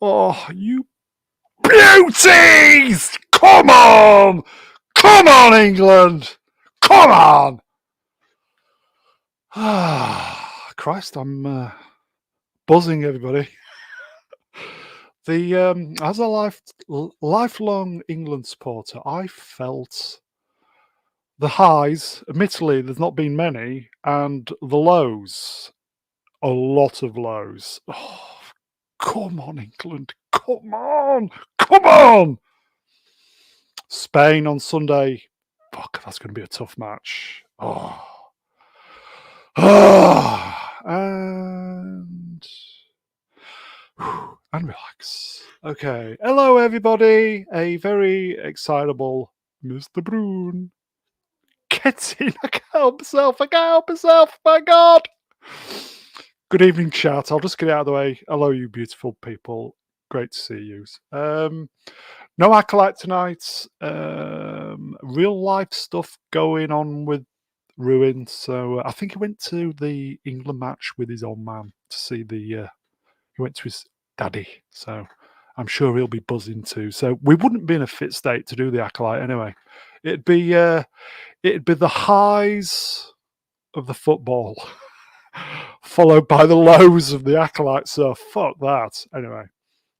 Oh, you beauties! Come on! Come on, England! Come on! Ah, Christ, I'm buzzing, everybody. As a lifelong England supporter, I felt the highs. Admittedly, there's not been many, and the lows. A lot of lows. Oh, come on, England! Come on! Come on! Spain on Sunday. Fuck, that's going to be a tough match. Oh. And relax. Okay. Hello, everybody. A very excitable Mr. Brune gets in. I can't help myself. I can't help myself. My God. Good evening, chat. I'll just get it out of the way. Hello, you beautiful people. Great to see you. No Acolyte tonight. Real life stuff going on with Ruin. So I think he went to the England match with his old man to see the. He went to his daddy. So I'm sure he'll be buzzing too. So we wouldn't be in a fit state to do the Acolyte anyway. It'd be the highs of the football, followed by the lows of the Acolyte. So fuck that. Anyway.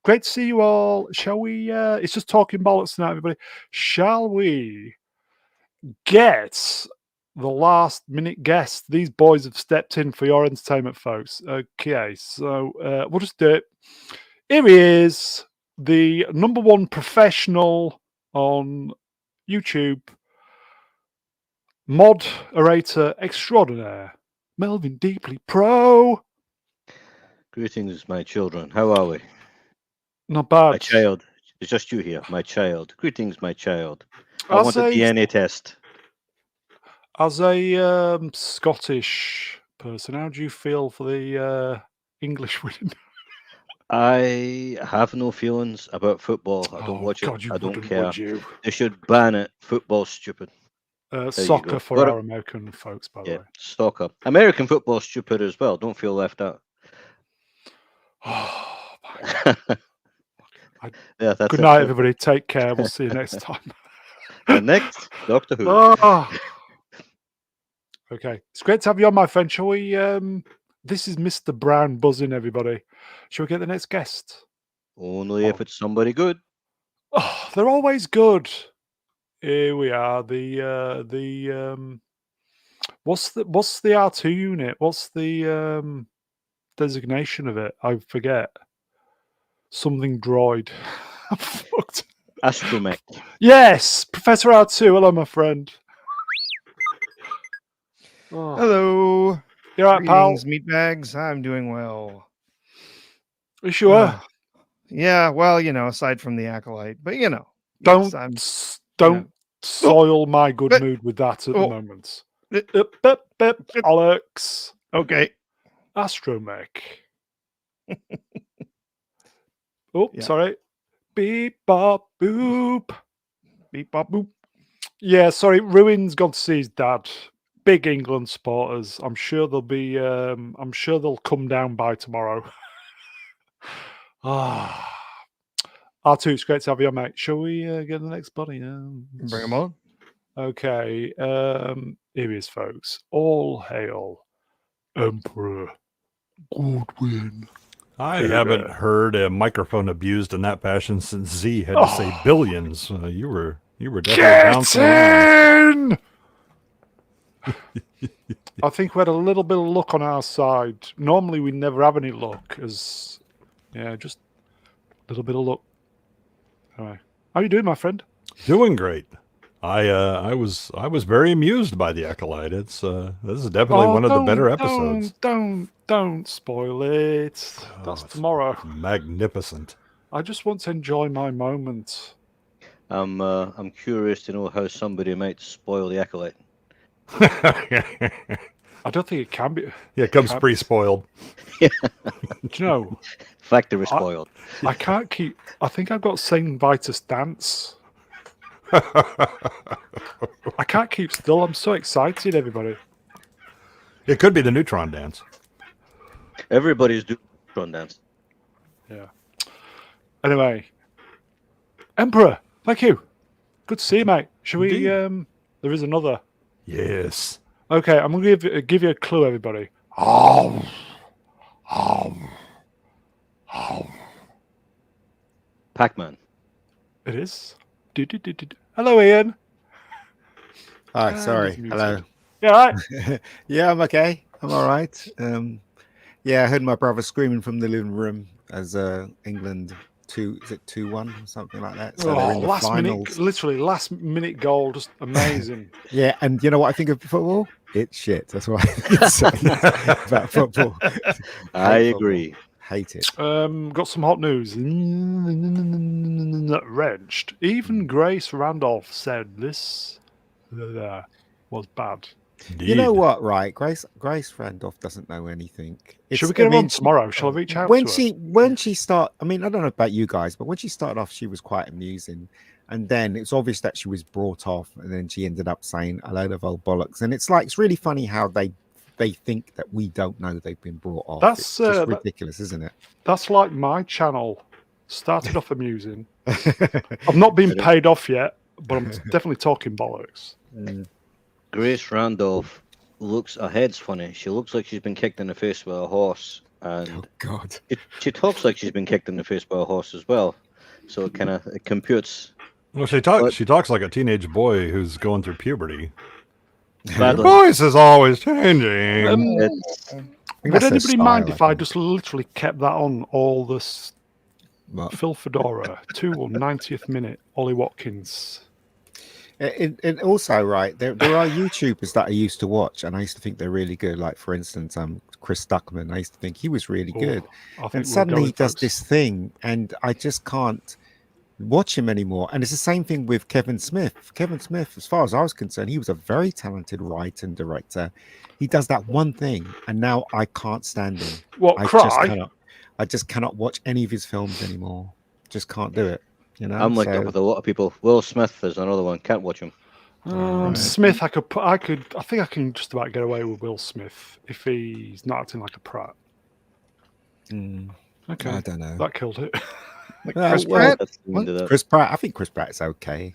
Great to see you all. Shall we? It's just talking bollocks tonight, everybody. Shall we get the last minute guest? These boys have stepped in for your entertainment, folks. Okay, so we'll just do it. Here he is, the number one professional on YouTube, moderator extraordinaire, Melvin Deeply PRO. Greetings, my children. How are we? Not bad. My child. It's just you here, my child. Greetings, my child. I want a DNA test. As a Scottish person, how do you feel for the English winning? I have no feelings about football. I don't watch it. I don't care. They should ban it. Football's stupid. Soccer for our American folks, by the way. Soccer. American football's stupid as well. Don't feel left out. Oh, my God. Yeah, that's Good night, everybody. Take care. We'll see you next time. And next, Doctor Who. Okay. It's great to have you on, my friend. Shall we... this is Mr. Brown buzzing, everybody. Shall we get the next guest? Only if it's somebody good. Oh, they're always good. Here we are. What's the R2 unit? What's the designation of it? I forget. Something droid. I'm fucked. Astromech. Yes, Professor R2. Hello, my friend. Oh. Hello. You all right, pal? Meatbags. I'm doing well. You sure? Yeah. Well, aside from the Acolyte, but don't soil my good mood with that at the moment. Alex. Okay. Astromech. Sorry. Beep bop boop. Beep bop boop. Yeah, sorry. Ruin's gone to see his dad. Big England supporters. I'm sure they'll be. I'm sure they'll come down by tomorrow. Artoo, it's great to have you on, mate. Shall we get the next buddy? Bring him on. Okay. Here he is, folks. All hail Emperor Goodwin. I haven't heard a microphone abused in that fashion since Z had to say billions. You were definitely bouncing around. I think we had a little bit of luck on our side. Normally we never have any luck, just a little bit of luck. Anyway, how are you doing, my friend? Doing great. I was very amused by the Acolyte. This is definitely one of the better episodes. Don't spoil it. That's tomorrow. Magnificent. I just want to enjoy my moment. I'm curious to know how somebody might spoil the Acolyte. I don't think it can be. Yeah, it comes pre-spoiled. Do you know? Factory spoiled. I can't keep. I think I've got Saint Vitus dance. I can't keep still. I'm so excited, everybody. It could be the neutron dance. Everybody's doing neutron dance. Yeah. Anyway, Emperor, thank you. Good to see you, mate. Shall we? Indeed. There is another. Yes. Okay, I'm gonna give you a clue, everybody. Oh, Pac-Man. it is. Hello, Ian. Hi, And sorry. he's muted. Hello. Yeah, right. Yeah, I'm okay. I'm all right. Yeah, I heard my brother screaming from the living room as England 2-1 or something like that. So they're in the last finals. minute, literally last minute goal, just amazing. Yeah, and you know what I think of football? It's shit. That's what I can say about football. I Hate agree. football. Hate it. Got some hot news. Wrenched. Even Grace Randolph said this was bad. You know what, right? Grace Randolph doesn't know anything. Should we get her on tomorrow? Shall I reach out to her? When she start, I mean, I don't know about you guys, but when she started off, she was quite amusing, and then it's obvious that she was brought off, and then she ended up saying a load of old bollocks, and it's like it's really funny how they think that we don't know they've been brought off. It's just ridiculous, isn't it? That's like my channel. Started off amusing. I've not been paid off yet, but I'm definitely talking bollocks. Grace Randolph her head's funny. She looks like she's been kicked in the face by a horse, and Oh God. she talks like she's been kicked in the face by a horse as well. So it kind of computes. Well, she talks like a teenage boy who's going through puberty. Her Badly. voice is always changing. Would anybody mind if I just literally kept that on all this? What? Phil Fedora, 2 or 90th minute, Ollie Watkins. It also, right, there are YouTubers that I used to watch, and I used to think they're really good. Like, for instance, Chris Duckman. I used to think he was really good. And suddenly he does this thing, and I just can't watch him anymore. And it's the same thing with Kevin Smith. Kevin Smith, as far as I was concerned, he was a very talented writer and director. He does that one thing, and now I can't stand him. I just cannot watch any of his films anymore. Just can't do it. You know, I'm like that with a lot of people. Will Smith is another one. Can't watch him. Smith, I think I can just about get away with Will Smith if he's not acting like a prat. Okay, I don't know. That killed it. Chris Pratt? Chris Pratt. I think Chris Pratt's okay.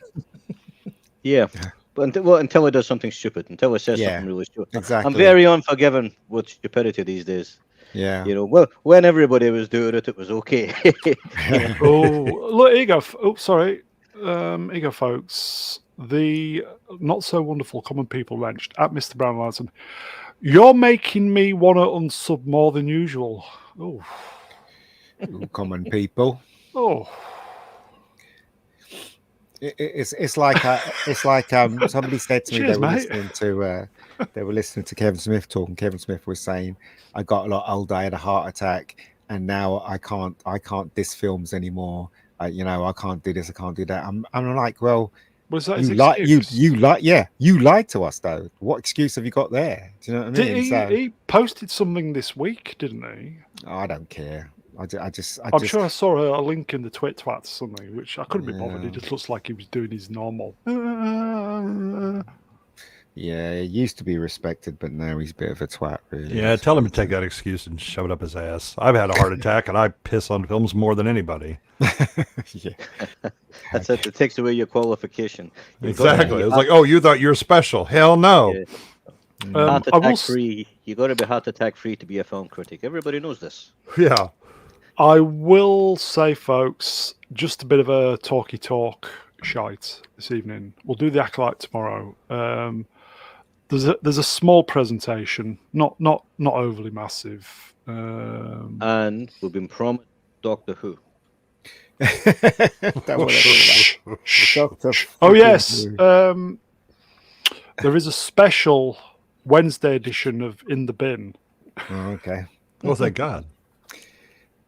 Yeah. But until he does something stupid, until he says something really stupid. Exactly. I'm very unforgiving with stupidity these days. Yeah. You know, well, when everybody was doing it, it was okay. Oh, look, here you go. Oh, sorry. Here you go, folks. The not so wonderful common people wrenched at Mr. Brown Larson. You're making me want to unsub more than usual. Oh. Common people. Oh. It's like somebody said to me. They were listening to Kevin Smith talk, and Kevin Smith was saying, "I got a lot older. I had a heart attack, and now I can't diss films anymore. I can't do this. I can't do that." I'm like, well, was that you lied to us though. What excuse have you got there? Do you know what I mean? He posted something this week, didn't he? I don't care. I'm sure I saw a link in the twats or something, which I couldn't be bothered. It just looks like he was doing his normal. Yeah, he used to be respected, but now he's a bit of a twat, really. Yeah, tell him to take that excuse and shove it up his ass. I've had a heart attack, and I piss on films more than anybody. Yeah. That's it. It takes away your qualification. Exactly. It's like, oh, you thought you were special. Hell no. Yeah. Heart attack free. You got to be heart attack free to be a film critic. Everybody knows this. Yeah. I will say, folks, just a bit of a talky talk shite this evening. We'll do the Acolyte tomorrow. There's a small presentation, not overly massive. And we've been promised Doctor Who. Oh yes, there is a special Wednesday edition of In the Bin. Oh, okay. Oh, thank God.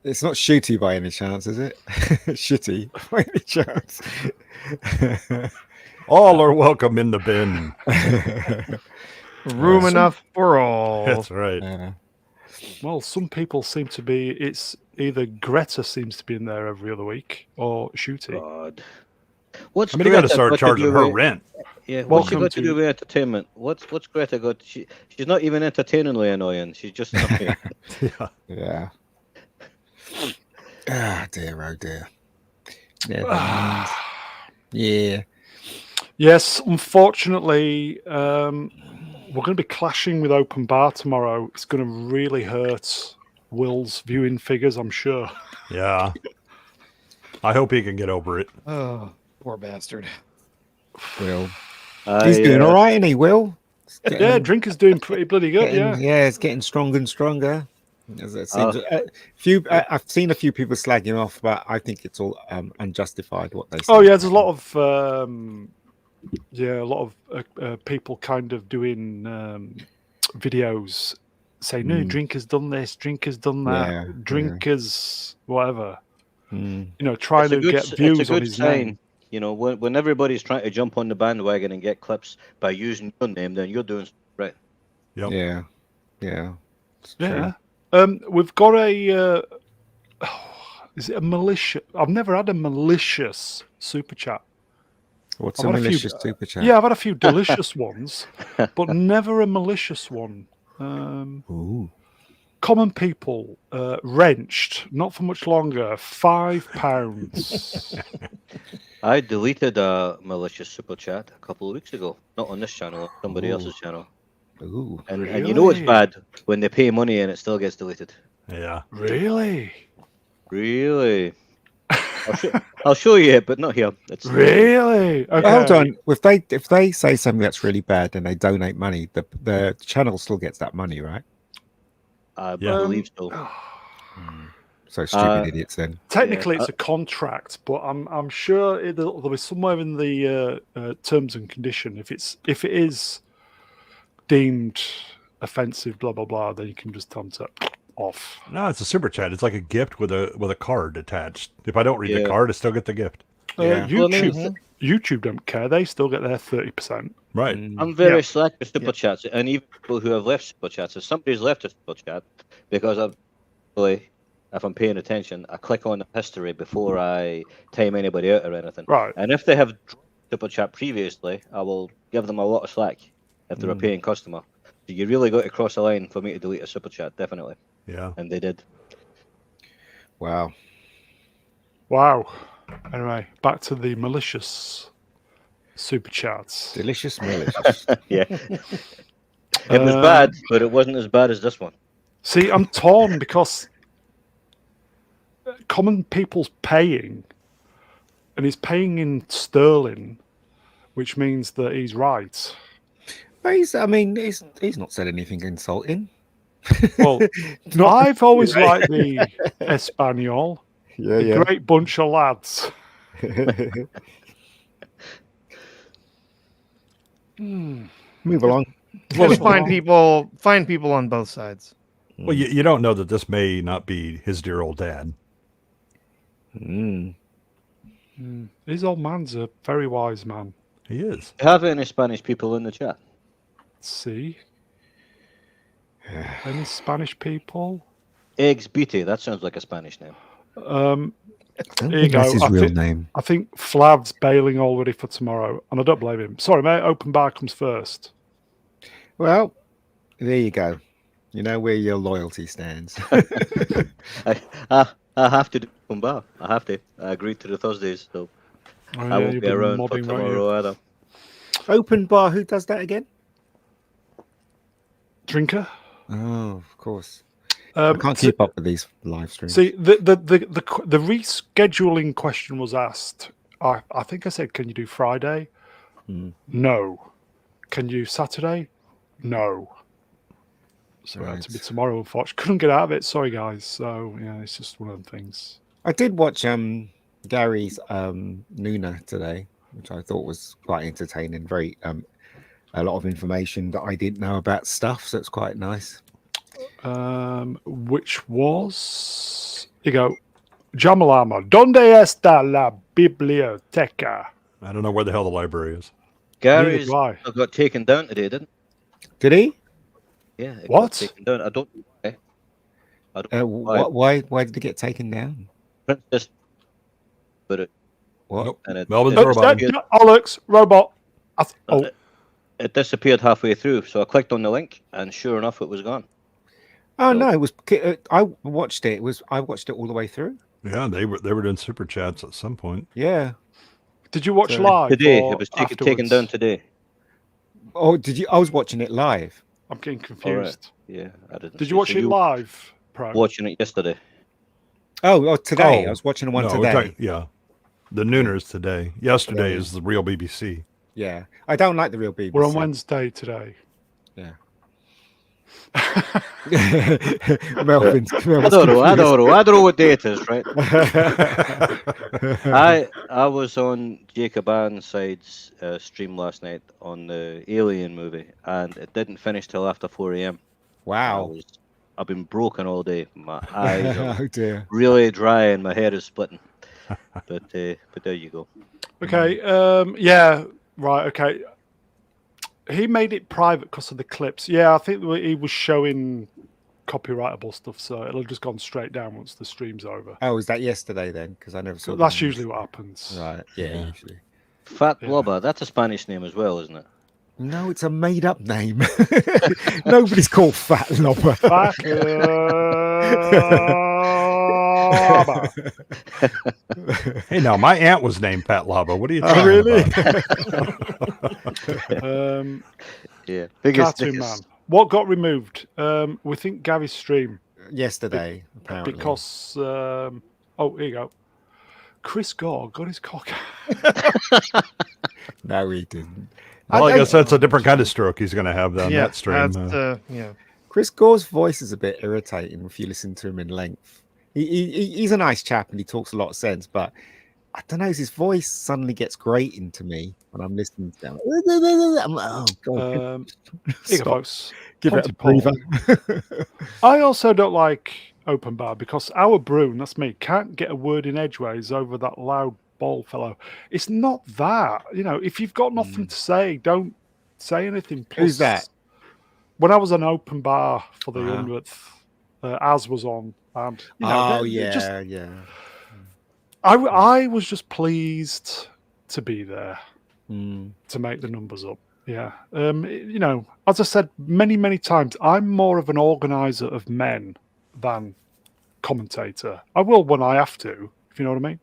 It's not shooty by any chance, is it? Shitty by any chance. All are welcome in the bin. Room enough for all. That's right. Well, some people seem to be. It's either Greta seems to be in there every other week, or Shooty. God. You got to start charging her rent. Yeah, what's she got to do with entertainment? What's Greta got? She's not even entertainingly annoying. She's just annoying. Yeah. Ah, dear, oh dear. Never mind. Yeah. Yes, unfortunately, we're going to be clashing with Open Bar tomorrow. It's going to really hurt Will's viewing figures, I'm sure. Yeah. I hope he can get over it. Oh, poor bastard. Will. He's doing all right, isn't he, Will? Yeah, Drinker's doing pretty bloody good, yeah, it's getting stronger and stronger. As it seems, I've seen a few people slagging him off, but I think it's all unjustified what they say. Oh yeah, there's a lot of people kind of doing videos saying, "No, Drinker's done this, Drinker's done that, Drinker's whatever." You know, trying to get views on his name. You know, when everybody's trying to jump on the bandwagon and get clips by using your name, then you're doing right. Yep. Yeah. Yeah. Yeah. We've got a. Is it a malicious? I've never had a malicious super chat. What's a malicious super chat? Yeah, I've had a few delicious ones, but never a malicious one. Ooh. Common people, wrenched, not for much longer, £5. I deleted a malicious super chat a couple of weeks ago. Not on this channel, on somebody else's channel. Ooh. And you know it's bad when they pay money and it still gets deleted. Yeah. Really? Really? I'll show you it, but not here. It's really? Okay. Well, hold on. If they say something that's really bad and they donate money, the channel still gets that money, right? I believe so. So stupid idiots then. Technically, it's a contract, but I'm sure there'll be somewhere in the terms and condition if it is deemed offensive, blah blah blah, then you can just tell them to off. No, it's a super chat. It's like a gift with a card attached. If I don't read the card, I still get the gift. YouTube don't care. They still get their 30%. Right. I'm very slack with super chats, and even people who have left super chats. If somebody's left a super chat, because if I'm paying attention, I click on the history before I time anybody out or anything. Right. And if they have super chat previously, I will give them a lot of slack if they're a paying customer. So you really got to cross a line for me to delete a super chat, definitely. Yeah. And they did. Wow. Anyway, back to the malicious super chats. Delicious, malicious. Yeah. It was bad, but it wasn't as bad as this one. See, I'm torn because common people's paying, and he's paying in sterling, which means that he's right. But he's not said anything insulting. Well, I've always liked the Espanol. Yeah. Great bunch of lads. Move along. Just find people on both sides. Well, you don't know that this may not be his dear old dad. His old man's a very wise man. He is. Do you have any Spanish people in the chat? Let's see. Any Spanish people? Eggs Beatty, that sounds like a Spanish name. Here you go. That's his real name. I think Flav's bailing already for tomorrow, and I don't blame him. Sorry, mate. Open bar comes first. Well, there you go. You know where your loyalty stands. I have to do open bar. I have to. I agreed to the Thursdays, so I won't be around for tomorrow either. Open bar. Who does that again? Drinker. Oh, of course. I can't keep up with these live streams. See, the rescheduling question was asked. I think I said, can you do Friday? No. Can you Saturday? No. So it had to be tomorrow, unfortunately. Couldn't get out of it. Sorry, guys. So, yeah, it's just one of them things. I did watch Gary's Nuna today, which I thought was quite entertaining. Very a lot of information that I didn't know about stuff, so it's quite nice. Which was... Here you go. Jamalama. ¿Dónde está la biblioteca? I don't know where the hell the library is. Gary's got taken down today, didn't? Did he? Yeah. What? Got taken down. I don't know why did it get taken down? Princess. But it. What? Nope. And it, Melvin's robot. Alex, robot. It disappeared halfway through, so I clicked on the link, and sure enough, it was gone. Oh no! It was. I watched it. I watched it all the way through. Yeah, they were doing super chats at some point. Yeah. Did you watch So- live? Today, or it was taken afterwards? down today. Oh, did you? I was watching it live. I'm getting All right. confused. Yeah, I didn't. Did see you watch So it live, Pro? Watching it yesterday. Oh, today. I Oh, was watching one no, we're today. yeah, the Nooners today. Yesterday Yeah. is the real BBC. Yeah. I don't like the real BBC. We're on Wednesday today. Yeah. Melvin's I don't know what day it is, right? I was on Jacob Ironside's stream last night on the Alien movie, and it didn't finish till after 4 a.m. Wow. I've been broken all day. My eyes are Oh dear. really dry and my hair is splitting. But there you go. Okay. Yeah. Right. Okay. He made it private because of the clips. Yeah, I think he was showing copyrightable stuff, so it'll have just gone straight down once the stream's over. Oh, was that yesterday then? Because I never saw. That's the usually what happens. Right. Yeah. Usually. Fat Yeah. Blobber, that's a Spanish name as well, isn't it? No, it's a made-up name. Nobody's called Fat Lobber. Fat Lobber. Hey, now my aunt was named Pat Lava. What are you Oh, talking really? about? Yeah. Biggest Cartoon Man. What got removed? We think Gary's stream Yesterday, apparently. because. Oh, here you go. Chris Gore got his cock. No, he didn't. Well, I guess that's a different kind of stroke he's going to have on yeah, that stream. that's, yeah. Chris Gore's voice is a bit irritating if you listen to him in length. He's a nice chap and he talks a lot of sense, but I don't know, his voice suddenly gets grating to me when I'm listening to him. I'm like, oh god, Here you go, stop. folks. Give it a Ponty breather. I also don't like open bar because our Brune, that's me, can't get a word in edgeways over that loud ball fellow. It's not that, if you've got nothing to say, don't say anything. Plus, Who's that? When I was on open bar for the Wow. 100th, Az was on, and Oh they yeah, just, yeah. I was just pleased to be there Mm. to make the numbers up. Yeah. As I said many times, I'm more of an organizer of men than commentator. I will when I have to, if you know what I mean.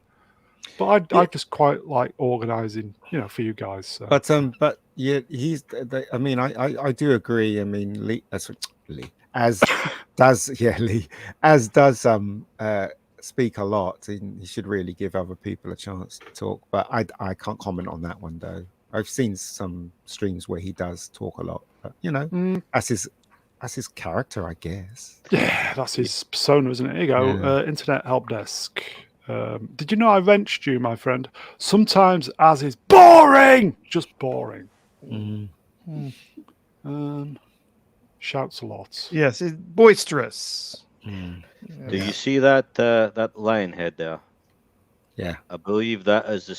But I just quite like organizing, for you guys. So. But yeah, I mean, I do agree. I mean, Lee, Lee as does Lee as does speak a lot. He should really give other people a chance to talk. But I can't comment on that one though. I've seen some streams where he does talk a lot. But that's his character, I guess. Yeah, that's his persona, isn't it? Here you go. Yeah. Internet help desk. Did you know I wrenched you, my friend? Sometimes as is boring, just boring. Shouts a lot. Yes, it's boisterous. Do you see that that lion head there? Yeah. I believe that is the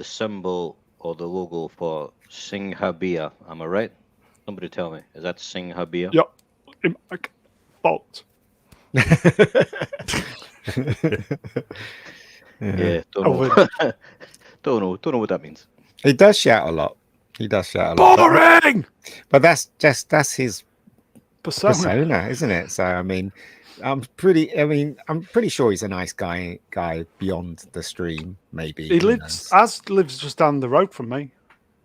symbol or the logo for Singhabia. Am I right? Somebody tell me. Is that Singhabia? Yep. Fault. Yeah. Don't know. don't know what that means. He does shout a lot. Boring! But that's his Persona. isn't it? So I mean, I'm pretty sure he's a nice guy beyond the stream. Maybe He lives just down the road from me.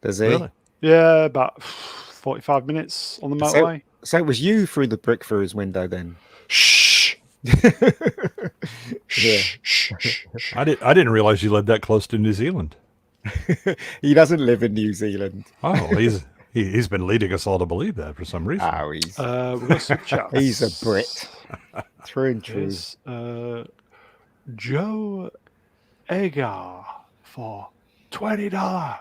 Does he? Really? Yeah, about 45 minutes on the motorway. So it was you threw the brick through his window then? Shh. Yeah. Shh. I didn't realize you lived that close to New Zealand. He doesn't live in New Zealand. Oh, he's been leading us all to believe that for some reason. Oh, he's We've got some chats. he's a Brit. True and true. Here's, Joe Agar for $20.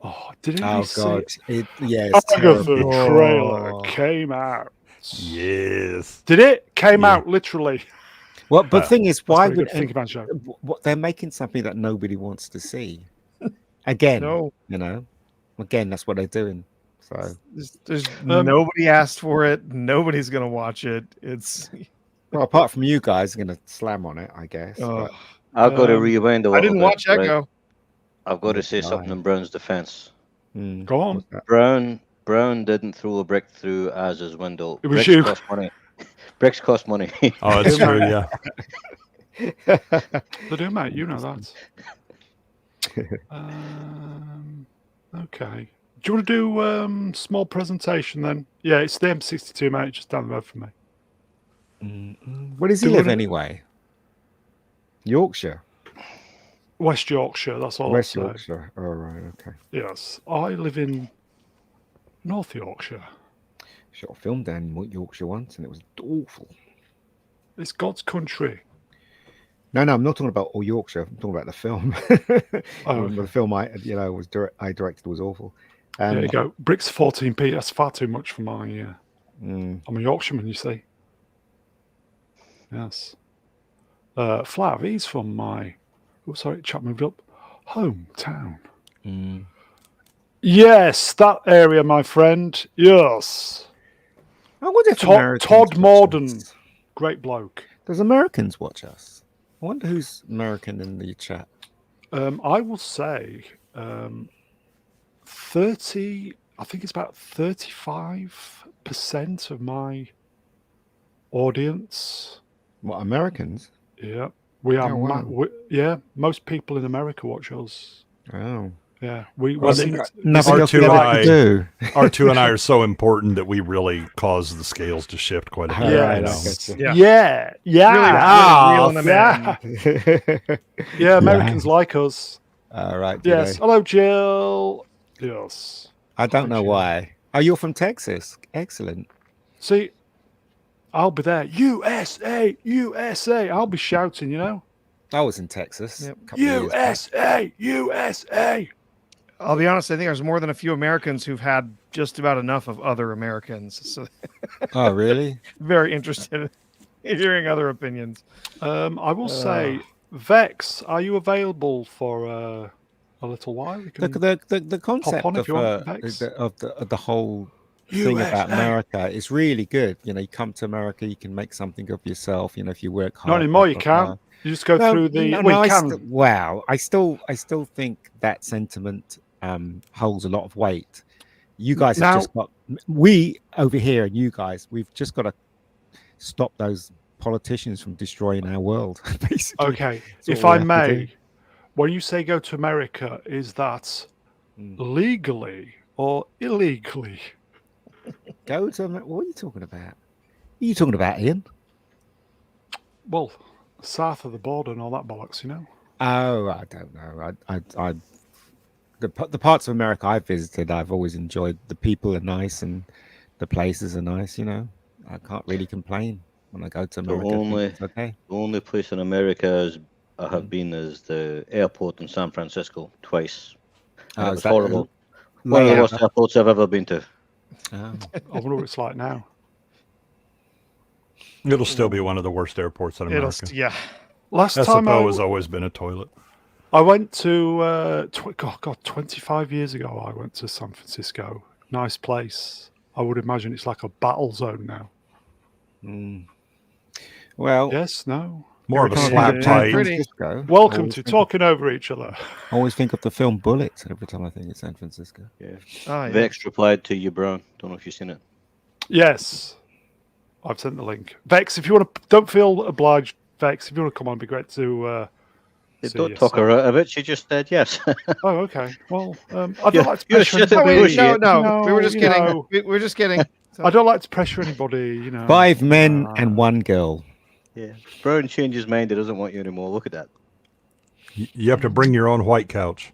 Oh, didn't Oh you see god. it? It's Agatha terrible. trailer came out. Yes. Did it? Came Yeah. out literally. Well, but the thing is, why That's would think about show? what they're making something that nobody wants to see? Again, No, again, that's what they're doing. So, there's nobody asked for it. Nobody's gonna watch it. It's well, apart from you guys, are going to slam on it, I guess. oh, but- I've got to rewind a I little didn't bit, watch right? Echo. I've got to say Right. something in Brown's defense. Go on. Brown didn't throw a brick through Az's window. It was Bricks you. cost money. Bricks cost money. Oh, it's true. Yeah. They do, mate. You know that. Okay. Do you want to do small presentation then? Yeah, it's the M62, mate, just down the road from me. Where does he live anyway? Yorkshire. West Yorkshire, that's all West I'll say. Yorkshire. Oh, right, okay. Yes. I live in North Yorkshire. Shot a film down in Yorkshire once and it was awful. It's God's country. No, I'm not talking about all Yorkshire. I'm talking about the film. The film I directed was awful. There you go. Bricks 14p. That's far too much for my. I'm a Yorkshireman, you see. Yes. Flav, he's from my. Oh, sorry, chat moved up. Hometown. Yes, that area, my friend. Yes. I wonder if Todd Morden, great bloke. Does Americans watch us? I wonder who's American in the chat. I will say 30. I think it's about 35% of my audience. What, Americans? Yeah, we are. Oh, wow. Yeah, most people in America watch us. Oh. Yeah, we nothing else to do. Artoo and I are so important that we really cause the scales to shift quite a bit. Yeah. Yeah, Americans like us. All right. Yes. Hello, Jill. Yes. I don't know why. Oh, you're from Texas. Excellent. See, I'll be there. USA, USA. I'll be shouting, you know. I was in Texas. Yep. USA, USA. I'll be honest, I think there's more than a few Americans who've had just about enough of other Americans. So oh, really? Very interested in hearing other opinions. I will say, Vex, are you available for a little while? The concept of the whole thing about America is really good. You know, you come to America, you can make something of yourself. You know, if you work hard. Not anymore, you can't. You just go through the. I still think that sentiment holds a lot of weight. You guys have just got. We over here, and you guys, we've just got to stop those politicians from destroying our world. Basically, okay. If I may, when you say go to America, is that legally or illegally? Go to America? What are you talking about? What are you talking about, Ian? Well, south of the border and all that bollocks, you know. Oh, I don't know. The parts of America I've visited, I've always enjoyed. The people are nice and the places are nice. You know, I can't really complain when I go to America. The only place in America I have been is the airport in San Francisco twice. Oh, it was horrible. One of the worst airports I've ever been to. I wonder what it's like now. It'll still be one of the worst airports in America. Last time SFO has always been a toilet. I went to 25 years ago. I went to San Francisco. Nice place. I would imagine it's like a battle zone now. Well, yes, no. More of a slap tight. Welcome to talking over each other. I always think of the film Bullet every time I think of San Francisco. Yeah. Vex replied to you, Brown. Don't know if you've seen it. Yes. I've sent the link. Vex, if you want to, don't feel obliged, Vex. If you want to come on, it'd be great to don't talk her out of it. She just said yes. Oh, okay. Well, I don't like to pressure anybody. No, we were just kidding. We were just kidding. I don't like to pressure anybody, you know. 5 men and 1 girl. Yeah. Brown changed his mind. He doesn't want you anymore. Look at that. You have to bring your own white couch.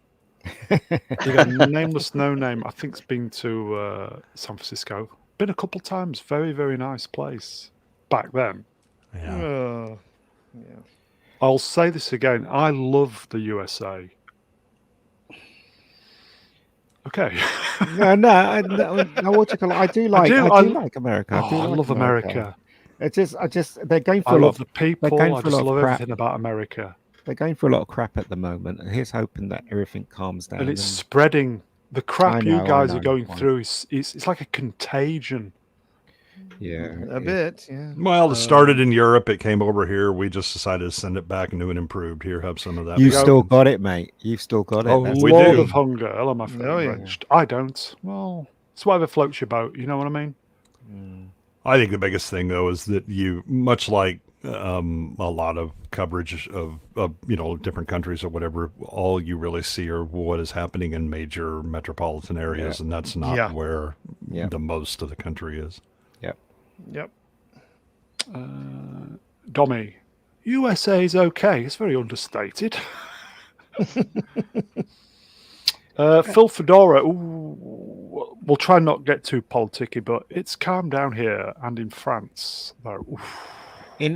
You got Nameless No Name. I think it's been to San Francisco. Been a couple times. Very, very nice place. Back then. Yeah. I'll say this again. I love the USA. Okay. I do like America. I love America. It's just they're going for I a lot love the people. I just love everything about America. They're going for a lot of crap at the moment, and here's hoping that everything calms down. And it's spreading. The crap you guys are going through it's like a contagion. Yeah, a bit. Yeah. Well, it started in Europe. It came over here. We just decided to send it back new and improved. Here, have some of that. You've still got it, mate. You've still got it. Oh, Lord of Hunger. Hello, my friend. I don't. Well, it's whatever floats your boat. You know what I mean? I think the biggest thing, though, is that you, much like a lot of coverage of different countries or whatever. All you really see are what is happening in major metropolitan areas, and that's not where the most of the country is. Yep. Dommy, USA is okay. It's very understated. Phil Fedora, we'll try and not get too politicky, but it's calm down here and in France, though. I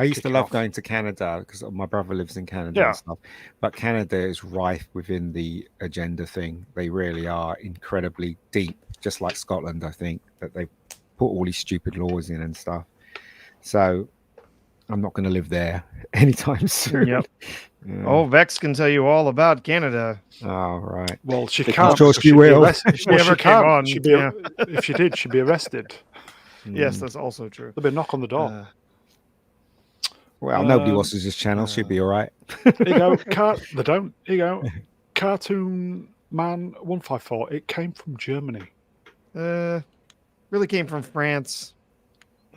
used to love going to Canada because my brother lives in Canada and stuff. But Canada is rife within the agenda thing. They really are incredibly deep, just like Scotland. I think that they put all these stupid laws in and stuff. So I'm not going to live there anytime soon. Yep. Oh, Vex can tell you all about Canada. Oh, right. Well, she can't. Sure she will. If she ever came on. If she did, she'd be arrested. Yes, that's also true. There'll be a knock on the door. Well, nobody watches this channel. She'd be all right. Here you go. They don't. Here you go. Cartoon Man 154. It came from Germany. Really came from France.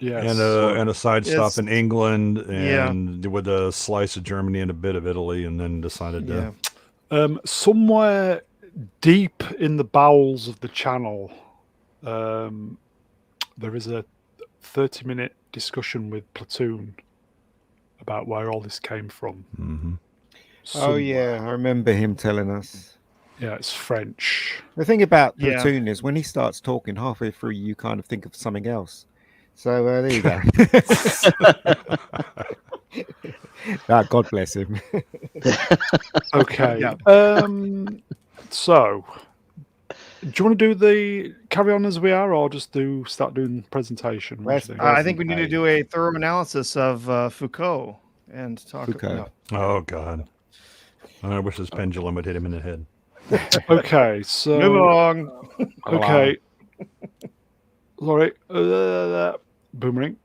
Yes. And a side stop in England, and with a slice of Germany and a bit of Italy, and then decided to. Somewhere deep in the bowels of the channel, there is a 30-minute discussion with Platoon about where all this came from. Mm-hmm. Oh yeah, I remember him telling us. Yeah, it's French. The thing about Platoon is when he starts talking halfway through, you kind of think of something else. So there you go. God bless him. Okay. So, do you want to do the carry on as we are, or just start doing presentation? I think we need to do a thorough analysis of Foucault and talk about. Oh God! I wish this pendulum would hit him in the head. Okay, so move along. Okay, sorry. Boomerang.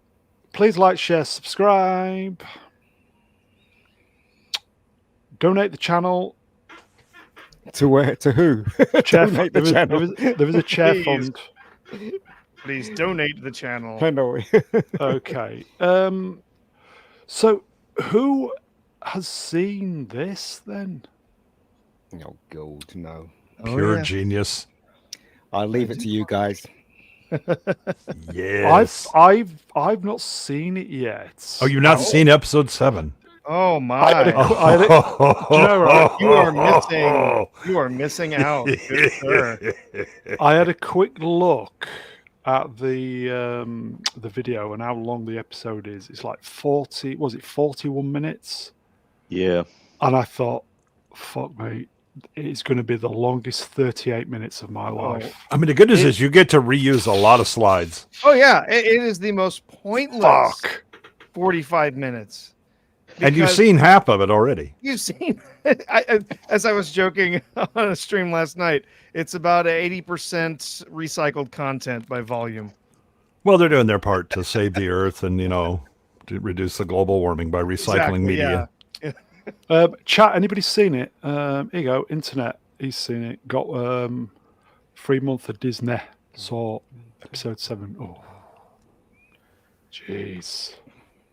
Please like, share, subscribe. Donate the channel. To where? To who? Donate the channel. There is a chair fund. Please donate the channel. I know. Okay. So who has seen this then? Oh God, no. Pure genius. I'll leave it to you guys. Yes. I've not seen it yet. Oh, you've not seen episode 7? Oh my! You are missing out. Good sir. I had a quick look at the video and how long the episode is. It's like 41 minutes? Yeah. And I thought, fuck me, it's going to be the longest 38 minutes of my life. I mean, the good news is you get to reuse a lot of slides. Oh yeah, it is the most pointless 45 minutes. And you've seen half of it already. You've seen, as I was joking on a stream last night, it's about 80% recycled content by volume. Well, they're doing their part to save the earth and, to reduce the global warming by recycling media. Yeah. Chat, anybody's seen it? Here you go, internet, he's seen it. Got 3 months of Disney. Saw episode 7. Oh, jeez.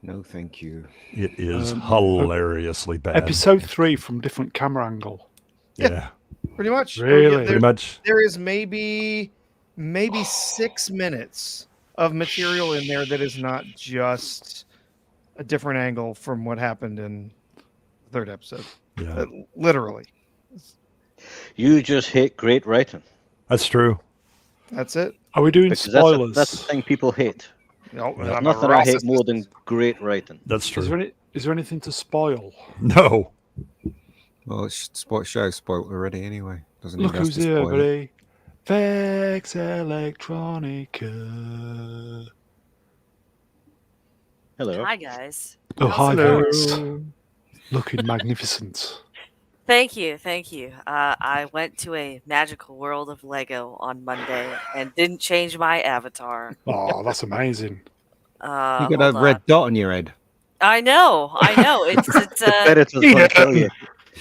No, thank you. It is hilariously bad. Episode 3 from different camera angle. Yeah. Pretty much. Really? Pretty much. There is maybe 6 minutes of material in there that is not just a different angle from what happened in the 3rd episode. Yeah. Literally. You just hate great writing. That's true. That's it. Are we doing Because spoilers? That's the thing people hate. No, There's nothing I hate more than great writing. That's true. Is there anything to spoil? No. Well, it's show spoiled already anyway. Doesn't Look need us who's to here, spoil it. buddy. Vex Electronica. Hello. Hi, guys. Oh, hi, Hello. Vex. Looking magnificent. Thank you. I went to a magical world of Lego on Monday and didn't change my avatar. Oh, that's amazing. You got Hold a on. red dot on your head. I know. It's Editor's gonna kill you.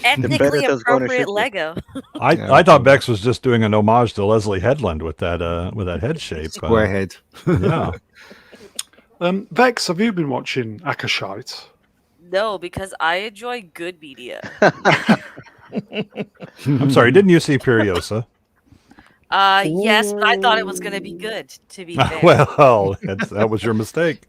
ethnically editor's gonna appropriate shoot you. Lego. I thought Bex was just doing an homage to Leslie Headland with that head shape. Square head. Yeah. Vex, have you been watching Akashite? No, because I enjoy good media. I'm sorry, didn't you see Furiosa? Yes, but I thought it was going to be good, to be fair. Well, that was your mistake.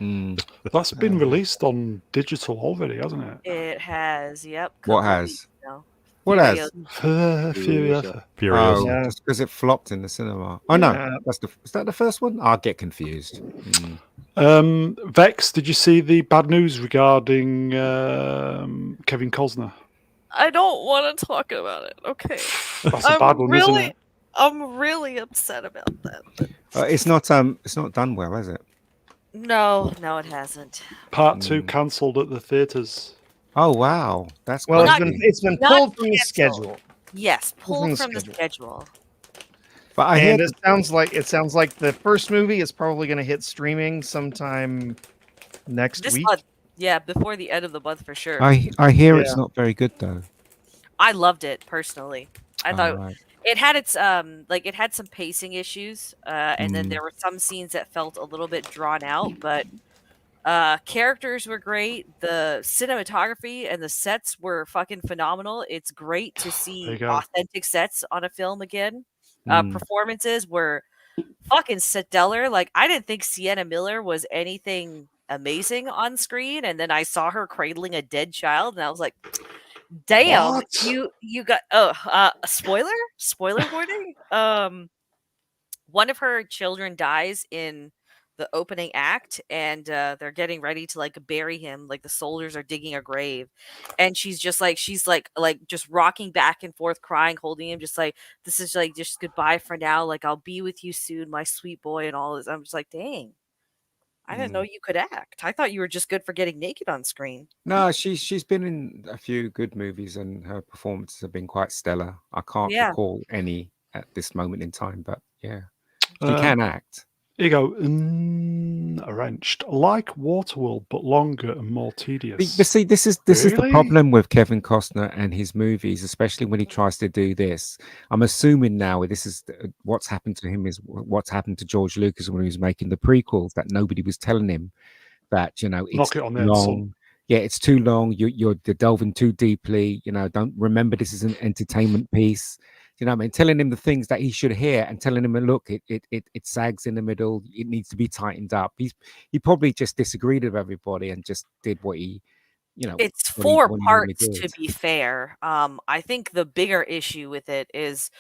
That's been released on digital already, hasn't it? It has, yep. What couple has? weeks now. What has? Furiosa. Furiosa. Oh, Yeah. just because it flopped in the cinema. Oh no, Yeah. is that the first one? I'll get confused. Vex, did you see the bad news regarding Kevin Costner? I don't want to talk about it. Okay. That's a bad one, isn't it? I'm really upset about that. It's not done well, is it? No, it hasn't. Part 2 cancelled at the theatres. Oh wow, that's Well, crazy. it's been not pulled from the canceled. schedule. Yes, pulled from the schedule. schedule. But I And hear it sounds like the first movie is probably going to hit streaming sometime next This week. month. Yeah, before the end of the month for sure. I hear Yeah. it's not very good though. I loved it personally. I thought Right. it had its it had some pacing issues, and then Mm. there were some scenes that felt a little bit drawn out, but characters were great. The cinematography and the sets were fucking phenomenal. It's great to There see you go. authentic sets on a film again. Mm. Performances were fucking stellar. Like, I didn't think Sienna Miller was anything amazing on screen, and then I saw her cradling a dead child, and I was like, damn, What? you got spoiler warning. One of her children dies in the opening act, and they're getting ready to like bury him. Like, the soldiers are digging a grave, and she's just rocking back and forth, crying, holding him, just like, this is like just goodbye for now. Like, I'll be with you soon, my sweet boy, and all this. I'm just like, dang. I didn't know you could act. I thought you were just good for getting naked on screen. No, she's been in a few good movies and her performances have been quite stellar. I can't Yeah. recall any at this moment in time, but yeah, she Um, can act. Here you go. Arranged. Like Waterworld, but longer and more tedious. But see, this is the Really? problem with Kevin Costner and his movies, especially when he tries to do this. I'm assuming now this is what's happened to him is what's happened to George Lucas when he was making the prequels, that nobody was telling him that, you know, it's Knock it on the head, long. son. Yeah, it's too long. You're delving too deeply. You know, don't remember this is an entertainment piece. You know what I mean? Telling him the things that he should hear and telling him, look, it sags in the middle. It needs to be tightened up. He probably just disagreed with everybody and just did what he, you know. It's what he- 4 what he parts, normally to did. be fair. I think the bigger issue with it is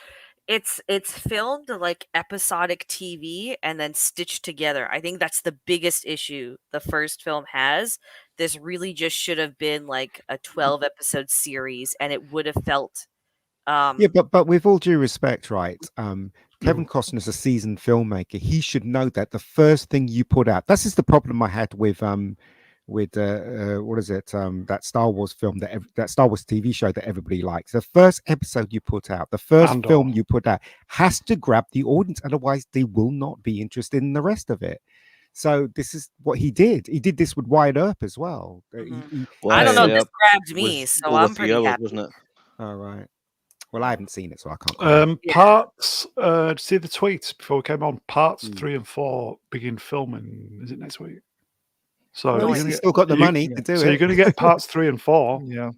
it's filmed like episodic TV and then stitched together. I think that's the biggest issue the first film has. This really just should have been like a 12 episode series, and it would have felt Yeah, but with all due respect, right? Kevin Costner's a seasoned filmmaker. He should know that the first thing you put out. This is the problem I had with what is it? That Star Wars film that Star Wars TV show that everybody likes. The first episode you put out, the first Andor. film you put out, has to grab the audience. Otherwise, they will not be interested in the rest of it. So this is what he did. He did this with Wyatt Earp as well. I don't know. This grabbed me, so I'm pretty happy. Wasn't it? All right. Well, I haven't seen it, so I can't. Comment. Parts. See the tweets before we came on. Parts 3 and 4 begin filming. Is it next week? So Well, he's still got the money to do it. So you're going to get parts 3 and 4. Yeah.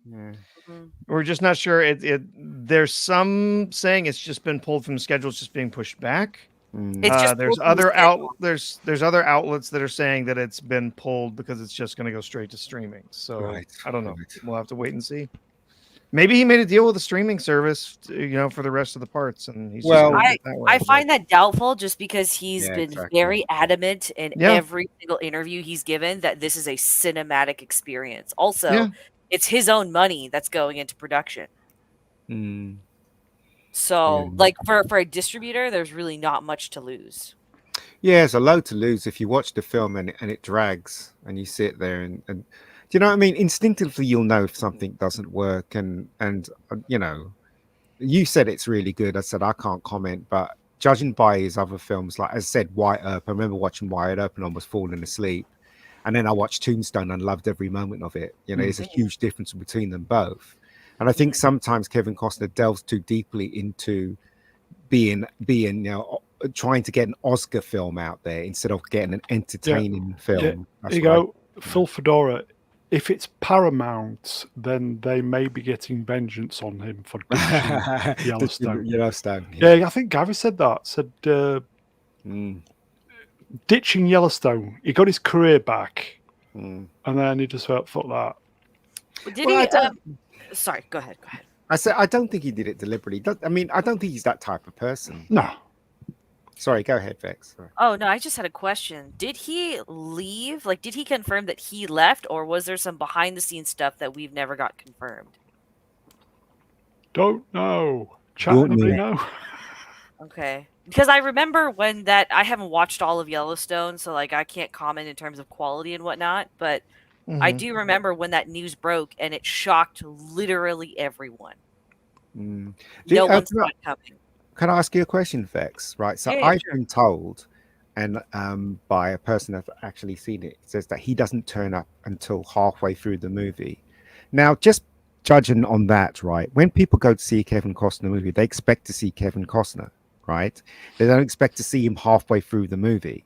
We're just not sure. There's some saying it's just been pulled from the schedule. It's just being pushed back. There's other outlets that are saying that it's been pulled because it's just going to go straight to streaming. So I don't know. We'll have to wait and see. Maybe he made a deal with a streaming service, for the rest of the parts, and he's I find that doubtful, just because he's been very adamant in every single interview he's given that this is a cinematic experience. Also, it's his own money that's going into production. So, like, for a distributor, there's really not much to lose. Yeah, there's a load to lose if you watch the film and it drags and you sit there and do you know what I mean? Instinctively, you'll know if something doesn't work, and you said it's really good. I said I can't comment, but judging by his other films, like I said, Wyatt Earp. I remember watching Wyatt Earp and almost falling asleep, and then I watched Tombstone and loved every moment of it. There's a huge difference between them both, and I think sometimes Kevin Costner delves too deeply into being trying to get an Oscar film out there instead of getting an entertaining film. There you go, Phil Fedora. If it's Paramount, then they may be getting vengeance on him for ditching Yellowstone. Yellowstone. Yeah, I think Gary said that. Said ditching Yellowstone. He got his career back, and then he just felt, fuck that. Did he? Sorry, go ahead. I said I don't think he did it deliberately. I mean, I don't think he's that type of person. No. Sorry, go ahead, Vex. Sorry. Oh no, I just had a question. Did he leave? Like, did he confirm that he left, or was there some behind-the-scenes stuff that we've never got confirmed? Don't know. Chat, nobody know. Okay, because I remember when that I haven't watched all of Yellowstone, so like I can't comment in terms of quality and whatnot. But I do remember when that news broke, and it shocked literally everyone. No one saw it coming. Can I ask you a question, Vex? Right. So I've been told, and by a person that's actually seen it, says that he doesn't turn up until halfway through the movie. Now, just judging on that, right? When people go to see a Kevin Costner movie, they expect to see Kevin Costner, right? They don't expect to see him halfway through the movie,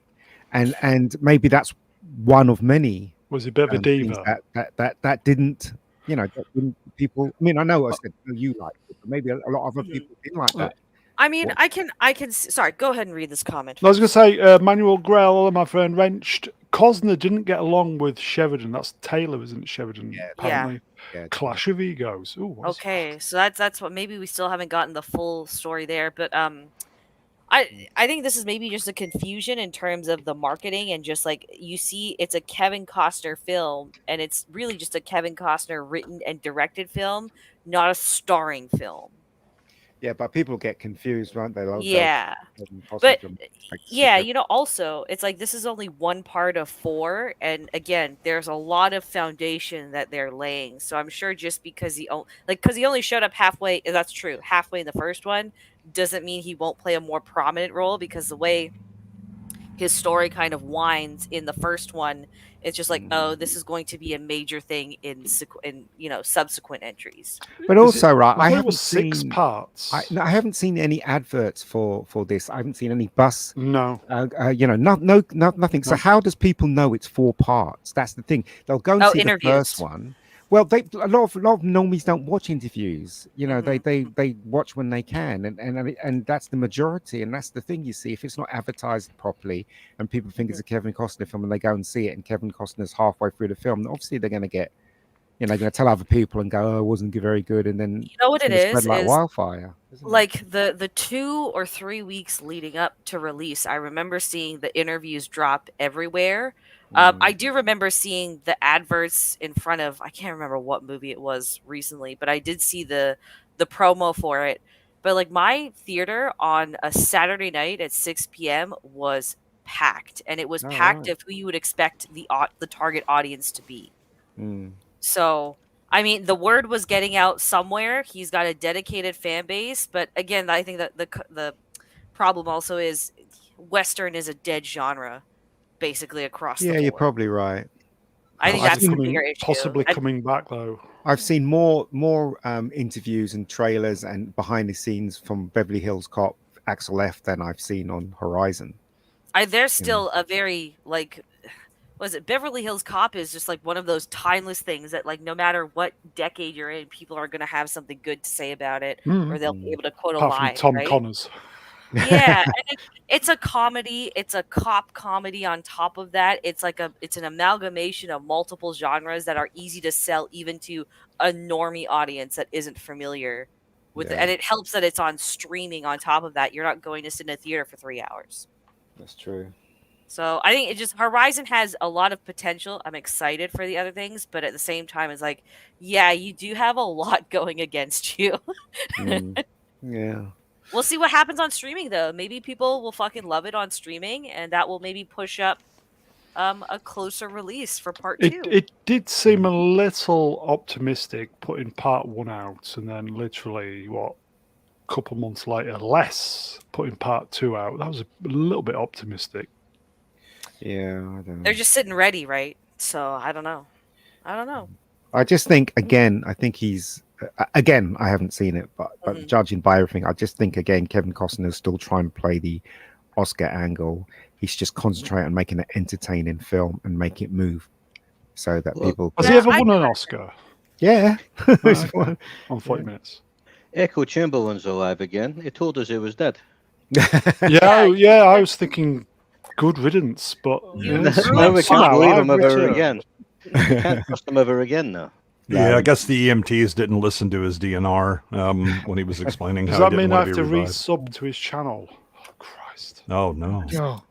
and maybe that's one of many. Was a bit of a diva that didn't. People. I mean, I know I said you liked it, but maybe a lot of other people didn't like that. I mean, I can. Sorry, go ahead and read this comment. I was going to say, Manuel Grell, my friend, wrenched. Cosner didn't get along with Sheridan. That's Taylor, isn't it? Sheridan. Yeah. Apparently. Yeah. Clash of egos. Ooh, okay, so that's what maybe we still haven't gotten the full story there, but I think this is maybe just a confusion in terms of the marketing and just like you see, it's a Kevin Costner film, and it's really just a Kevin Costner written and directed film, not a starring film. Yeah, but people get confused, won't they? Yeah. But yeah, also, it's like this is only one part of 4. And again, there's a lot of foundation that they're laying. So I'm sure just because he only showed up halfway, that's true, halfway in the first one, doesn't mean he won't play a more prominent role, because the way his story kind of winds in the first one, it's just like, oh, this is going to be a major thing in subsequent entries. But also, right, I haven't seen 6 parts. I haven't seen any adverts for this. I haven't seen any bus. No. Nothing. So how does people know it's 4 parts? That's the thing. They'll go and see interviews. The first one. Well, a lot of normies don't watch interviews. They watch when they can, and that's the majority. And that's the thing, you see, if it's not advertised properly, and people think it's a Kevin Costner film, and they go and see it, and Kevin Costner's halfway through the film, obviously they're going to get, they're going to tell other people and go, "Oh, it wasn't very good," and then what it is, like wildfire. Like the 2 or 3 weeks leading up to release, I remember seeing the interviews drop everywhere. I do remember seeing the adverts in front of, I can't remember what movie it was recently, but I did see the promo for it. But like my theater on a Saturday night at 6 p.m. was packed, and it was packed of who you would expect the target audience to be. So, I mean, the word was getting out somewhere. He's got a dedicated fan base, but again, I think that the problem also is Western is a dead genre. Basically across the board. You're probably right. I think that's a bigger issue. Possibly coming back though. I've seen more interviews and trailers and behind the scenes from Beverly Hills Cop, Axel F, than I've seen on Horizon. There's still a very Beverly Hills Cop is just like one of those timeless things that like no matter what decade you're in, people are going to have something good to say about it, or they'll be able to quote a line. Tom right? Connors. Yeah, and it's a comedy. It's a cop comedy on top of that. It's an amalgamation of multiple genres that are easy to sell even to a normie audience that isn't familiar with it. And it helps that it's on streaming on top of that. You're not going to sit in a theater for 3 hours. That's true. So I think Horizon has a lot of potential. I'm excited for the other things, but at the same time, it's like, yeah, you do have a lot going against you. Yeah. We'll see what happens on streaming, though. Maybe people will fucking love it on streaming, and that will maybe push up a closer release for part 2. It did seem a little optimistic putting part 1 out, and then literally, a couple months later, less putting part 2 out. That was a little bit optimistic. Yeah, I don't know. They're just sitting ready, right? So, I don't know. I just think, again, he's... Again, I haven't seen it, but judging by everything, I just think, again, Kevin Costner is still trying to play the Oscar angle. He's just concentrating on making an entertaining film and make it move, so that people. Has he ever won an Oscar? Yeah, on 40 minutes. Echo Chamberlain's alive again. He told us he was dead. Yeah. I was thinking, good riddance, but Now we can't believe him ever again. We can't trust him ever again now. Yeah, I guess the EMTs didn't listen to his DNR when he was explaining Does how that he didn't mean I want have to to be revived. resub to his channel? Oh, Christ. Oh, no.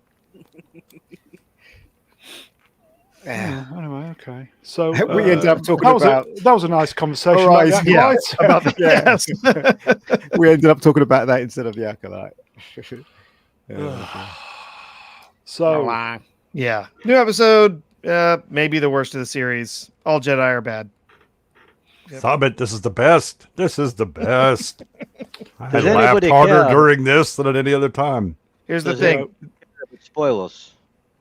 Anyway, okay. So we ended up talking about that was a nice conversation. Horizon, about the yes. We ended up talking about that instead of the Acolyte. So yeah, new episode. Maybe the worst of the series. All Jedi are bad. Stop it. This is the best. This is the best. I Does laughed anybody harder care? during this than at any other time. Here's the Does thing. Spoilers.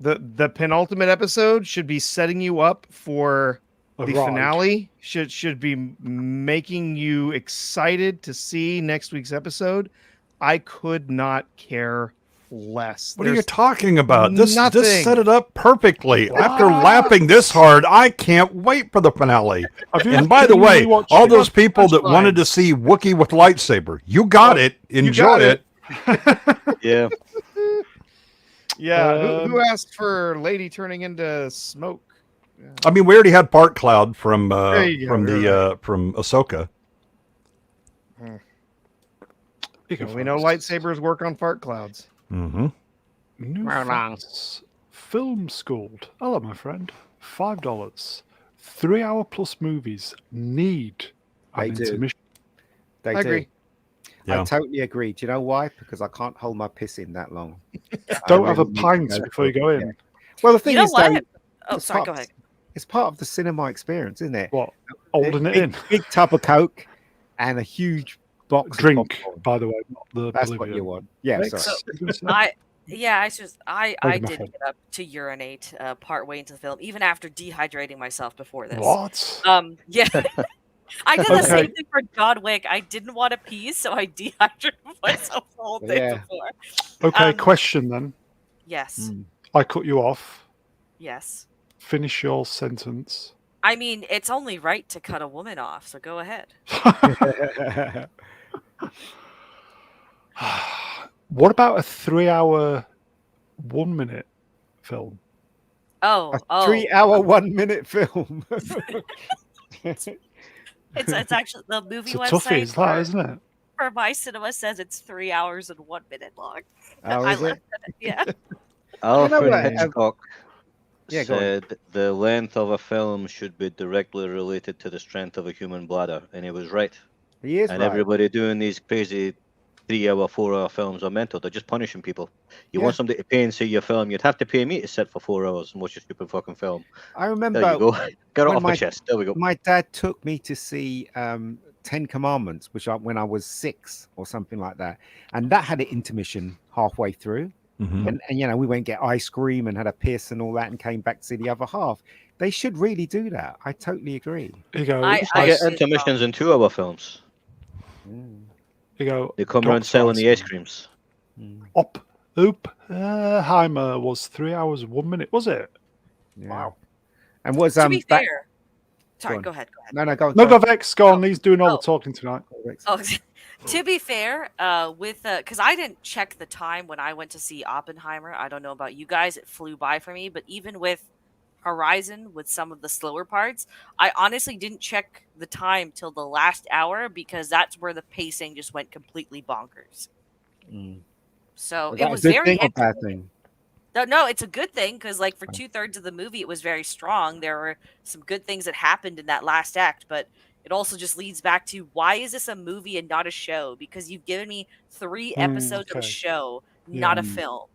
The penultimate episode should be setting you up for the ride. finale. Should be making you excited to see next week's episode. I could not care less. What are you talking about? This nothing. set it up perfectly. After laughing this hard, I can't wait for the finale. And by the way, all those people that wanted to see Wookiee with lightsaber, you got it. Enjoy it. Yeah. Yeah. Who asked for Lady turning into smoke? I mean, we already had Part Cloud from from Ahsoka. We know lightsabers work on fart clouds. Mm-hmm. New facts. Film Schooled. Hello, my friend. $5. 3 hour plus movies need an intermission. They I agree. I totally agree. Do you know why? Because I can't hold my piss in that long. Don't have a pint before you go in. Yeah. Well, the thing is, what? though, Sorry, go ahead. It's part of the cinema experience, isn't it? What? Holding it in. Big tub of Coke and a huge box Drink, of popcorn. by the way, not the That's Bolivian. what you want. Yeah, Next. I did muffin. get up to urinate part way into the film, even after dehydrating myself before this. What? Yeah. I did the same thing for John Wick. I didn't want to pee, so I dehydrated myself the whole day before. Okay, question then. Yes. I cut you off. Yes. Finish your sentence. I mean, it's only right to cut a woman off, so go ahead. What about a 3 hour, 1 minute film? Oh, a 3 hour, 1 minute film. It's actually the movie It's a website. toughie, is that, isn't it? For my cinema says it's 3 hours and 1 minute long. Oh, I is left it? it. Yeah. Alfred Hitchcock Yeah, go on. said the length of a film should be directly related to the strength of a human bladder, and he was right. He is And right. everybody doing these crazy 3 hour, 4 hour films are mental. They're just punishing people. You want somebody to pay and see your film, you'd have to pay me to sit for 4 hours and watch a stupid fucking film. I remember. There you go. Got it when off my chest. There we go. My dad took me to see 10 Commandments, when I was 6 or something like that. And that had an intermission halfway through. Mm-hmm. And you know, we went and get ice cream and had a piss and all that and came back to see the other half. They should really do that. I totally agree. You go. I get see it intermissions in 2 hour films. You go. They come around selling the ice creams. Heimer was 3 hours, 1 minute, was it? Yeah. Wow. And was To be fair. Sorry, on. go ahead. No, go. No, go Vex, go on. He's doing all the talking tonight. Oh, to be fair, because I didn't check the time when I went to see Oppenheimer. I don't know about you guys; it flew by for me. But even with Horizon, with some of the slower parts, I honestly didn't check the time till the last hour because that's where the pacing just went completely bonkers. So it was very thing or bad thing. No, it's a good thing because, like, for 2/3 of the movie, it was very strong. There were some good things that happened in that last act, but it also just leads back to why is this a movie and not a show? Because you've given me 3 episodes of a show, not a film.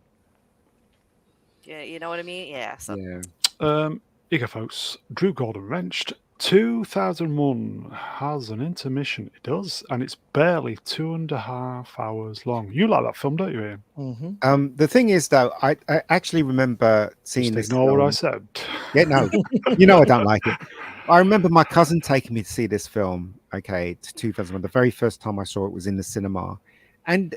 Yeah, you know what I mean? Yeah. So. Yeah. Here, folks. Drew Gordon wrenched 2001 has an intermission. It does, and it's barely 2.5 hours long. You like that film, don't you, Ian? Mm-hmm. The thing is, though, I actually remember seeing this. Ignore what I said. Yeah, no, you know I don't like it. I remember my cousin taking me to see this film. Okay, to 2001. The very first time I saw it was in the cinema, and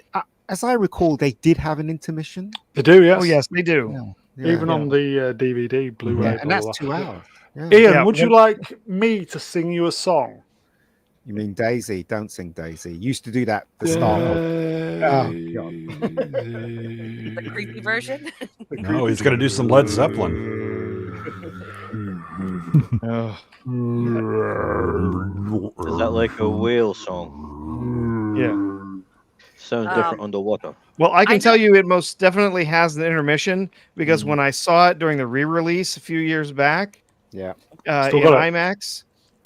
as I recall, they did have an intermission. They do, yes. Oh, yes, they do. Yeah. Even on the DVD, Blu-ray. And that's 2 hours. Yeah. Ian, would you like me to sing you a song? You mean Daisy? Don't sing Daisy. Used to do that. The start of. Oh, God. The creepy version. No, he's going to do some Led Zeppelin. Is that like a whale song? Yeah. Sounds different underwater. Well, I can tell you it most definitely has an intermission because when I saw it during the re-release a few years back, yeah, in IMAX,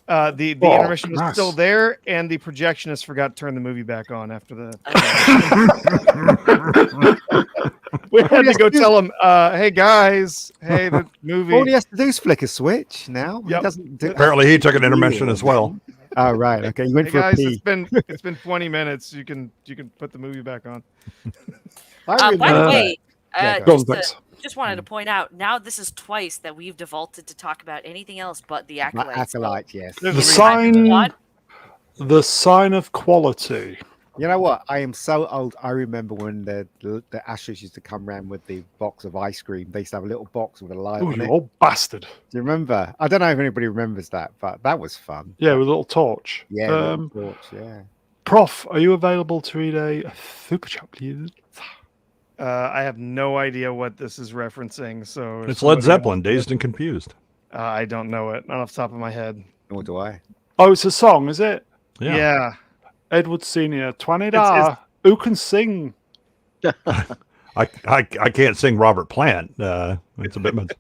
the intermission was still there, and the projectionist forgot to turn the movie back on after the. We had to go tell him, "Hey guys, hey, the movie." All he has to do is flick a switch now. He doesn't do Apparently, he took an intermission as well. Oh right, okay. You went for guys, a pee. it's been 20 minutes. You can put the movie back on. By the way, just wanted to Mm. point out, now this is twice that we've defaulted to talk about anything else but the Acolyte. Acolyte, yes. The sign of quality. You know what? I am so old. I remember when the ushers used to come around with the box of ice cream. They used to have a little box with a light on You it. old bastard. Do you remember? I don't know if anybody remembers that, but that was fun. Yeah, with a little torch. Yeah, little torch, yeah. Prof, are you available to read a super chat, please? I have no idea what this is referencing. So it's Led Zeppelin, Dazed and Confused. I don't know it, not off the top of my head. Nor do I. Oh, it's a song, is it? Yeah. Edward Senior, $20. Who can sing? I can't sing Robert Plant. It's a bit much.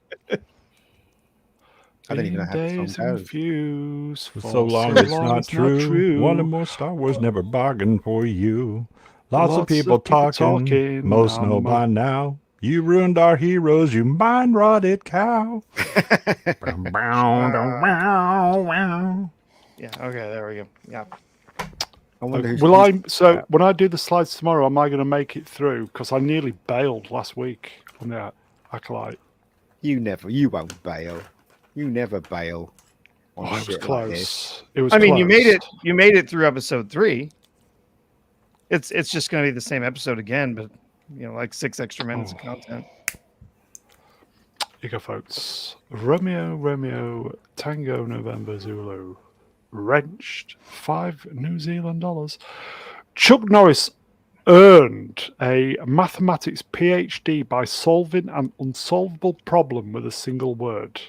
I don't even know how the song goes. For so long it's not true. One or more Star Wars never bargained for you. Lots of people talking. Most know by now. You ruined our heroes, you mind-rotted cow. Yeah, okay, there we go. Yeah. When I do the slides tomorrow, am I going to make it through? Because I nearly bailed last week on the Acolyte. You won't bail. You never bail. It was close. Like it was. I mean, close. you made it through episode 3. It's just going to be the same episode again, but like 6 extra minutes of content. Here you go, folks. Romeo, Tango, November, Zulu. Wrenched $5 New Zealand dollars. Chuck Norris earned a mathematics PhD by solving an unsolvable problem with a single word.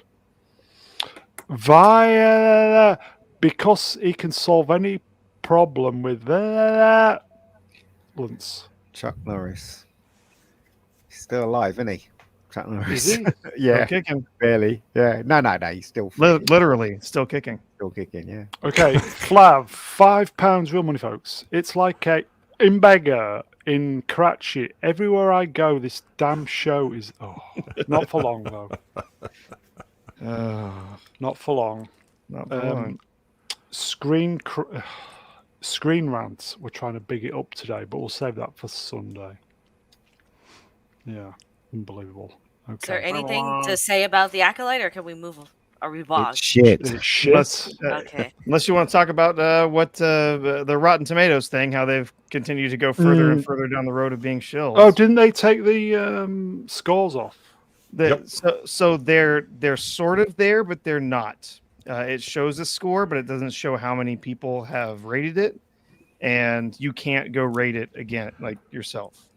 Because he can solve any problem with violence. Chuck Norris. He's still alive, isn't he? Chuck Norris. Is he? Yeah. Still kicking. Barely. Yeah. No. He's still Literally still kicking. Still kicking, yeah. Okay, Flav, £5 real money, folks. It's like in Bega, in Karachi. Everywhere I go, this damn show is not for long though. Not for long. Not for long. Screen rants. We're trying to big it up today, but we'll save that for Sunday. Yeah, unbelievable. Okay. Is there anything to say about the Acolyte, or can we move? Are we bogged? It's shit. Okay. Unless you want to talk about what the Rotten Tomatoes thing, how they've continued to go further and further down the road of being shills. Oh, didn't they take the scores off? So they're sort of there, but they're not. It shows a score, but it doesn't show how many people have rated it, and you can't go rate it again, like yourself.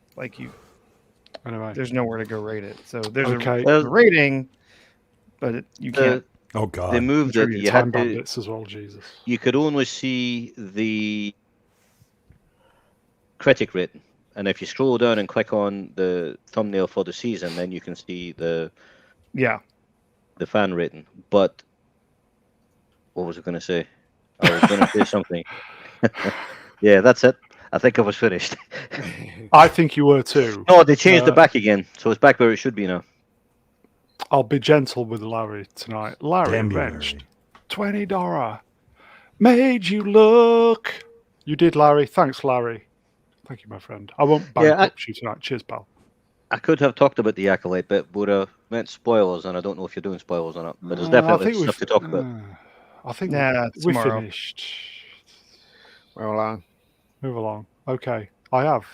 Anyway, there's nowhere to go rate it. So there's a rating, but you can't. Oh God! They moved it. You had to, as well. Jesus. You could only see the critic rating, and if you scroll down and click on the thumbnail for the season, then you can see the fan rating. But what was I going to say? I was going to say something. Yeah, that's it. I think I was finished. I think you were too. No, they changed it back again, so it's back where it should be now. I'll be gentle with Larry tonight. Larry wrenched $20. Made you look. You did, Larry. Thanks, Larry. Thank you, my friend. I won't bankrupt you tonight. Cheers, pal. I could have talked about the Acolyte, but would have meant spoilers, and I don't know if you're doing spoilers or not. But there's definitely stuff to talk about. I think we finished. Well, move along. Okay, I have.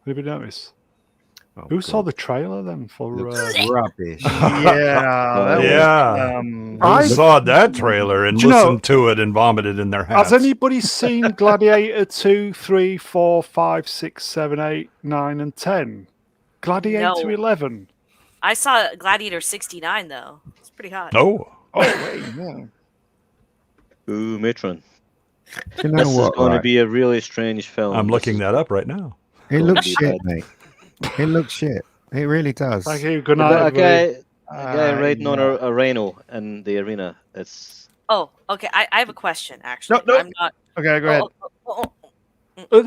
Anybody notice? Oh, Who God. saw the trailer then for? Looks rubbish. Yeah, Yeah. Was, I- Who saw that trailer and Do you know- listened to it and vomited in their hats? Has anybody seen Gladiator 2, 3, 4, 5, 6, 7, 8, 9, and 10? Gladiator No. 11. I saw Gladiator 69 though. It's pretty hot. No. oh wait, yeah. Ooh, Matron. You know This is what? going to Right? be a really strange film. I'm This looking is that up right now. It going looks to be shit, bad. mate. It looks shit. It really does. Thank you. Good About night, a everybody. guy riding on yeah. a rhino in the arena. It's Oh, okay. I have a question actually. no. I'm not. Okay, go ahead. Okay. Go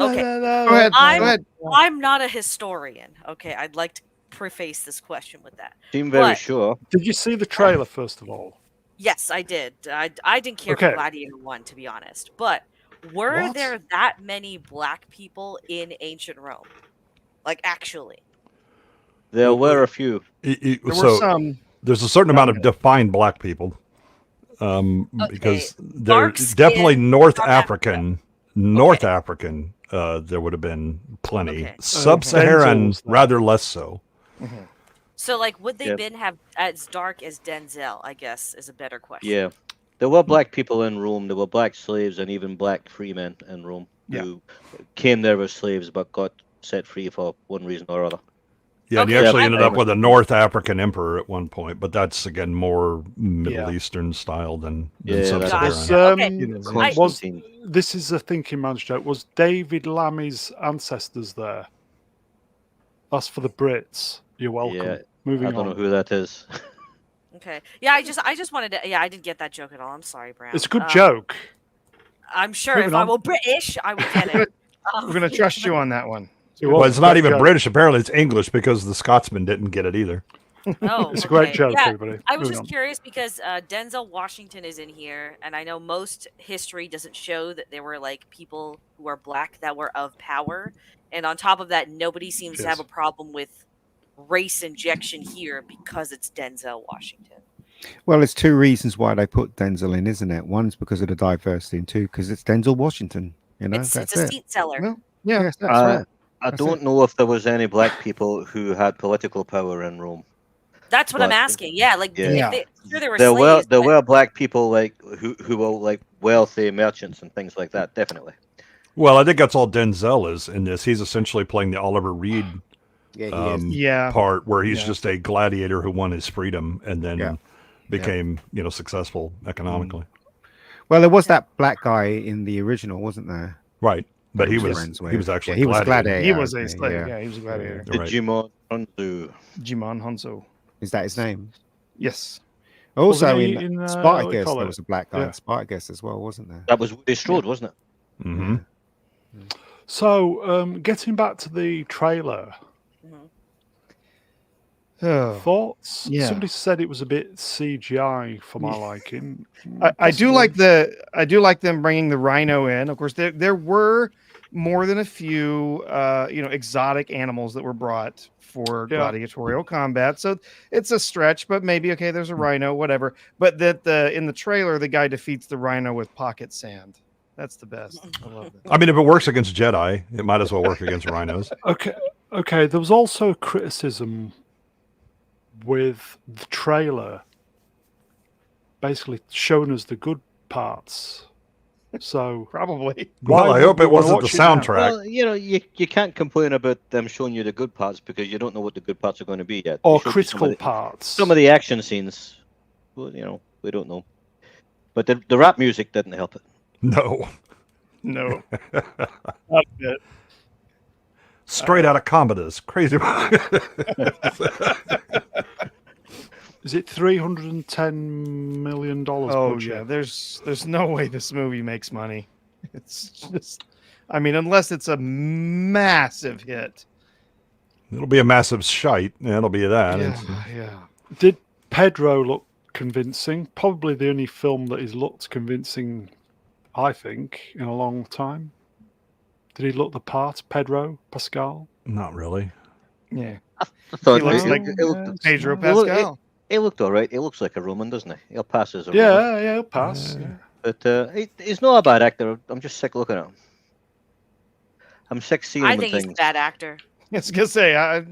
ahead. I'm- Go ahead. I'm not a historian. Okay, I'd like to preface this question with that. seem very What? sure. Did you see the trailer first of all? Yes, I did. I didn't care Okay. for Gladiator 1, to be honest. But were What? there that many black people in ancient Rome? Like, actually. There were a few. There were So some. there's a certain amount of Dominant. defined black people, because they're Dark skin, definitely North from African. North African, there would have been plenty. Okay. Sub-Saharan, Denzel's there. rather less so. So, like, would they Yep. been have as dark as Denzel? I guess is a better question. Yeah. There were black people in Rome. There were black slaves and even black free men in Rome Yeah. who came there as slaves but got set free for one reason or other. Yeah, and you Okay, actually I- ended up with a North African emperor at one point, but that's again more Middle Yeah. Eastern style than Yeah, that's Sub-Saharan. Was, Was Constantine. this is a thinking man's joke? Was David Lammy's ancestors there? That's for the Brits. You're welcome. Yeah, Moving I don't know on. who that is. Okay. Yeah, I just wanted to. Yeah, I didn't get that joke at all. I'm sorry, Brown. It's a good joke. I'm sure Moving if I on. were British, I would get it. We're gonna trust you on that one. It Well, was it's a not great even joke. British. Apparently, it's English because the Scotsman didn't get it either. Oh, It's a great okay. joke, Yeah, everybody. I was Moving just on. curious because Denzel Washington is in here, and I know most history doesn't show that there were like people who are black that were of power, and on top of that, nobody seems to have Yes. a problem with race injection here because it's Denzel Washington. Well, there's two reasons why they put Denzel in, isn't it? One's because of the diversity, and two because it's Denzel Washington. You know, It's that's a it. seat seller. Well, yeah. Yes, that's right. I That's don't it. know if there was any black people who had political power in Rome. That's what I'm But- asking. Yeah, like Yeah. Yeah. sure there were There were slaves. there but- were black people like who were like wealthy merchants and things like that. Definitely. Well, I think that's all Denzel is in this. He's essentially playing the Oliver Reed Yeah, he is. Yeah. part where he's Yeah. just a gladiator who won his freedom and then Yeah. became, successful economically. Well, there was that black guy in the original, wasn't there? Right. But he was was friends with. he was actually Yeah, he was a gladiator. He was a okay, slave. yeah. Yeah, he was a gladiator. Right. Digimon Hanzo. Jimon Honso. Is that his name? Yes. Also, Wasn't he in in, what do you Spartacus, call there it? was a black guy Yeah. in Spartacus as well, wasn't there? That was Woody Strode, wasn't it? Mm-hmm. So, getting back to the trailer, Mhm. Oh. thoughts? Yeah. Somebody said it was a bit CGI for my liking. I do Possibly. like them bringing the rhino in. Of course, there were more than a few exotic animals that were brought for Yeah. gladiatorial combat. So it's a stretch, but maybe okay, there's a rhino, whatever. But that in the trailer, the guy defeats the rhino with pocket sand. That's the best. I love it. I mean, if it works against Jedi, it might as well work against rhinos. Okay. There was also a criticism with the trailer, basically showing us the good parts. So, Probably. Well, why I hope would it we wanna wasn't the watch it now? soundtrack. Well, you can't complain about them showing you the good parts because you don't know what the good parts are going to be yet. Or They showed you critical parts. Some of the action scenes, well, we don't know. But the rap music didn't help it. No. No. Not a bit. Straight out of Commodus. Crazy. Is it $310 million? Oh budget? yeah, there's no way this movie makes money. It's just, I mean, unless it's a massive hit. It'll be a massive shite. Yeah, it'll be that. Yeah, It's- yeah. Did Pedro look convincing? Probably the only film that he's looked convincing, I think, in a long time. Did he look the part, Pedro Pascal? Not really. Yeah. I thought He looks it- like it looked- Pedro Well, Pascal. he looked all right. He looks like a Roman, doesn't he? He'll pass as a Roman. Yeah, he'll pass. Yeah. But he's not a bad actor. I'm just sick looking at him. I'm sick seeing him I in think he's a things. bad actor. was gonna say, I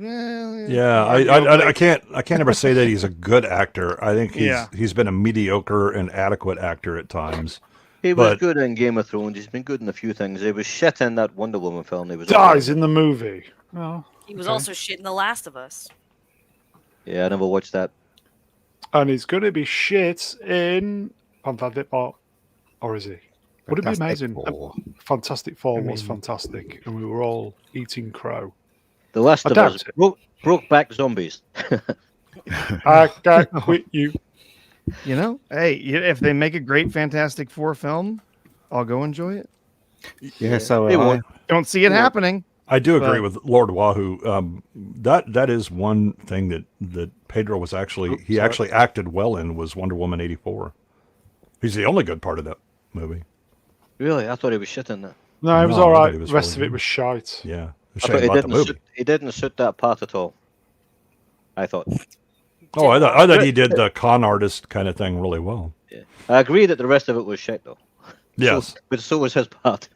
can't ever say that he's a good actor. I think he's been a mediocre and adequate actor at times. He was good in Game of Thrones. He's been good in a few things. He was shit in that Wonder Woman film. He was dies in the movie. Oh, he was also shit in The Last of Us. Yeah, I never watched that. And he's going to be shit in Fantastic Four, or is he? Would it be amazing? Fantastic Four was fantastic, and we were all eating crow. The Last of Us broke back zombies. I can't quit you. You know, hey, if they make a great Fantastic Four film, I'll go enjoy it. Yeah, so I don't see it happening. I do agree with Lord Wahoo. That is one thing that Pedro was actually actually acted well in was Wonder Woman 84. He's the only good part of that movie. Really? I thought he was shit in that. No, it was all right. The rest of it was shite. Yeah. He didn't suit that part at all. I thought. Oh, I thought he did the con artist kind of thing really well. Yeah. I agree that the rest of it was shit, though. Yes. But so was his part.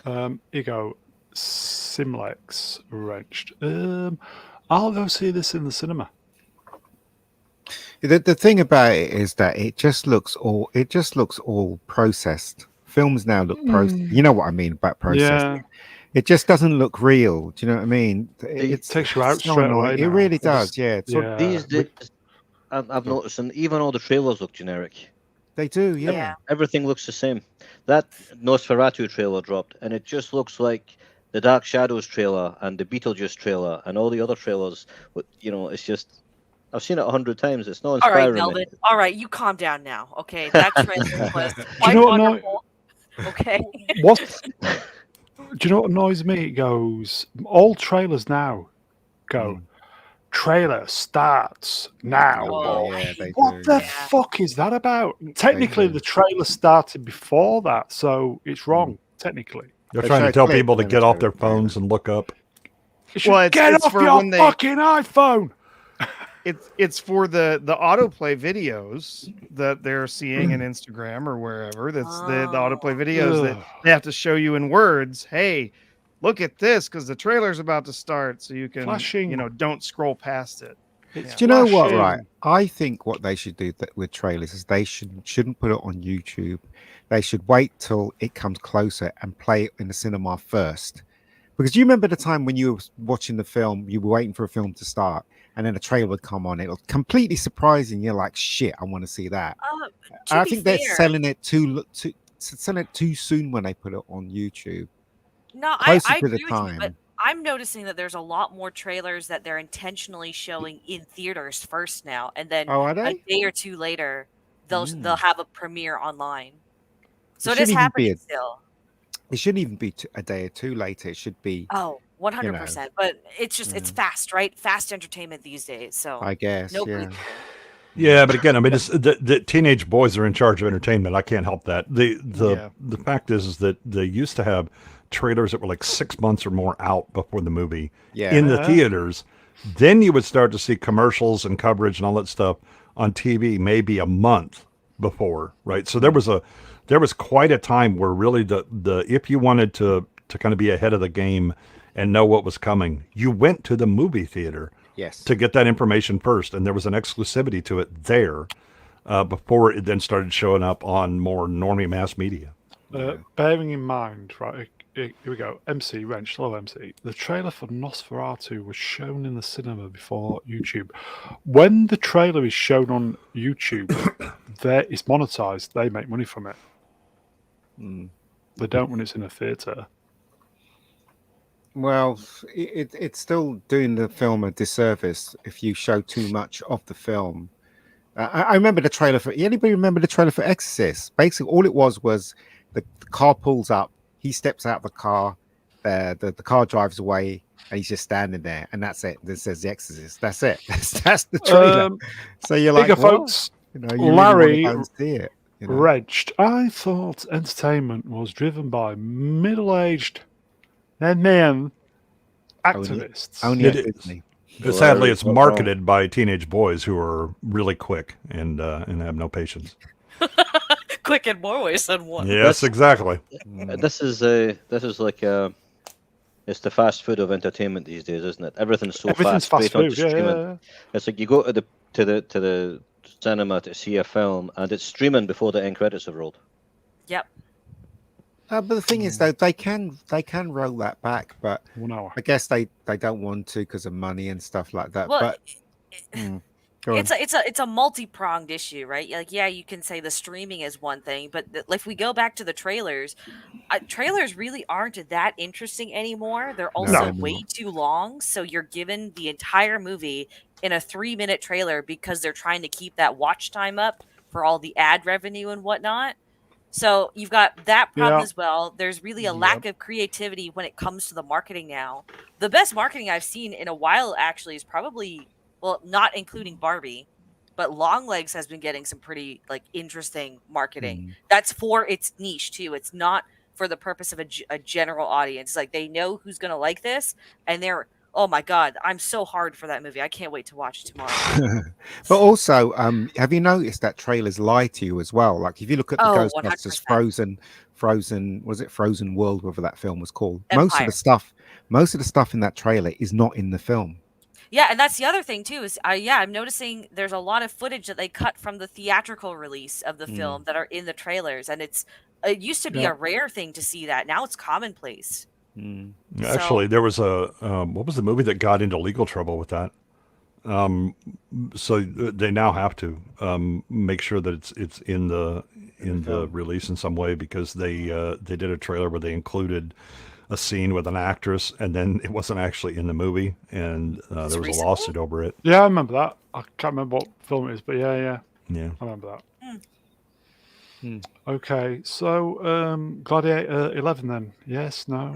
Here you go. Simlex wrenched. I'll go see this in the cinema. The thing about it is that it just looks all processed. Films now look processed. You know what I mean about processing. Yeah. It just doesn't look real. Do you know what I mean? It takes you out straight away. It really does. These days, I've noticed, and even all the trailers look generic. They do, yeah. Everything looks the same. That Nosferatu trailer dropped, and it just looks like the Dark Shadows trailer and the Beetlejuice trailer and all the other trailers. You know, it's just, I've seen it 100 times. It's not inspiring. All right, Melvin. All right, you calm down now. Okay, that trailer was quite wonderful. Okay. Do you know what annoys me? It goes, all trailers now go, trailer starts now. What the fuck is that about? Technically, the trailer started before that, so it's wrong, technically. They're trying to tell people to get off their phones and look up. Get off your fucking iPhone! It's for the autoplay videos that they're seeing in Instagram or wherever. That's the autoplay videos that they have to show you in words. Hey, look at this because the trailer's about to start, so you can don't scroll past it. Do you know what? Right, I think what they should do with trailers is they shouldn't put it on YouTube. They should wait till it comes closer and play it in the cinema first. Because do you remember the time when you were watching the film, you were waiting for a film to start, and then a trailer would come on? It was completely surprising. You're like, shit, I want to see that. I think they're selling it too soon when they put it on YouTube. No, I agree with you, but I'm noticing that there's a lot more trailers that they're intentionally showing in theaters first now, and then a day or two later, they'll have a premiere online. So it is happening still. It shouldn't even be a day or two later. It should be 100%. But it's just it's fast, right? Fast entertainment these days. So I guess Yeah, but again, I mean, it's the teenage boys are in charge of entertainment. I can't help that. The fact is that they used to have trailers that were like 6 months or more out before the movie in the theaters. Then you would start to see commercials and coverage and all that stuff on TV maybe a month before, right? So there was quite a time where really the if you wanted to kind of be ahead of the game and know what was coming, you went to the movie theater to get that information first, and there was an exclusivity to it there before it then started showing up on more normie mass media. Bearing in mind, right, here we go, MC Wrench, hello MC, the trailer for Nosferatu was shown in the cinema before YouTube. When the trailer is shown on YouTube, it's monetized, they make money from it. They don't when it's in a theater. Well, it's still doing the film a disservice if you show too much of the film. I remember the trailer for. Anybody remember the trailer for Exorcist? Basically, all it was the car pulls up, he steps out the car, the car drives away, and he's just standing there, and that's it. This says The Exorcist. That's it. That's the trailer. So you're like, folks, Larry really see it. Regged. I thought entertainment was driven by middle-aged men activists. Only at Disney. Sadly, it's marketed by teenage boys who are really quick and have no patience. Quick in more ways than one. Yes, exactly. This is like It's the fast food of entertainment these days, isn't it? Everything's so Everything's fast. fast food. Yeah. It's like you go to the cinema to see a film, and it's streaming before the end credits have rolled. Yep. But the thing is, though, they can roll that back, but No. I guess they don't want to because of money and stuff like that. Well, But it's a multi-pronged issue, right? Like, yeah, you can say the streaming is one thing, but if we go back to the trailers, trailers really aren't that interesting anymore. They're also way too long, so you're given the entire movie in a 3-minute trailer because they're trying to keep that watch time up for all the ad revenue and whatnot. So you've got that problem as well. There's really a lack of creativity when it comes to the marketing now. The best marketing I've seen in a while actually is probably, well, not including Barbie, but Longlegs has been getting some pretty like interesting marketing. That's for its niche too. It's not for the purpose of a general audience. Like they know who's going to like this, and they're, oh my God, I'm so hard for that movie. I can't wait to watch it tomorrow. But also, have you noticed that trailers lie to you as well? Like if you look at the Ghostbusters 100%. Frozen, was it Frozen World, whatever that film was called? Empire. Most of the stuff in that trailer is not in the film. Yeah, and that's the other thing too is I'm noticing there's a lot of footage that they cut from the theatrical release of the film that are in the trailers, and it used to be a rare thing to see that. Now it's commonplace. Actually, there was a what was the movie that got into legal trouble with that? So they now have to make sure that it's in the release in some way, because they did a trailer where they included a scene with an actress and then it wasn't actually in the movie, and there was a lawsuit over it. Yeah, I remember that. I can't remember what film it is, but yeah, I remember that. Okay, so Gladiator 11 then. Yes, no.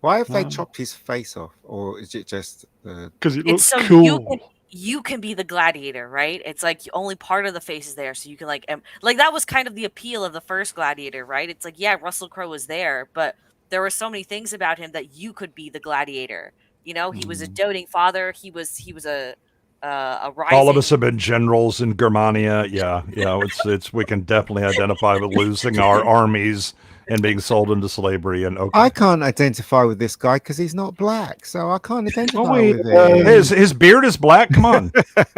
Why have they chopped his face off, or is it just because it looks so cool? You can be the gladiator, right? It's like only part of the face is there, so you can like that was kind of the appeal of the first Gladiator, right? It's like, yeah, Russell Crowe was there, but there were so many things about him that you could be the gladiator. You know, he was a doting father. He was a rising... All of us have been generals in Germania. Yeah. It's we can definitely identify with losing our armies and being sold into slavery. And I can't identify with this guy because he's not black, so I can't identify with him. His beard is black. Come on.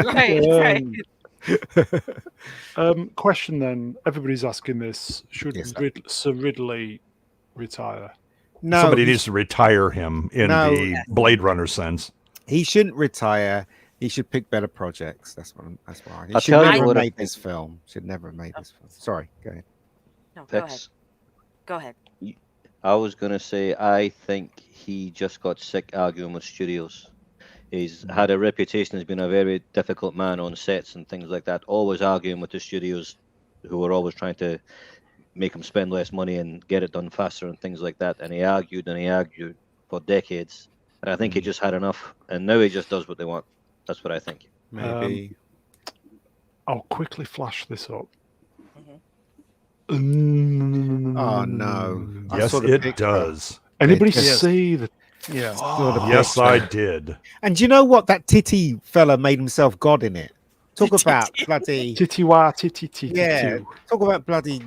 right. Question then. Everybody's asking this. Should Sir Ridley retire? No. Somebody needs to retire him in the Blade Runner sense. He shouldn't retire. He should pick better projects. That's why. He should never have made this film. Should never have made this film. Sorry, go ahead. No, go ahead. Go ahead. I was going to say, I think he just got sick arguing with studios. He's had a reputation as being a very difficult man on sets and things like that, always arguing with the studios who were always trying to make him spend less money and get it done faster and things like that. And he argued for decades. And I think he just had enough. And now he just does what they want. That's what I think. Maybe. I'll quickly flash this up. Oh no! Yes, it does. Anybody see the? Yeah. Yes, I did. And do you know what? That titty fella made himself God in it. Talk about bloody titty wah titty titty. Yeah. Talk about bloody.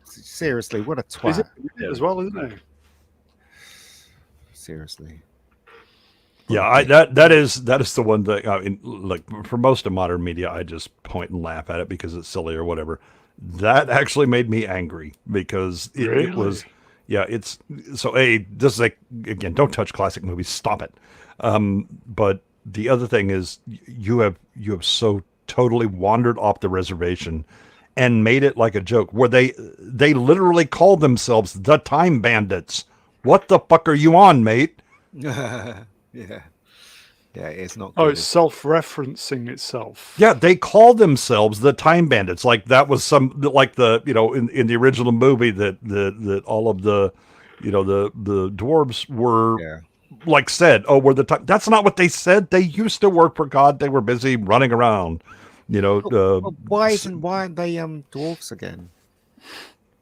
Seriously, what a twat. Is it as well, isn't it? Seriously. Yeah, that is the one that like for most of modern media, I just point and laugh at it because it's silly or whatever. That actually made me angry because it was, it's so this is like, again, don't touch classic movies, stop it. But the other thing is you have so totally wandered off the reservation and made it like a joke where they literally called themselves the Time Bandits. What the fuck are you on, mate? Yeah, it's not good. Oh, it's self-referencing itself. Yeah, they call themselves the Time Bandits. Like that was like the, in the original movie that all of the, the dwarves were like said, oh, we're the time. That's not what they said. They used to work for God. They were busy running around, why aren't they dwarves again?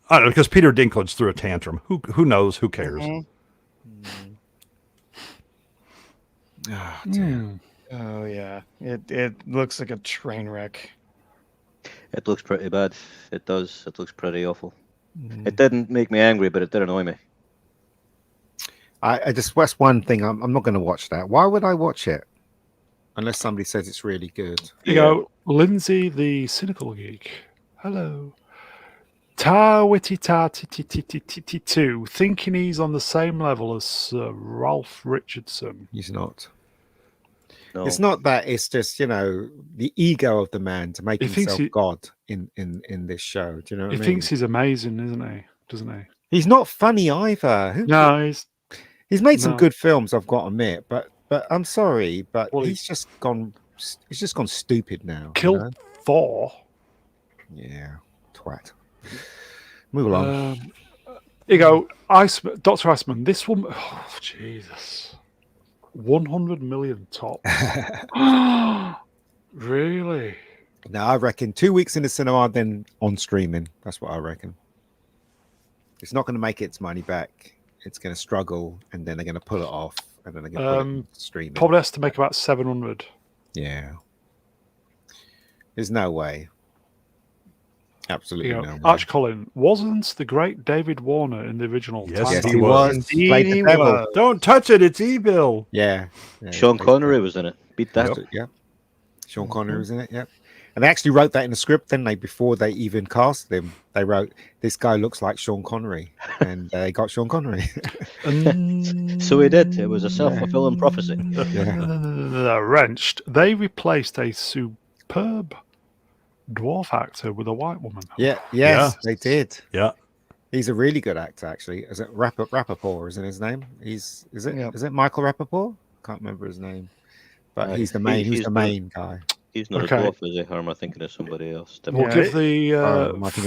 I don't know, because Peter Dinklage threw a tantrum. Who knows? Who cares? Oh, damn. Oh yeah, it looks like a train wreck. It looks pretty bad. It does. It looks pretty awful. It didn't make me angry, but it did annoy me. I just that's one thing. I'm not going to watch that. Why would I watch it? Unless somebody says it's really good. You go, Lindsay the Cynical Geek. Hello. Ta witty ta ti ti ti ti ti ti two, thinking he's on the same level as Sir Ralph Richardson. He's not. No. It's not that. It's just the ego of the man to make himself God in this show. Do you know what I mean? He thinks he's amazing, isn't he? Doesn't he? He's not funny either. No, he's made some good films, I've got to admit, but I'm sorry, but he's just gone stupid now. Killed Thor. Yeah, twat. Move along. Here you go, Dr. Iceman. This one, oh Jesus, 100 million top. Really? No, I reckon 2 weeks in the cinema, then on streaming. That's what I reckon. It's not going to make its money back. It's going to struggle, and then they're going to pull it off, and then they're going to put it streaming. Probably has to make about 700. Yeah. There's no way. Absolutely no way. Arch Collin, wasn't the great David Warner in the original? Yes, he was. Indeed, he was. Don't touch it. It's evil. Yeah. Sean Connery was in it. Beat that. Yeah. Sean Connery was in it. Yeah. And they actually wrote that in the script, didn't they? Before they even cast him, they wrote, "This guy looks like Sean Connery," and they got Sean Connery. So he did. It was a self-fulfilling prophecy. Wrenched. They replaced a superb dwarf actor with a white woman. Yes, they did. Yeah. He's a really good actor, actually. Is it Rappaport, isn't his name? Is it Michael Rappaport? Can't remember his name. But he's the main guy. He's not a dwarf, is he? Or am I thinking of somebody else? We'll give the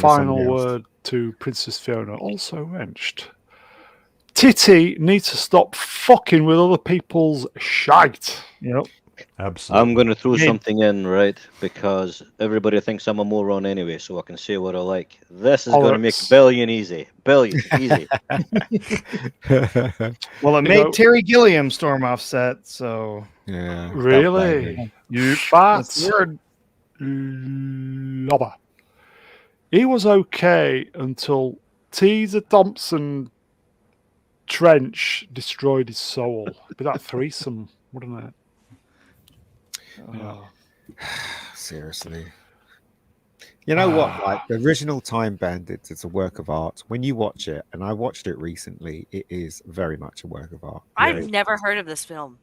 final word to Princess Fiona, also wrenched. Titty needs to stop fucking with other people's shite. Yep. Absolutely. I'm going to throw something in, right? Because everybody thinks I'm a moron anyway, so I can say what I like. This is going to make billion easy. Billion easy. Well, it made Terry Gilliam storm off set, so... Yeah. Really? That's lobber. He was okay until Teaser Thompson Trench destroyed his soul. But that threesome, wouldn't it? Seriously. You know what? Like the original Time Bandits, it's a work of art. When you watch it, and I watched it recently, it is very much a work of art. I've never heard of this film.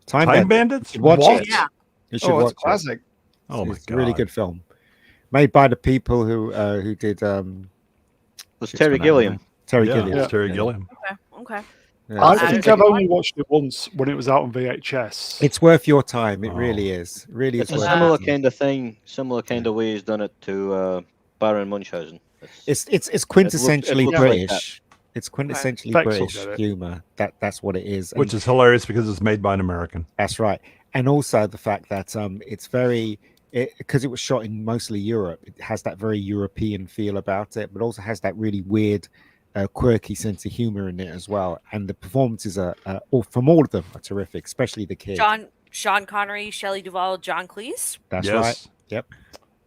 Time Bandits? Watch it. Yeah. You should watch it's classic. It. Oh my It's god. a really good film. Made by the people who did Was Terry Gilliam. Terry Gilliam. It's Terry Gilliam. Okay. Yeah, I think I've only watched it once when it was out on VHS. it's worth your time. It really is. Really, It's is a worth similar your time. kind of thing, similar kind of way he's done it to Baron Munchausen. It's quintessentially looks like British. It's quintessentially Vex will British get it. humor. That's what it is. Which is hilarious because it's made by an American. That's right. And also the fact that it's very because it was shot in mostly Europe. It has that very European feel about it, but also has that really weird, quirky sense of humor in it as well. And the performances from all of them are terrific, especially the kid. Sean Connery, Shelley Duvall, John Cleese. That's right. Yep.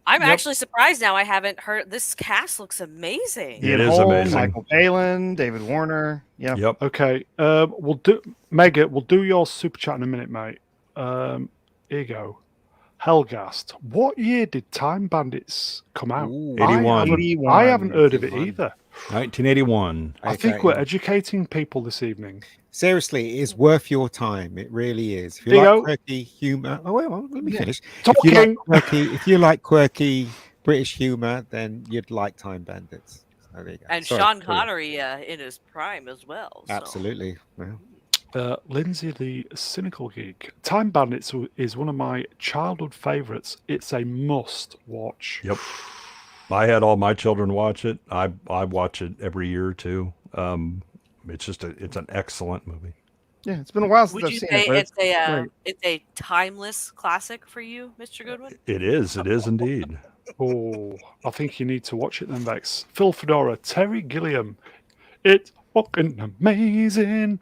I'm actually surprised now. I haven't heard. This cast looks amazing. It is amazing. Michael Palin, David Warner. Yeah. Yep. Okay. We'll do Mega. We'll do your super chat in a minute, mate. Here you go. Hellgast. What year did Time Bandits come out? 81. I haven't heard of it either. 1981. I think we're educating people this evening. Seriously, it is worth your time. It really is. If you There you like quirky humor, let me finish. Talking. If you like quirky British humor, then you'd like Time Bandits. So there you go. And Sorry, Sean carry on. Connery in his prime as well. So. Absolutely. Yeah. Lindsay the Cynical Geek. Time Bandits is one of my childhood favorites. It's a must watch. Yep. I had all my children watch it. I watch it every year or two. It's just it's an excellent movie. Yeah, it's been a while since Would I've you seen say it. But it's a timeless classic for you, Mr. Goodwin? It is indeed. Oh, I think you need to watch it then, Vex. Phil Fedora, Terry Gilliam. It's fucking amazing.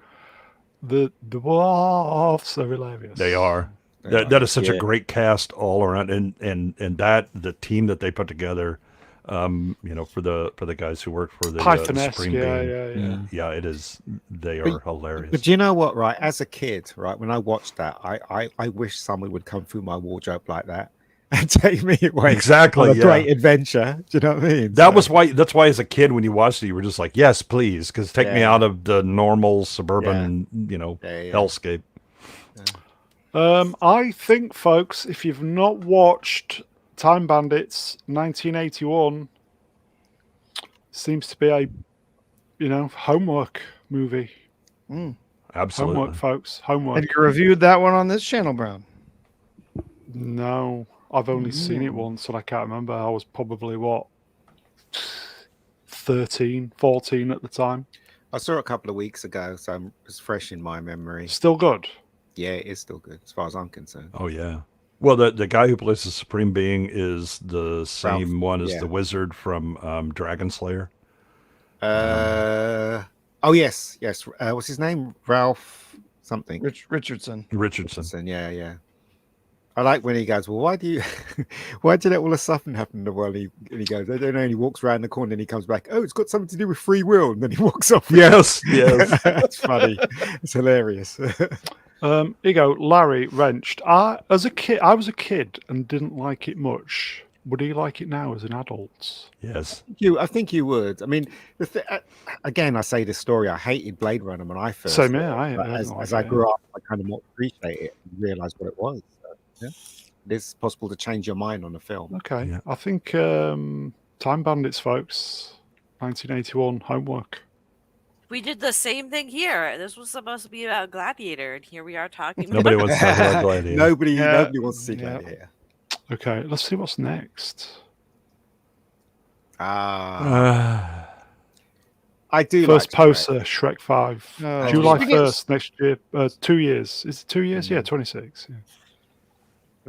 The dwarfs are hilarious. They are. That is such a great cast all around, and that the team that they put together. For the guys who work for the Supreme Being. Yeah, it is. They are hilarious. But do you know what? Right, as a kid, right, when I watched that, I wish someone would come through my wardrobe like that and take me away. Exactly, on a great adventure. Do you know what I mean? That's why as a kid when you watched it, you were just like, yes, please, because take me out of the normal suburban, hellscape. I think, folks, if you've not watched Time Bandits 1981, seems to be a homework movie. Absolutely. Homework, folks. Homework. Have you reviewed that one on this channel, Brown? No, I've only seen it once and I can't remember. I was probably 13, 14 at the time. I saw it a couple of weeks ago, so it's fresh in my memory. Still good. Yeah, it is still good as far as I'm concerned. Oh yeah. Well, the guy who plays the Supreme Being is the same one as the wizard from Dragon Slayer. Oh yes. What's his name? Ralph something. Richardson. Yeah. I like when he goes, well, why do you let all the stuff happen while he goes, I don't know, and he walks around the corner and he comes back, oh, it's got something to do with free will, and then he walks off. Yes. That's funny. It's hilarious. Here you go, Larry Wrenched. I was a kid and didn't like it much. Would he like it now as an adult? Yes. I think you would. I mean, again, I say this story. I hated Blade Runner when I first. Same here. As I grew up, I kind of more appreciate it and realized what it was. So, yeah, it's possible to change your mind on a film. Okay, yeah. I think Time Bandits, folks, 1981 homework. We did the same thing here. This was supposed to be about Gladiator, and here we are talking. Nobody wants to talk about Gladiator. Nobody wants to see Gladiator. Okay, let's see what's next. I do. First like poster, Shrek 5. July 1st next year. 2 years. Is it 2 years? Yeah, 26. Yeah.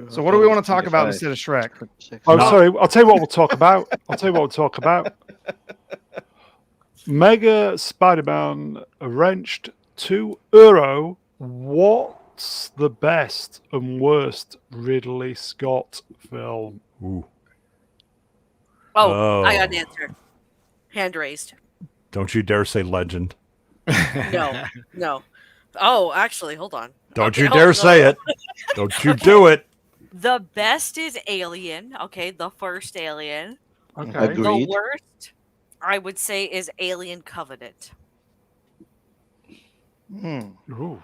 So what do we want to talk about instead of Shrek? Oh, sorry. I'll tell you what we'll talk about. Mega Spider-Man Wrenched 2 Euro. What's the best and worst Ridley Scott film? Ooh. Oh, I got an answer. Hand raised. Don't you dare say Legend. No. Oh, actually, hold on. Don't you dare say it. Don't you do it. The best is Alien. Okay, the first Alien. Okay. Agreed. The worst, I would say, is Alien Covenant. Ooh.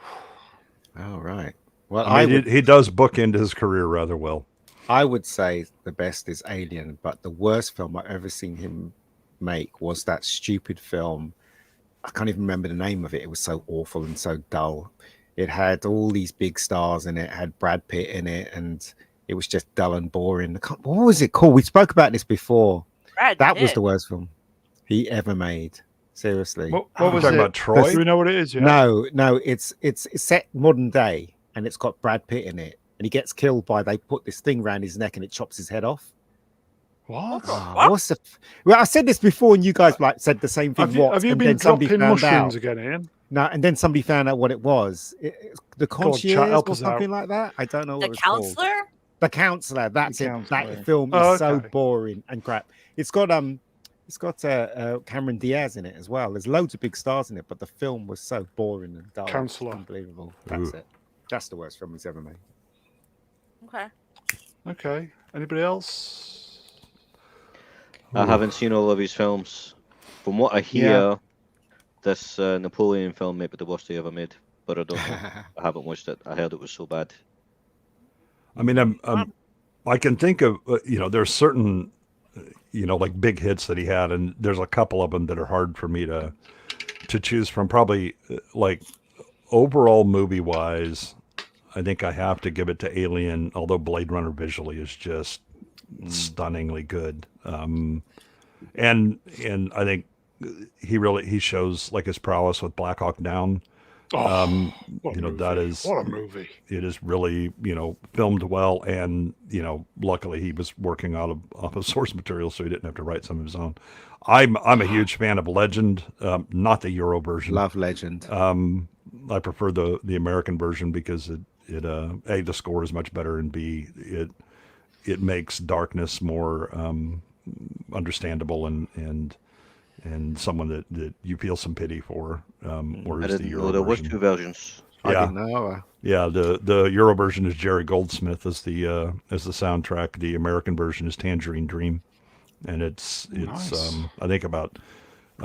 All right. Well, he does bookend his career rather well. I would say the best is Alien, but the worst film I've ever seen him make was that stupid film. I can't even remember the name of it. It was so awful and so dull. It had all these big stars in it. It had Brad Pitt in it, and it was just dull and boring. What was it called? We spoke about this before. That was the worst film he ever made. Seriously. What was talking it? about Troy? Do we know what it is? Yeah? No. It's set modern day, and it's got Brad Pitt in it, and he gets killed they put this thing around his neck, and it chops his head off. What? Well, I said this before, and you guys said the same thing. Have you been dropping mushrooms again, Ian? No, and then somebody found out what it was. The concierge or something like that. I don't know what it's called. The counselor. That's it. That film is so boring and crap. It's got Cameron Diaz in it as well. There's loads of big stars in it, but the film was so boring and dull. Counselor. Unbelievable. That's it. That's the worst film he's ever made. Okay. Anybody else? I haven't seen all of his films. From what I hear, this Napoleon film may be the worst he ever made, but I don't know. I haven't watched it. I heard it was so bad. I mean, I can think of, there's certain, like big hits that he had, and there's a couple of them that are hard for me to choose from. Probably, like, overall movie-wise, I think I have to give it to Alien, although Blade Runner visually is just stunningly good. And I think he shows like his prowess with Black Hawk Down. What a movie. It is really, filmed well, and luckily he was working off of source material, so he didn't have to write some of his own. I'm a huge fan of Legend, not the Euro version. Love Legend. I prefer the American version because it A, the score is much better, and B, it makes darkness more understandable and someone that you feel some pity for. Whereas I the didn't Euro know there was version, 2 versions. I didn't know. yeah, the Euro version is Jerry Goldsmith as the soundtrack. The American version is Tangerine Dream, and it's Nice. I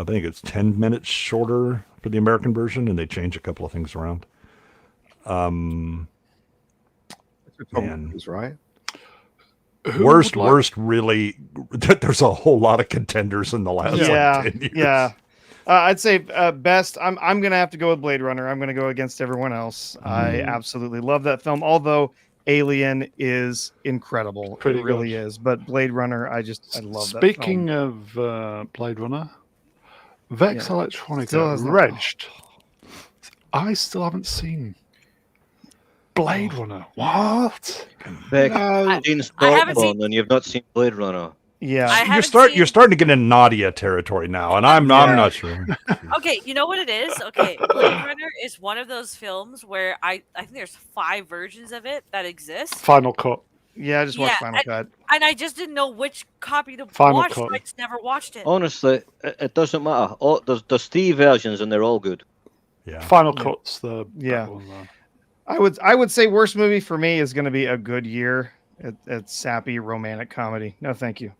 think it's 10 minutes shorter for the American version, and they change a couple of things around. Man, Is right. Worst really. There's a whole lot of contenders in the last like 10 years. Yeah. I'd say best. I'm gonna have to go with Blade Runner. I'm gonna go against everyone else. I absolutely love that film. Although Alien is incredible, Pretty it really good. is. But Blade Runner, I love that. Speaking of Blade Runner, Vex Electronica, Regged. I still haven't seen Blade Runner. What? Beck, I seen haven't seen- Starborn and you've not seen Blade Runner. Yeah, You're starting to get in Nadia territory now, and I'm not sure. Okay, you know what it is? Okay, Blade Runner is one of those films where I think there's 5 versions of it that exist. Final Cut. yeah. I just watched Final Cut. And I just didn't know which copy to Final watch, Cut. so I just never watched it. Honestly, it doesn't matter. There's 3 versions and they're all good. Yeah. Final Cut's the Yeah. one there. I would say worst movie for me is going to be A Good Year. It's sappy romantic comedy. No, thank you.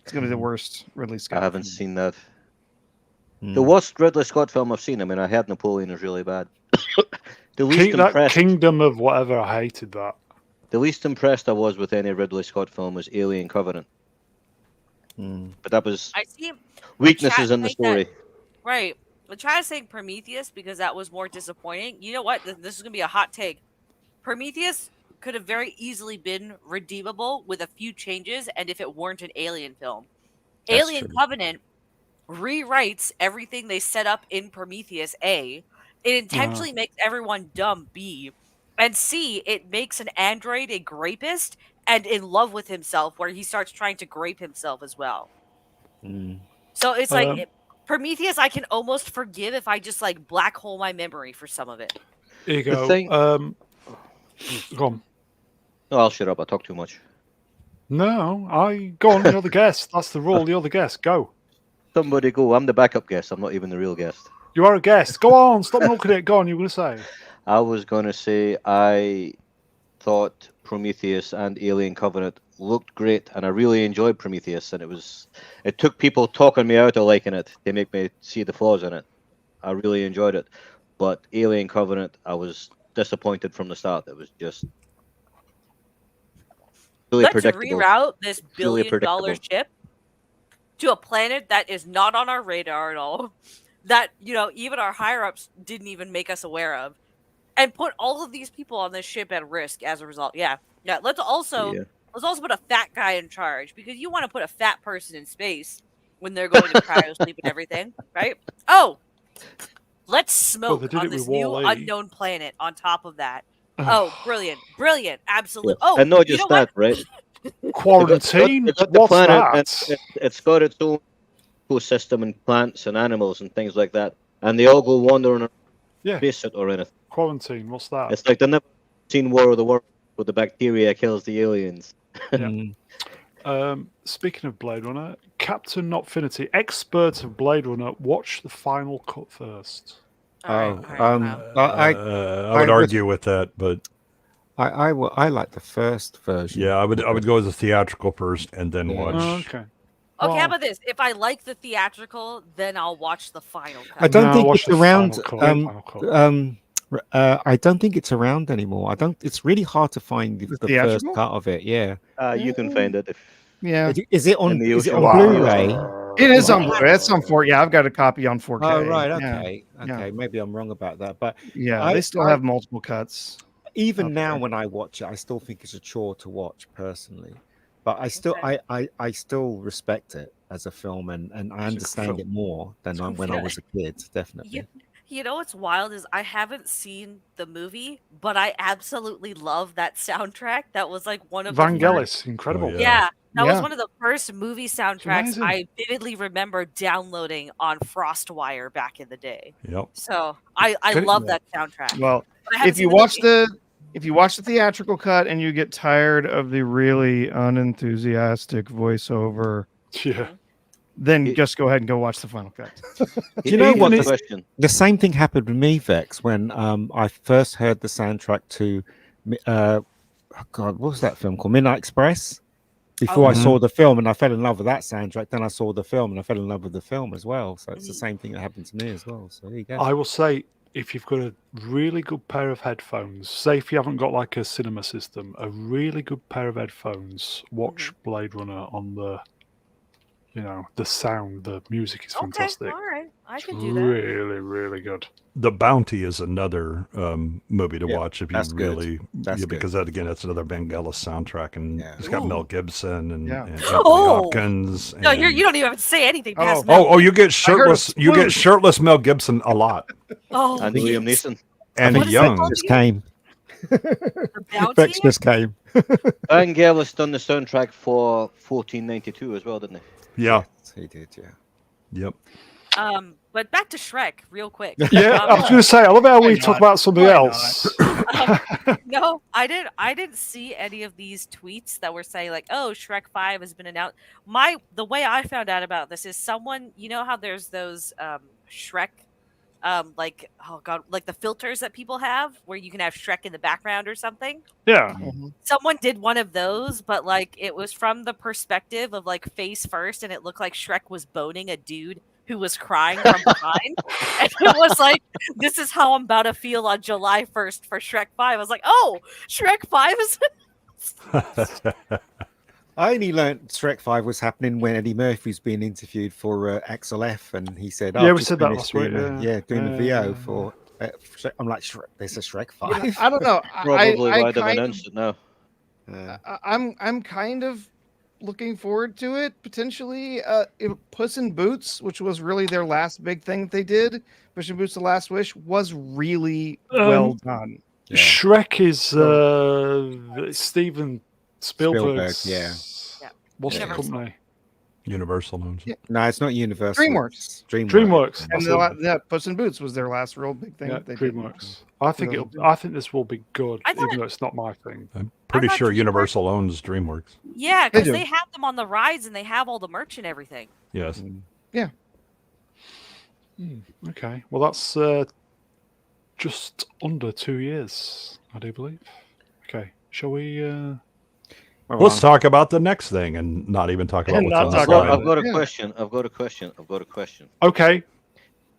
It's going to be the worst Ridley Scott. I haven't seen that. The worst Ridley Scott film I've seen. I mean, I heard Napoleon is really bad. The least That impressed. Kingdom of whatever, I hated that. The least impressed I was with any Ridley Scott film was Alien Covenant. But that was I see weaknesses in the chat saying story. that- right. We'll try to say Prometheus because that was more disappointing. You know what? This is going to be a hot take. Prometheus could have very easily been redeemable with a few changes, and if it weren't an Alien film. Alien Covenant rewrites everything they set up in Prometheus A. It intentionally makes everyone dumb B. And C, it makes an android a grapist and in love with himself, where he starts trying to grape himself as well. So it's like Prometheus I can almost forgive if I just like black hole my memory for some of it. Here you The go. thing- Go on. No, I'll shut up. I talk too much. No, go on. You're the guest. That's the rule. You're the guest. Go. Somebody go. I'm the backup guest. I'm not even the real guest. You are a guest. Go on. Stop milking it. Go on. You were going to say. I was going to say I thought Prometheus and Alien Covenant looked great, and I really enjoyed Prometheus, and it took people talking me out of liking it to make me see the flaws in it. I really enjoyed it. But Alien Covenant, I was disappointed from the start. It was just really Let's predictable. reroute this Really billion-dollar ship to a planet that is not on our radar at all, that even our higher-ups didn't even make us aware of, and put all of these people on this ship at risk as a result. Yeah. Let's also put a fat guy in charge, because you want to put a fat person in space when they're going to cryo sleep and everything, right? Oh, let's smoke on this new unknown planet on top of that. Oh, brilliant, absolutely. Oh, and not just that, right? Quarantine. It's got the What's planet, that? it's got its own ecosystem and plants and animals and things like that, and they all go wandering around space or anything. Quarantine. What's that? It's like they've never seen War of the Worlds where the bacteria kills the aliens. Speaking of Blade Runner, Captain Notfinity, expert of Blade Runner, watch the final cut first. I would argue with that, but I like the first version. Yeah, I would go as a theatrical first and then watch. Okay. Okay, how about this? If I like the theatrical, then I'll watch the final cut. I don't think it's around. I I don't think it's around anymore. It's really hard to find the first cut of it. Yeah. You can find it. Is it on? In the Is it ocean. on Blu-ray? It is on Blu-ray. It's on 4. Yeah, I've got a copy on 4K. Oh right. Yeah. Okay. Maybe I'm wrong about that, but yeah, they still have multiple cuts. Even now, when I watch it, I still think it's a chore to watch personally. But I still, I still respect it as a film, and I understand it more than when I was a kid. Definitely. You know what's wild is I haven't seen the movie, but I absolutely love that soundtrack. That was like one of Vangelis, incredible. Yeah, that was one of the first movie soundtracks I vividly remember downloading on FrostWire back in the day. Yep. So I love that soundtrack. Well, if you watch the theatrical cut and you get tired of the really unenthusiastic voiceover Yeah. then just go ahead and go watch the final cut. Do you know what? Question. The same thing happened with me, Vex, when I first heard the soundtrack to, God, what was that film called? Midnight Express. Before I saw the film, and I fell in love with that soundtrack. Then I saw the film, and I fell in love with the film as well. So it's the same thing that happened to me as well. So there you go. I will say, if you've got a really good pair of headphones, say if you haven't got like a cinema system, a really good pair of headphones, watch Blade Runner on the, the sound, the music is fantastic. All right, I can do that. Really, really good. The Bounty is another movie to watch if you really. Because that again, that's another Vangelis soundtrack, and it's got Mel Gibson and Anthony Oh! Hopkins. No, you don't even have to say anything past You get shirtless. You get shirtless Mel Gibson a lot. Oh, And Liam Neeson. And young. Just came. Vex just came. Vangelis done the soundtrack for 1492 as well, didn't he? Yeah, he did. Yeah. Yep. But back to Shrek, real quick. Yeah, I was going to say, I love how we talk about something else. No, I didn't see any of these tweets that were saying like, "Oh, Shrek 5 has been announced." The way I found out about this is someone, how there's those Shrek, like the filters that people have where you can have Shrek in the background or something. Yeah. Someone did one of those, but like it was from the perspective of like face first, and it looked like Shrek was boning a dude who was crying from behind. And it was like, this is how I'm about to feel on July 1st for Shrek 5. I was like, oh, Shrek 5 is... I only learned Shrek 5 was happening when Eddie Murphy's being interviewed for XLF, and he said, we said that last week. Doing the VO for... I'm like, there's a Shrek 5. I don't know. Probably why they've announced it now. I'm kind of looking forward to it potentially. Puss in Boots, which was really their last big thing that they did, Puss in Boots: The Last Wish, was really well done. Yeah. Shrek is Steven Spielberg's. What's the company? Universal owns it. No, it's not Universal. DreamWorks. And Puss in Boots was their last real big thing. That they DreamWorks. Did. I think this will be good, even though it's not my thing. I'm pretty sure Universal owns DreamWorks. Yeah, because they have them on the rides and they have all the merch and everything. Yes. Yeah. Okay. Well, that's just under 2 years, I do believe. Okay. Shall we? Let's talk about the next thing and not even talk about what's on the slide. I've got a question. Okay.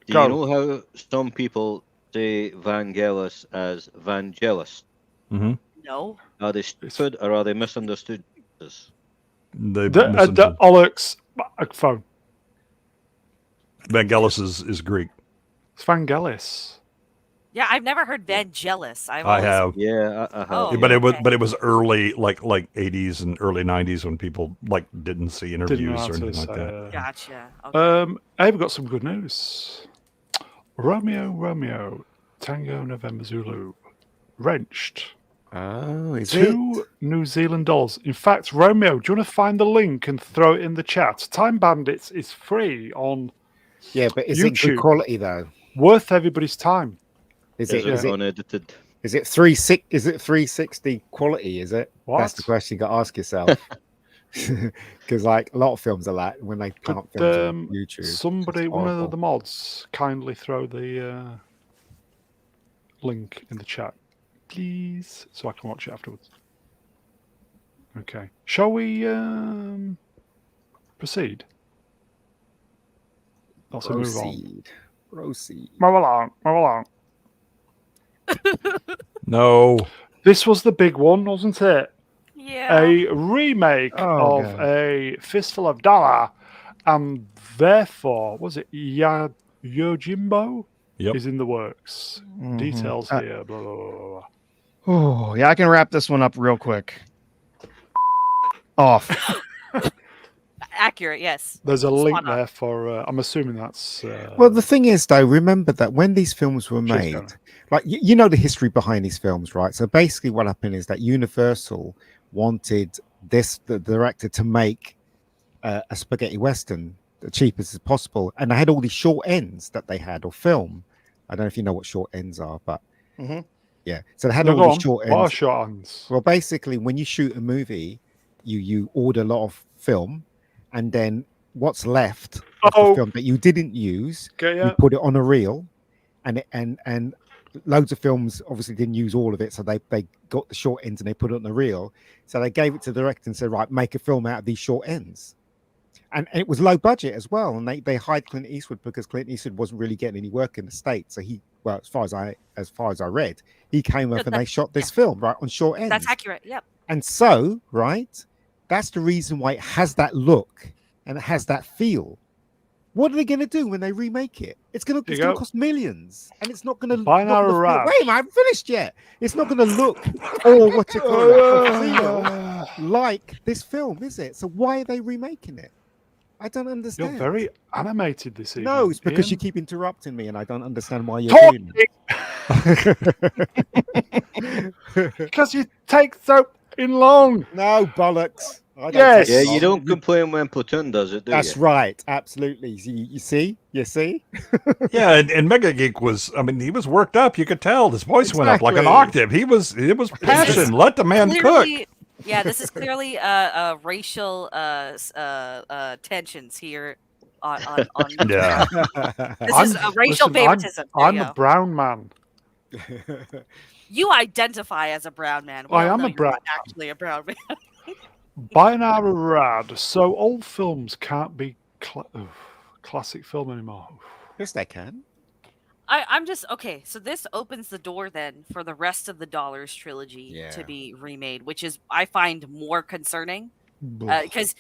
Do you know how some people say Vangelis as Vangelis? Mm-hmm. No. Are they stupid or are they misunderstood? Alex, phone. Vangelis is Greek. It's Vangelis. Yeah, I've never heard Vangelis. I have. Yeah, I have. Oh, but it was early, like 80s and early 90s when people didn't see interviews or anything like that. Gotcha. Okay. I've got some good news. Romeo, Tango, November, Zulu, Wrenched. Oh, is 2 New Zealand dollars. In fact, Romeo, do you want to find the link and throw it in the chat? Time Bandits is free on but is YouTube. it good quality though? Worth everybody's time. Is it unedited? Is it 360 quality? Is it? What? That's the question you got to ask yourself. Because a lot of films are like when they can't film on YouTube. Somebody, one of the mods, kindly throw the link in the chat, please, so I can watch it afterwards. Okay. Shall we proceed? Let's move on. Proceed. Move along. No. This was the big one, wasn't it? Yeah. A remake of a Fistful of Dollar, and therefore, was it Yojimbo? Yep. Is in the works. Mm-hmm. Details here. Blah, blah, blah, blah. Oh, yeah, I can wrap this one up real quick. Off. Accurate, yes. There's a link there for. I'm assuming that's. Well, the thing is, though, remember that when these films were made, like you know the history behind these films, right? So basically, what happened is that Universal wanted the director to make a spaghetti western the cheapest as possible, and they had all these short ends that they had or film. I don't know if you know what short ends are, but yeah. So they had all these short ends. What are short ends? Well, basically, when you shoot a movie, you order a lot of film. and then what's left of the film that you didn't use, you put it on a reel, and loads of films obviously didn't use all of it, so they got the short ends and they put it on the reel. So they gave it to the director and said, right, make a film out of these short ends. And it was low budget as well, and they hired Clint Eastwood because Clint Eastwood wasn't really getting any work in the States. So as far as I read, he came up and they shot this film right on short ends. That's accurate. Yep. And so, right, that's the reason why it has that look and it has that feel. What are they going to do when they remake it? It's going to cost millions, and it's not going to. Wait a minute, I haven't finished yet. It's not going to look or what you call it, feel like this film, is it? So why are they remaking it? I don't understand. You're very animated this evening. No, it's because you keep interrupting me, and I don't understand why you're doing it. Because you take so long. No bollocks. Yes. Yeah, you don't complain when Platoon does it, do you? That's right. Absolutely. You see? Yeah, and Mega Geek was, I mean, he was worked up. You could tell his voice went up like an octave. It was passion. Let the man cook. Yeah, this is clearly racial tensions here on yeah. This is a racial favoritism. I'm a brown man. You identify as a brown man. I am a brown man. Actually a brown man. Binary Rad. So old films can't be classic film anymore. Yes, they can. I'm just okay. So this opens the door then for the rest of the Dollars trilogy to be remade, which is I find more concerning because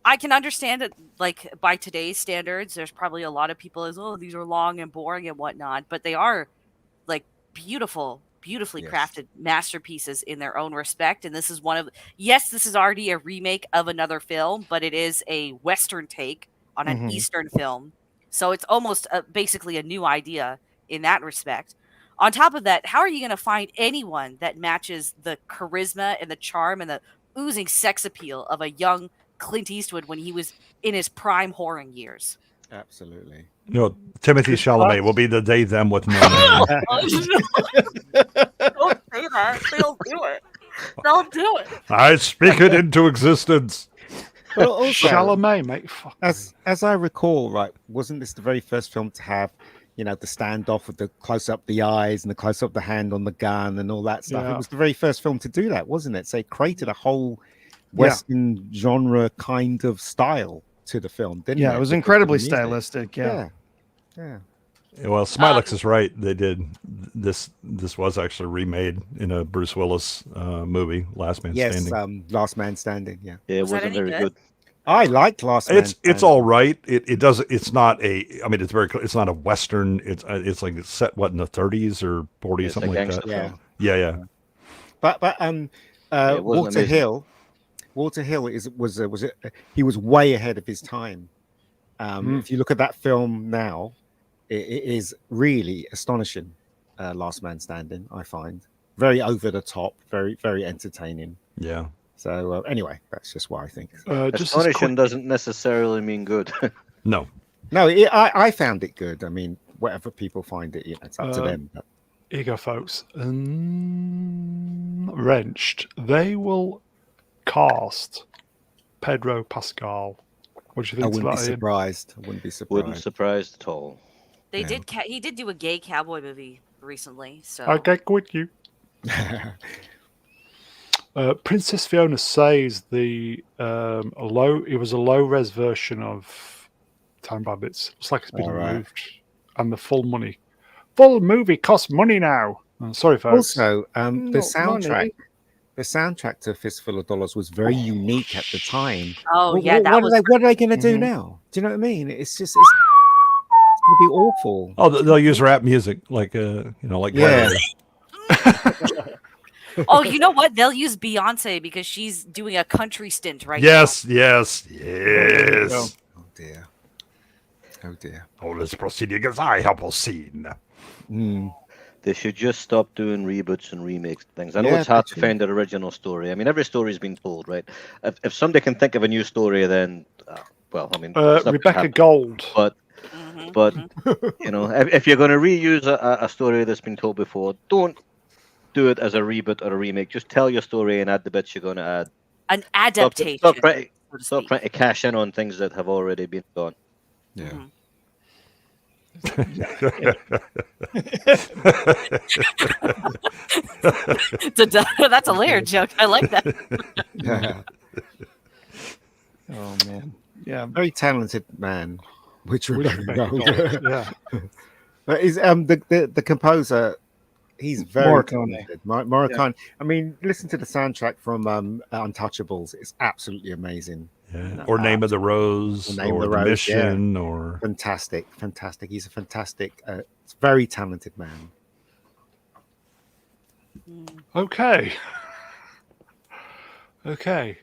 I can understand it. Like by today's standards, there's probably a lot of people as these are long and boring and whatnot, but they are like beautifully crafted masterpieces in their own respect. And this is one of this is already a remake of another film, but it is a Western take on an Eastern film. So it's almost basically a new idea in that respect. On top of that, how are you going to find anyone that matches the charisma and the charm and the oozing sex appeal of a young Clint Eastwood when he was in his prime whoring years? Absolutely. No, Timothy Chalamet will be the they them with no name. Don't say that. They'll do it. They'll do it. I speak it into existence. But also, Chalamet, mate. As I recall, right, wasn't this the very first film to have, the standoff with the close up the eyes and the close up the hand on the gun and all that stuff? Yeah. It was the very first film to do that, wasn't it? So it created a whole Western genre kind of style to the film, didn't it? Yeah, it was incredibly stylistic. Yeah. Well, Smilex is right. They did this. This was actually remade in a Bruce Willis movie, Last Man Standing. Last Man Standing. Yeah, it wasn't very good. I liked Last Man Standing. It's all right. It does. It's not a. I mean, it's not a Western. It's like it's set in the 30s or 40s, something like that. Yeah. But Walter Hill. Walter Hill he was way ahead of his time. If you look at that film now, it is really astonishing. Last Man Standing, I find very over the top, very very entertaining. Yeah. So anyway, that's just what I think. Astonishing doesn't necessarily mean good. No. I found it good. I mean, whatever people find it, it's up to them. But... Here you go, folks. Wrenched. They will cast Pedro Pascal. What do you think? I wouldn't be surprised. Wouldn't surprise at all. They did. He did do a gay cowboy movie recently. So I get with you. Princess Fiona says it was a low res version of Time Bandits. It's like it's been removed, and the full movie costs money now. Sorry, folks. Also, the soundtrack to Fistful of Dollars was very unique at the time. Oh what are they going to do now? Do you know what I mean? It's going to be awful. Oh, they'll use rap music like yeah. Oh, you know what? They'll use Beyonce because she's doing a country stint right now. Yes. Oh dear. Oh, let's proceed because I have all seen. They should just stop doing reboots and remakes things. I know it's hard to find an original story. I mean, every story's been told, right? If somebody can think of a new story, then Rebecca Gold. But if you're going to reuse a story that's been told before, don't do it as a reboot or a remake. Just tell your story and add the bits you're going to add. An adaptation. Stop trying to cash in on things that have already been done. Yeah. Mhm. That's a layered joke. I like that. Oh man, yeah, very talented man. Which yeah. But is the composer? He's very Morricone. talented. Morricone. Yeah. I mean, listen to the soundtrack from Untouchables. It's absolutely amazing. Yeah. Or Name of the Rose, or The Mission, or fantastic. He's a fantastic, very talented man. Okay.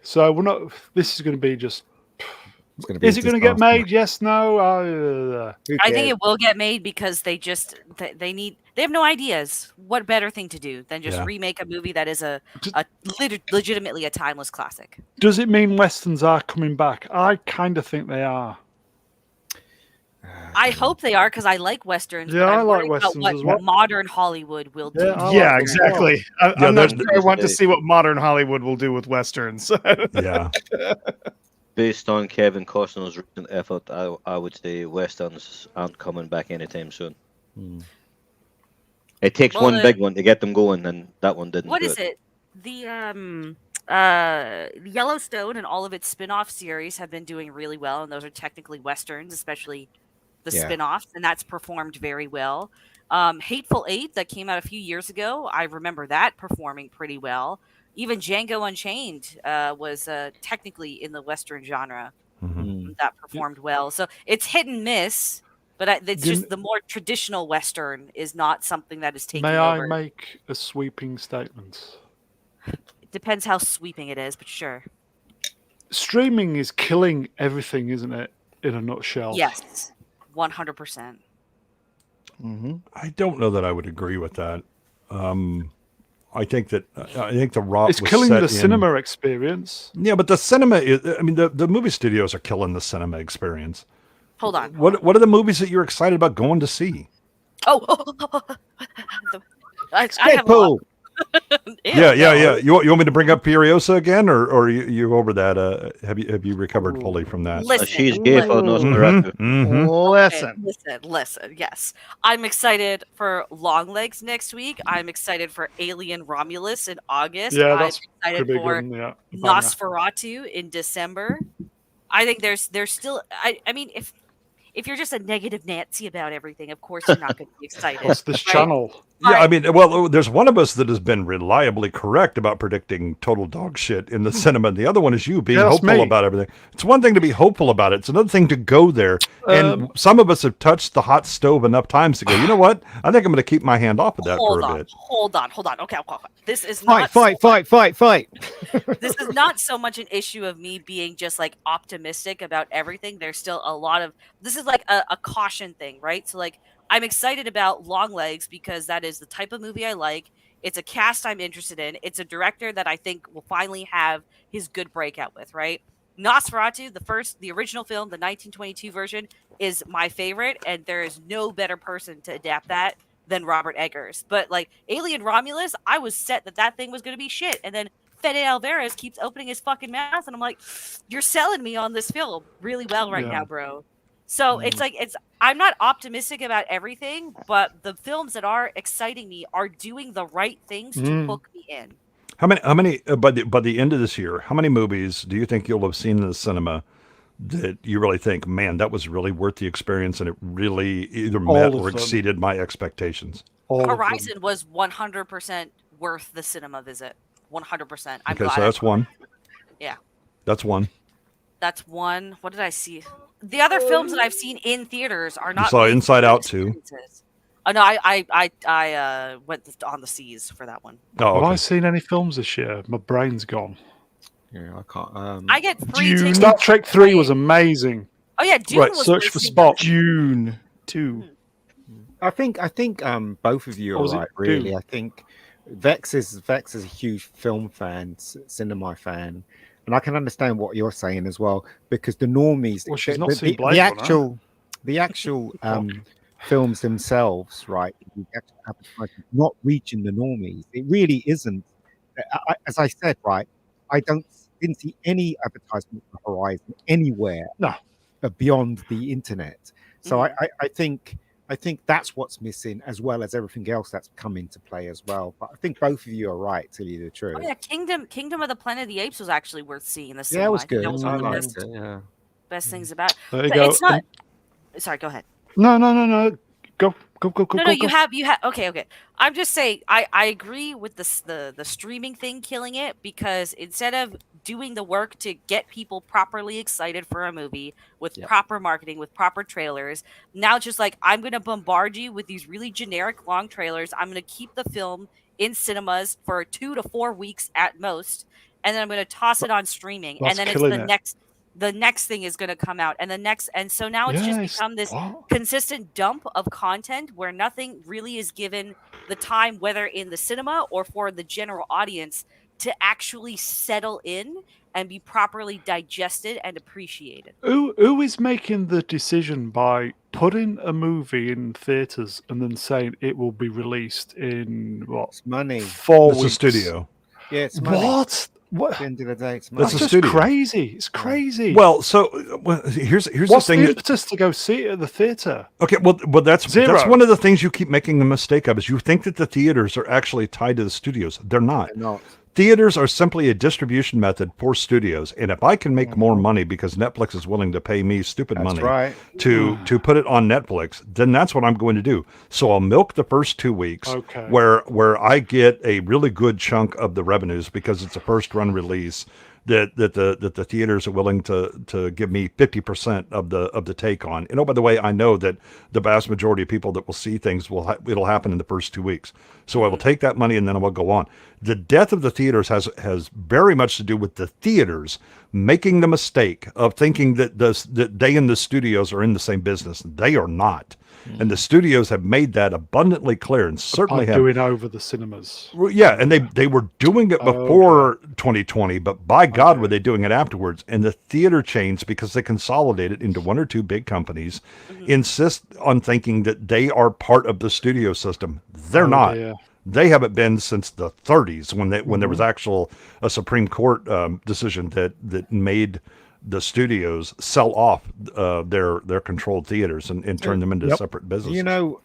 So we're not. This is going to be just. Is it going to get made? Yes, no. I think it will get made because they have no ideas. What better thing to do than just remake a movie that is legitimately a timeless classic? Does it mean westerns are coming back? I kind of think they are. I hope they are because I like westerns. Yeah, I like westerns as well. Modern Hollywood will do. Yeah, exactly. I'm not sure I want to see what modern Hollywood will do with westerns. Yeah. Based on Kevin Costner's recent effort, I would say westerns aren't coming back anytime soon. It takes one big one to get them going, and that one didn't. What is it? The Yellowstone and all of its spin-off series have been doing really well, and those are technically westerns, especially the spin-offs, and that's performed very well. Hateful Eight that came out a few years ago, I remember that performing pretty well. Even Django Unchained was technically in the Western genre. That performed well. So it's hit and miss, but it's just the more traditional Western is not something that is taking over. May I make a sweeping statement? It depends how sweeping it is, but sure. Streaming is killing everything, isn't it? In a nutshell. Yes, 100%. I don't know that I would agree with that. I think the rot it's killing the cinema experience. Yeah, but the cinema is. I mean, the movie studios are killing the cinema experience. Hold on. What are the movies that you're excited about going to see? I have a lot. Yeah. You want me to bring up Furiosa again, or you over that? Have you recovered fully from that? Listen, she's gay for Nosferatu. Listen. Yes, I'm excited for Longlegs next week. I'm excited for Alien Romulus in August. Yeah, that's I'm excited for Nosferatu in December. I think there's still. I mean, if you're just a negative Nancy about everything, of course you're not going to be excited. What's this channel? Yeah, I mean, well, there's one of us that has been reliably correct about predicting total dog shit in the cinema, and the other one is you being hopeful about everything. It's one thing to be hopeful about it. It's another thing to go there. And some of us have touched the hot stove enough times to go, you know what? I think I'm going to keep my hand off of that for a bit. Hold on. Okay. This is fight. This is not so much an issue of me being just like optimistic about everything. There's still a lot of, this is like a caution thing, right? So like, I'm excited about Longlegs because that is the type of movie I like. It's a cast I'm interested in. It's a director that I think will finally have his good breakout with, right? Nosferatu, the original film, the 1922 version, is my favorite, and there is no better person to adapt that than Robert Eggers. But like Alien Romulus, I was set that thing was going to be shit, and then Fede Alvarez keeps opening his fucking mouth, and I'm like, you're selling me on this film really well right now, bro. So I'm not optimistic about everything, but the films that are exciting me are doing the right things to hook me in. How many by the end of this year, how many movies do you think you'll have seen in the cinema that you really think, man, that was really worth the experience and it really either met or exceeded my expectations? Horizon was 100% worth the cinema visit. 100%. Okay, so that's one. Yeah. That's one. That's one. What did I see? The other films that I've seen in theaters are not. You saw Inside Out too. Oh no, I went on the seas for that one. Oh, okay. Have I seen any films this year? My brain's gone. Yeah, I can't. I get free tickets. Star Trek 3 was amazing. Oh yeah, Dune was Search for Spock. Dune 2. I think both of you are right. Really, Dune? I think Vex is a huge film fan, cinema fan. And I can understand what you're saying as well, because the normies, the actual films themselves, right? Not reaching the normies. It really isn't. As I said, right? I don't didn't see any advertisement for Horizon anywhere. No. Beyond the internet. So I think that's what's missing, as well as everything else that's come into play as well. But I think both of you are right, to tell you the truth. Oh yeah, Kingdom of the Planet of the Apes was actually worth seeing in the cinema. Yeah, it was good. That was one of the best things about it. There you But go. it's not. Sorry, go ahead. No. Go. No, you have. Okay. I'm just saying. I agree with the streaming thing killing it, because instead of doing the work to get people properly excited for a movie with proper marketing, with proper trailers, now just like, I'm going to bombard you with these really generic long trailers. I'm going to keep the film in cinemas for 2 to 4 weeks at most, and then I'm going to toss it on streaming, and then it's the next thing is going to come out, and so now it's just become this consistent dump of content where nothing really is given the time, whether in the cinema or for the general audience, to actually settle in and be properly digested and appreciated. Who is making the decision by putting a movie in theaters and then saying it will be released in It's money. 4 weeks? It's a studio. Yeah, it's money. What? At the end of the day, it's money. That's just crazy. It's crazy. Well, so here's what's the thing. The impetus to go see it at the theater? Okay, well that's one of the things you keep making the mistake of, is you think that the theaters are actually tied to the studios. They're not. They're not. Theaters are simply a distribution method for studios, and if I can make more money because Netflix is willing to pay me stupid money to put it on Netflix, then that's what I'm going to do. So I'll milk the first 2 weeks, where I get a really good chunk of the revenues because it's a first run release. That the theaters are willing to give me 50% of the take on. And by the way, I know that the vast majority of people that will see things it'll happen in the first 2 weeks. So I will take that money and then I will go on. The death of the theaters has very much to do with the theaters making the mistake of thinking that they and the studios are in the same business. They are not. And the studios have made that abundantly clear, and certainly have doing over the cinemas. Yeah, and they were doing it before 2020, but by God, were they doing it afterwards? And the theater chains, because they consolidated into 1 or 2 big companies, insist on thinking that they are part of the studio system. They're not. Dear. They haven't been since the 30s when there was a Supreme Court decision that made the studios sell off their controlled theaters and turn them into separate businesses. You know,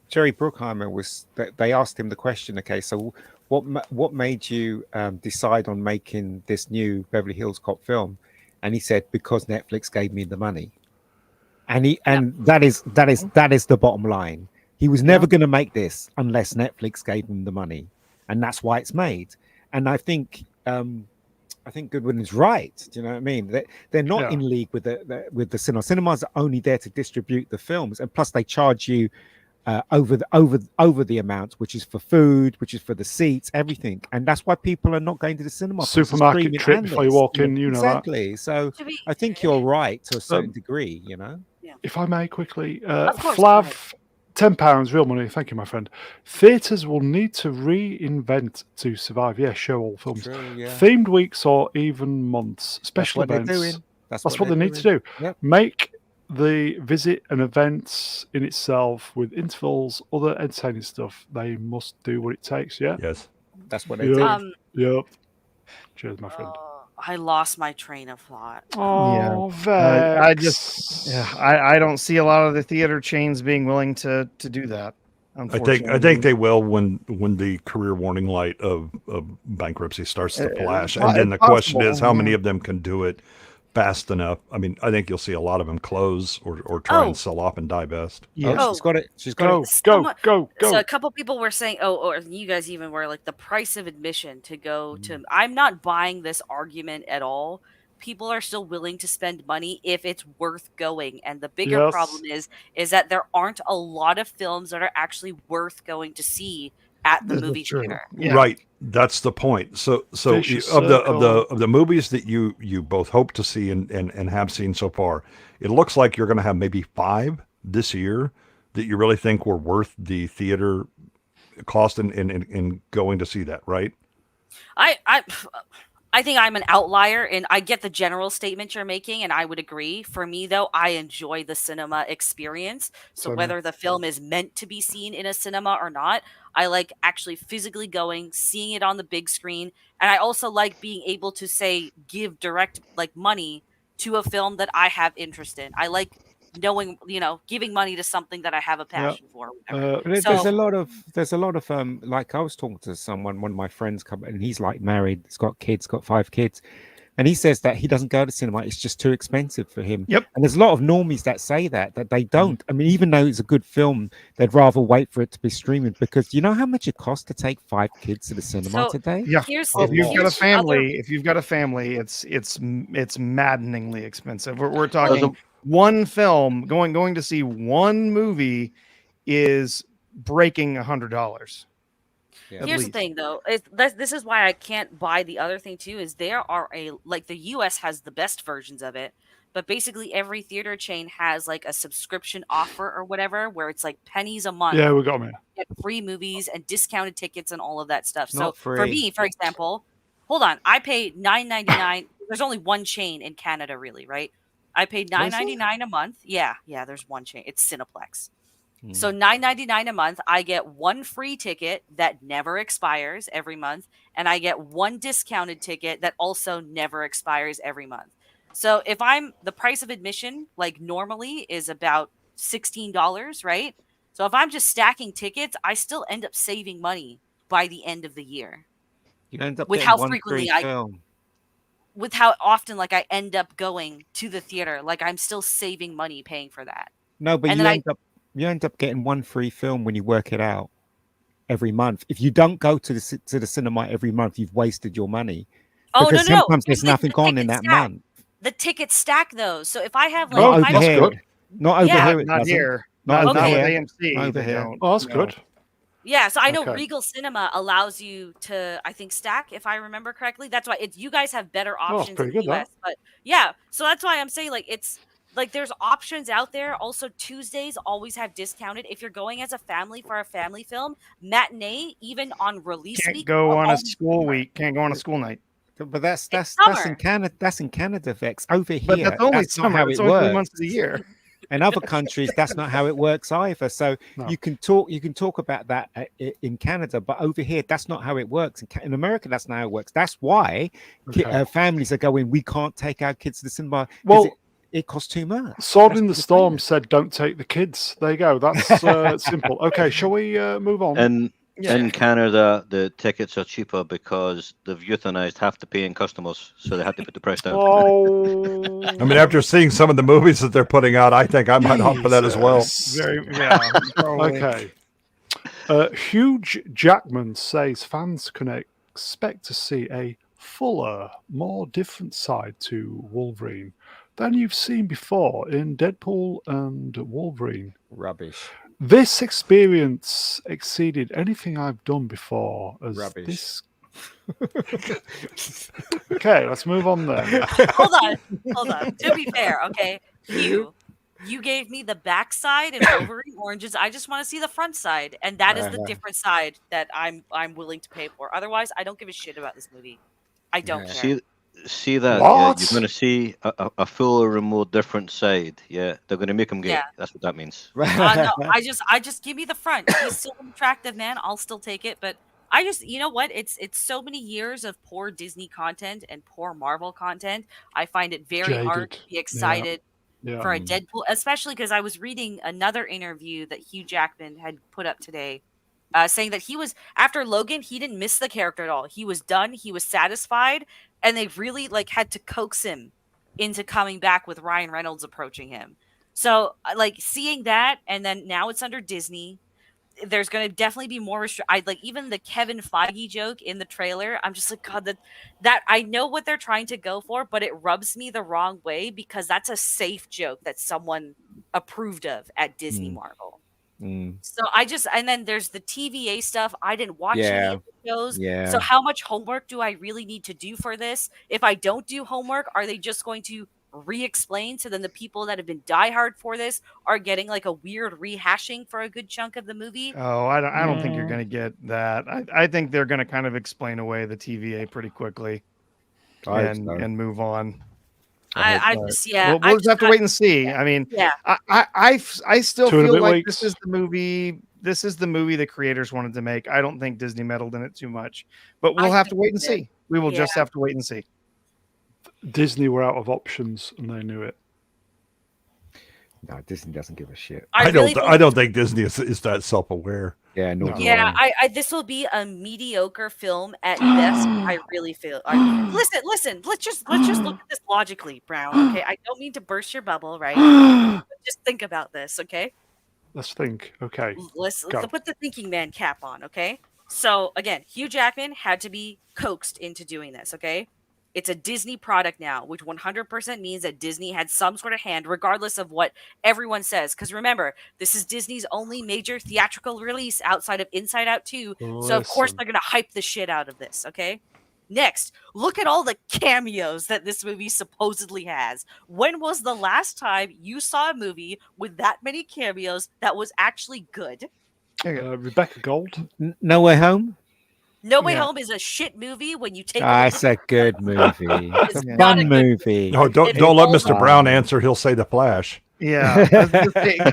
Jerry Bruckheimer they asked him the question, okay, so what made you decide on making this new Beverly Hills Cop film? And he said, because Netflix gave me the money. And that is the bottom line. He was never going to make this unless Netflix gave him the money, and that's why it's made. And I think Goodwin is right. Do you know what I mean? They're not in league with the cinema. Cinemas are only there to distribute the films, and plus they charge you over the amount, which is for food, which is for the seats, everything. And that's why people are not going to the cinema. Supermarket trip before you walk in, you know exactly. So I think you're right to a certain degree. You know. If I may quickly, Flav. £10, real money. Thank you, my friend. Theatres will need to reinvent to survive. Yeah, show all films. True, Themed weeks or even months. Special events. That's what they need to do. Yep. Make the visit an event in itself with intervals, other entertaining stuff. They must do what it takes. Yeah. Yes. That's what they do. Yep. Cheers, my friend. I lost my train of thought. Oh, Vex. I don't see a lot of the theater chains being willing to do that. I think they will when the career warning light of bankruptcy starts to flash, and then the question is how many of them can do it fast enough. I mean, I think you'll see a lot of them close or try and sell off and divest. Yeah, she's got it. She's got it. Go. So a couple people were saying, or you guys even were like, the price of admission to go to. I'm not buying this argument at all. People are still willing to spend money if it's worth going, and the bigger problem is that there aren't a lot of films that are actually worth going to see at the movie theater. Yeah. Right. That's the point. So of the movies that you both hope to see and have seen so far, it looks like you're going to have maybe 5 this year that you really think were worth the theater cost in going to see that, right? I think I'm an outlier, and I get the general statement you're making, and I would agree. For me, though, I enjoy the cinema experience. So whether the film is meant to be seen in a cinema or not, I like actually physically going, seeing it on the big screen, and I also like being able to say give direct like money to a film that I have interest in. I like knowing, giving money to something that I have a passion for. There's a lot of like I was talking to someone, one of my friends come, and he's like married, he's got kids, got 5 kids, and he says that he doesn't go to cinema, it's just too expensive for him. Yep. And there's a lot of normies that say that they don't. I mean, even though it's a good film, they'd rather wait for it to be streaming, because you know how much it costs to take 5 kids to the cinema today? Yeah. If you've got a family, it's maddeningly expensive. We're talking one film, going to see one movie is breaking $100. Here's the thing, though. This is why I can't buy the other thing too. Is there are the U.S. has the best versions of it, but basically every theater chain has like a subscription offer or whatever, where it's like pennies a month. Yeah, we got them. Get free movies and discounted tickets and all of that stuff. Not so free. For me, for example, hold on, I paid $9.99. There's only one chain in Canada, really, right? I paid $9.99 a month. Yeah, there's one chain. It's Cineplex. So $9.99 a month, I get one free ticket that never expires every month, and I get one discounted ticket that also never expires every month. So if the price of admission, like normally, is about $16, right? So if I'm just stacking tickets, I still end up saving money by the end of the year. You end up with getting how one frequently free film. With how often like I end up going to the theater, like I'm still saving money paying for that. No, but you end up getting one free film when you work it out every month. If you don't go to the cinema every month, you've wasted your money. Because sometimes there's nothing on in that month. The tickets stack though. So if I have not over here, not over here, not here, not over here, AMC, over here. Oh, that's good. Yeah, so I know Regal Cinema allows you to, I think, stack, if I remember correctly. That's why you guys have better options in the US. But yeah, so that's why I'm saying it's like there's options out there. Also, Tuesdays always have discounted. If you're going as a family for a family film, matinee, even on release week. Can't go on a school week. Can't go on a school night. But that's in Canada. That's in Canada, Vex. Over here, but that's only summer. How it it's works. only 3 months of the year. In other countries, that's not how it works either. So you can talk about that in Canada, but over here, that's not how it works. In America, that's not how it works. That's why families are going, we can't take our kids to the cinema. Well, it costs too much. Sword in the Storm said, "Don't take the kids." There you go. That's simple. Okay, shall we move on? In Canada, the tickets are cheaper because they've euthanized half the paying customers, so they had to put the price down. Oh, I mean, after seeing some of the movies that they're putting out, I think I might opt for that as well. Okay. Huge Jackman says fans can expect to see a fuller, more different side to Wolverine than you've seen before in Deadpool and Wolverine. Rubbish. This experience exceeded anything I've done before. Rubbish. Okay, let's move on then. Hold on. To be fair, okay, you gave me the back side and Wolverine Oranges. I just want to see the front side, and that is the different side that I'm willing to pay for. Otherwise, I don't give a shit about this movie. I don't care. See that? Yeah, you're going to see a fuller and more different side. Yeah, they're going to make him gay. Yeah. That's what that means. No, I just give me the front. He's still an attractive man. I'll still take it. But I just, you know what? It's so many years of poor Disney content and poor Marvel content. I find it very hard to be excited for a Deadpool, especially because I was reading another interview that Hugh Jackman had put up today. Saying that he was, after Logan, he didn't miss the character at all. He was done. He was satisfied. And they really had to coax him into coming back with Ryan Reynolds approaching him. So seeing that, and then now it's under Disney. There's going to definitely be more even the Kevin Feige joke in the trailer. I'm just like, God, that I know what they're trying to go for, but it rubs me the wrong way because that's a safe joke that someone approved of at Disney Marvel. So and then there's the TVA stuff. I didn't watch any of the shows. So how much homework do I really need to do for this? If I don't do homework, are they just going to re-explain? So then the people that have been diehard for this are getting a weird rehashing for a good chunk of the movie. Oh, I don't think you're going to get that. I think they're going to kind of explain away the TVA pretty quickly. and move on. I just yeah. We'll just have to wait and see. Yeah. I mean, yeah. I still 2 and a feel bit like weeks. this is the movie. This is the movie the creators wanted to make. I don't think Disney meddled in it too much, but we'll have to wait and see. We will just have to wait and see. Disney were out of options and they knew it. No, Disney doesn't give a shit. I don't think Disney is that self-aware. Yeah, no. Yeah, this will be a mediocre film at best. I really feel. Listen. Let's just look at this logically, Brown. Okay, I don't mean to burst your bubble, right? But just think about this, okay? Let's think. Okay, let's put the thinking man cap on, okay? So again, Hugh Jackman had to be coaxed into doing this, okay? It's a Disney product now, which 100% means that Disney had some sort of hand, regardless of what everyone says. Because remember, this is Disney's only major theatrical release outside of Inside Out 2. So, of course, they're going to hype the shit out of this, okay? Next, look at all the cameos that this movie supposedly has. When was the last time you saw a movie with that many cameos that was actually good? Rebecca Gold. No Way Home? No Way Home is a shit movie when you take it's a good movie. It's a fun movie. No, don't let Mr. Brown answer. He'll say The Flash. Yeah.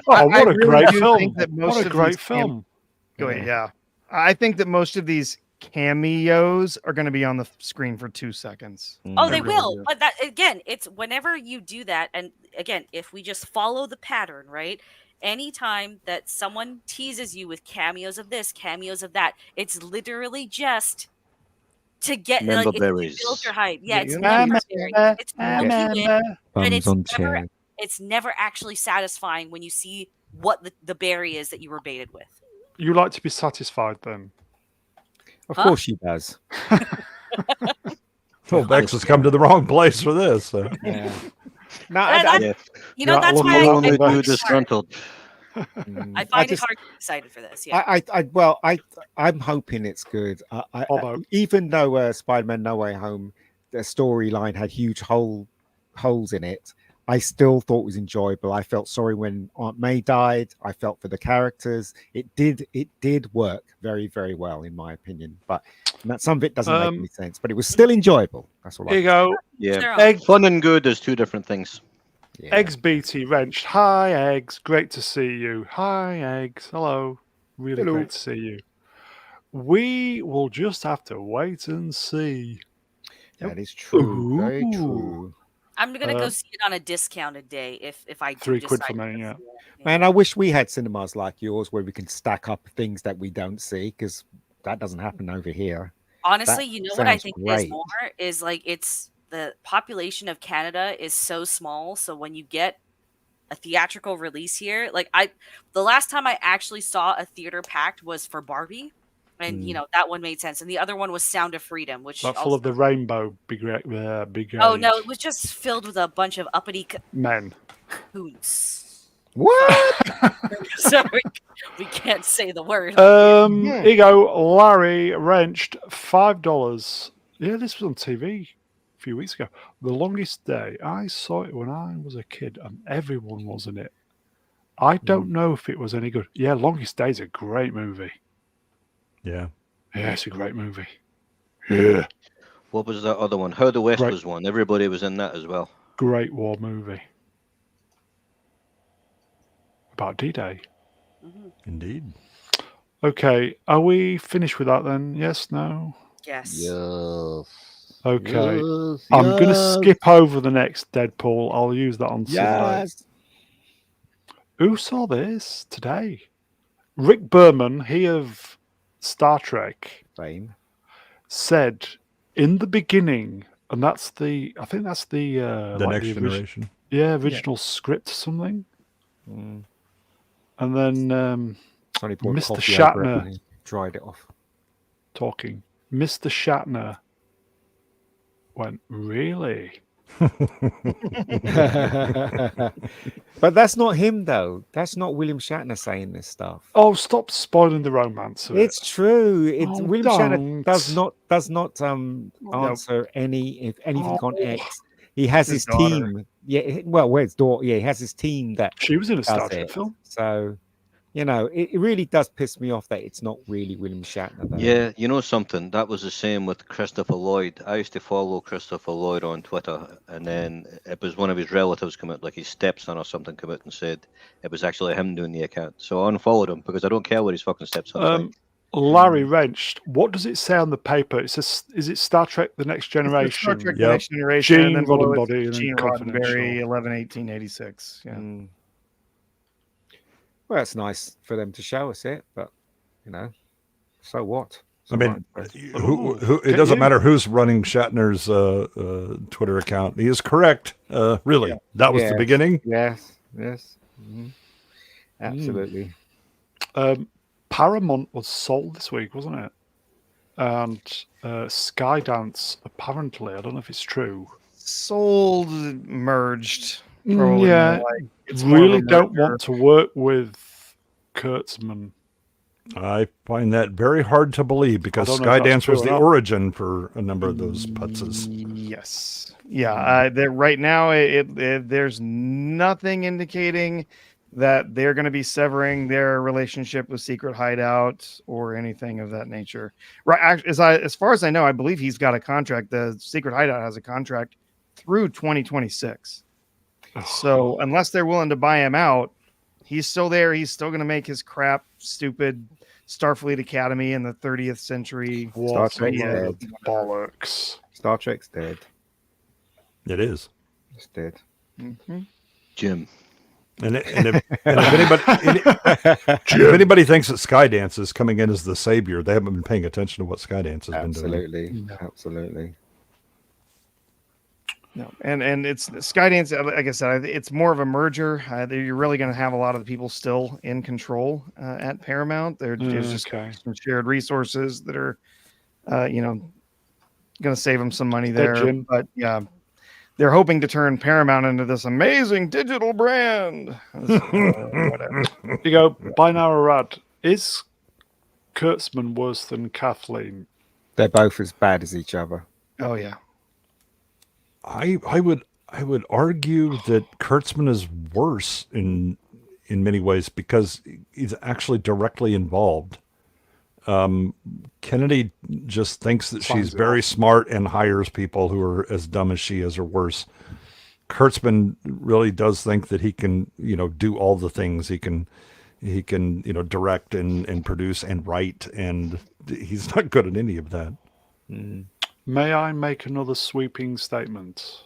What a great film. What a great film. Yeah. I think that most of these cameos are going to be on the screen for 2 seconds. Oh, they will. But that again, it's whenever you do that, and again, if we just follow the pattern, right? Anytime that someone teases you with cameos of this, cameos of that, it's literally just to get to build your hype. Yeah, it's never it's and it's never actually satisfying when you see what the berry is that you were baited with. You like to be satisfied then? Of course she does. Well, Bex has come to the wrong place for this. So. Yeah. You know, that's why I disgruntled. I find it hard to be excited for this. Yeah. I'm hoping it's good. Even though Spider-Man No Way Home, the storyline had huge holes in it, I still thought it was enjoyable. I felt sorry when Aunt May died. I felt for the characters. It did work very, very well, in my opinion. But some of it doesn't make any sense. But it was still enjoyable. That's all. Here you go. Yeah, fun and good is 2 different things. Yeah. Eggs BT wrenched. Hi, Eggs. Great to see you. Hi, Eggs. Hello. Really great to see you. We will just have to wait and see. That is true. Very true. I'm gonna go see it on a discounted day if I do £3 for me. Yeah. Man, I wish we had cinemas like yours where we can stack up things that we don't see, because that doesn't happen over here. Honestly, you know what I think is more is like it's the population of Canada is so small. So when you get a theatrical release here, like the last time I actually saw a theater packed was for Barbie. And you know that one made sense, and the other one was Sound of Freedom, which full of the rainbow big. Oh no, it was just filled with a bunch of uppity men. Coons. What? So we can't say the word. Here you go, Larry wrenched $5. Yeah, this was on TV a few weeks ago. The Longest Day. I saw it when I was a kid, and everyone was in it. I don't know if it was any good. Yeah, Longest Day is a great movie. Yeah. Yeah, it's a great movie. Yeah. What was that other one? How the West was won. Everybody was in that as well. Great war movie. About D-Day. Indeed. Okay, are we finished with that then? Yes, no? Yes. Okay. I'm going to skip over the next Deadpool. I'll use that on Sunday. Who saw this today? Rick Berman, he of Star Trek fame, said in the beginning, and I think that's the Next Generation. Original script something. And then Mr. Shatner dried it off. Talking. Mr. Shatner went, really? But that's not him, though. That's not William Shatner saying this stuff. Oh, stop spoiling the romance of it. It's true. William Shatner does not answer anything on X. He has his team. Yeah, well, where's Dawn? Yeah, he has his team that she was in a Star Trek film. So You know, it really does piss me off that it's not really William Shatner. Though. Yeah, you know something? That was the same with Christopher Lloyd. I used to follow Christopher Lloyd on Twitter, and then it was one of his relatives come out, like his stepson or something, come out and said it was actually him doing the account. So I unfollowed him because I don't care what his fucking stepson's like. Larry Wrenched, what does it say on the paper? It says, is it Star Trek The Next Generation? Star Trek The Next Generation. Gene and then below Roddenberry and Gene Confidential. Roddenberry, 11/18/86. Yeah. Well, it's nice for them to show us it, but you know, so what? I mean, it doesn't matter who's running Shatner's Twitter account. He is correct. Really, that was the beginning. Yes. Absolutely. Paramount was sold this week, wasn't it? And Skydance, apparently, I don't know if it's true. Sold, merged. Yeah, really don't want to work with Kurtzman. I find that very hard to believe because Skydance was the origin for a number of those putzes. Yes. Yeah. Right now, there's nothing indicating that they're going to be severing their relationship with Secret Hideout or anything of that nature. Right. As far as I know, I believe he's got a contract. The Secret Hideout has a contract through 2026. So unless they're willing to buy him out, he's still there. He's still going to make his crap, stupid Starfleet Academy in the 30th century. Star Trek's dead. Bollocks. Star Trek's dead. It is. It's dead. Mm-hmm. Jim. And if anybody thinks that Skydance is coming in as the savior, they haven't been paying attention to what Skydance has been doing. Absolutely. No, and it's Skydance. Like I said, it's more of a merger. You're really going to have a lot of the people still in control at Paramount. There's just some shared resources that are, going to save them some money there. But yeah, they're hoping to turn Paramount into this amazing digital brand. Whatever. You go, Binary Rad. Is Kurtzman worse than Kathleen? They're both as bad as each other. Oh yeah. I would argue that Kurtzman is worse in many ways because he's actually directly involved. Kennedy just thinks that she's very smart and hires people who are as dumb as she is or worse. Kurtzman really does think that he can, do all the things. He can, direct and produce and write, and he's not good at any of that. Mm. May I make another sweeping statement?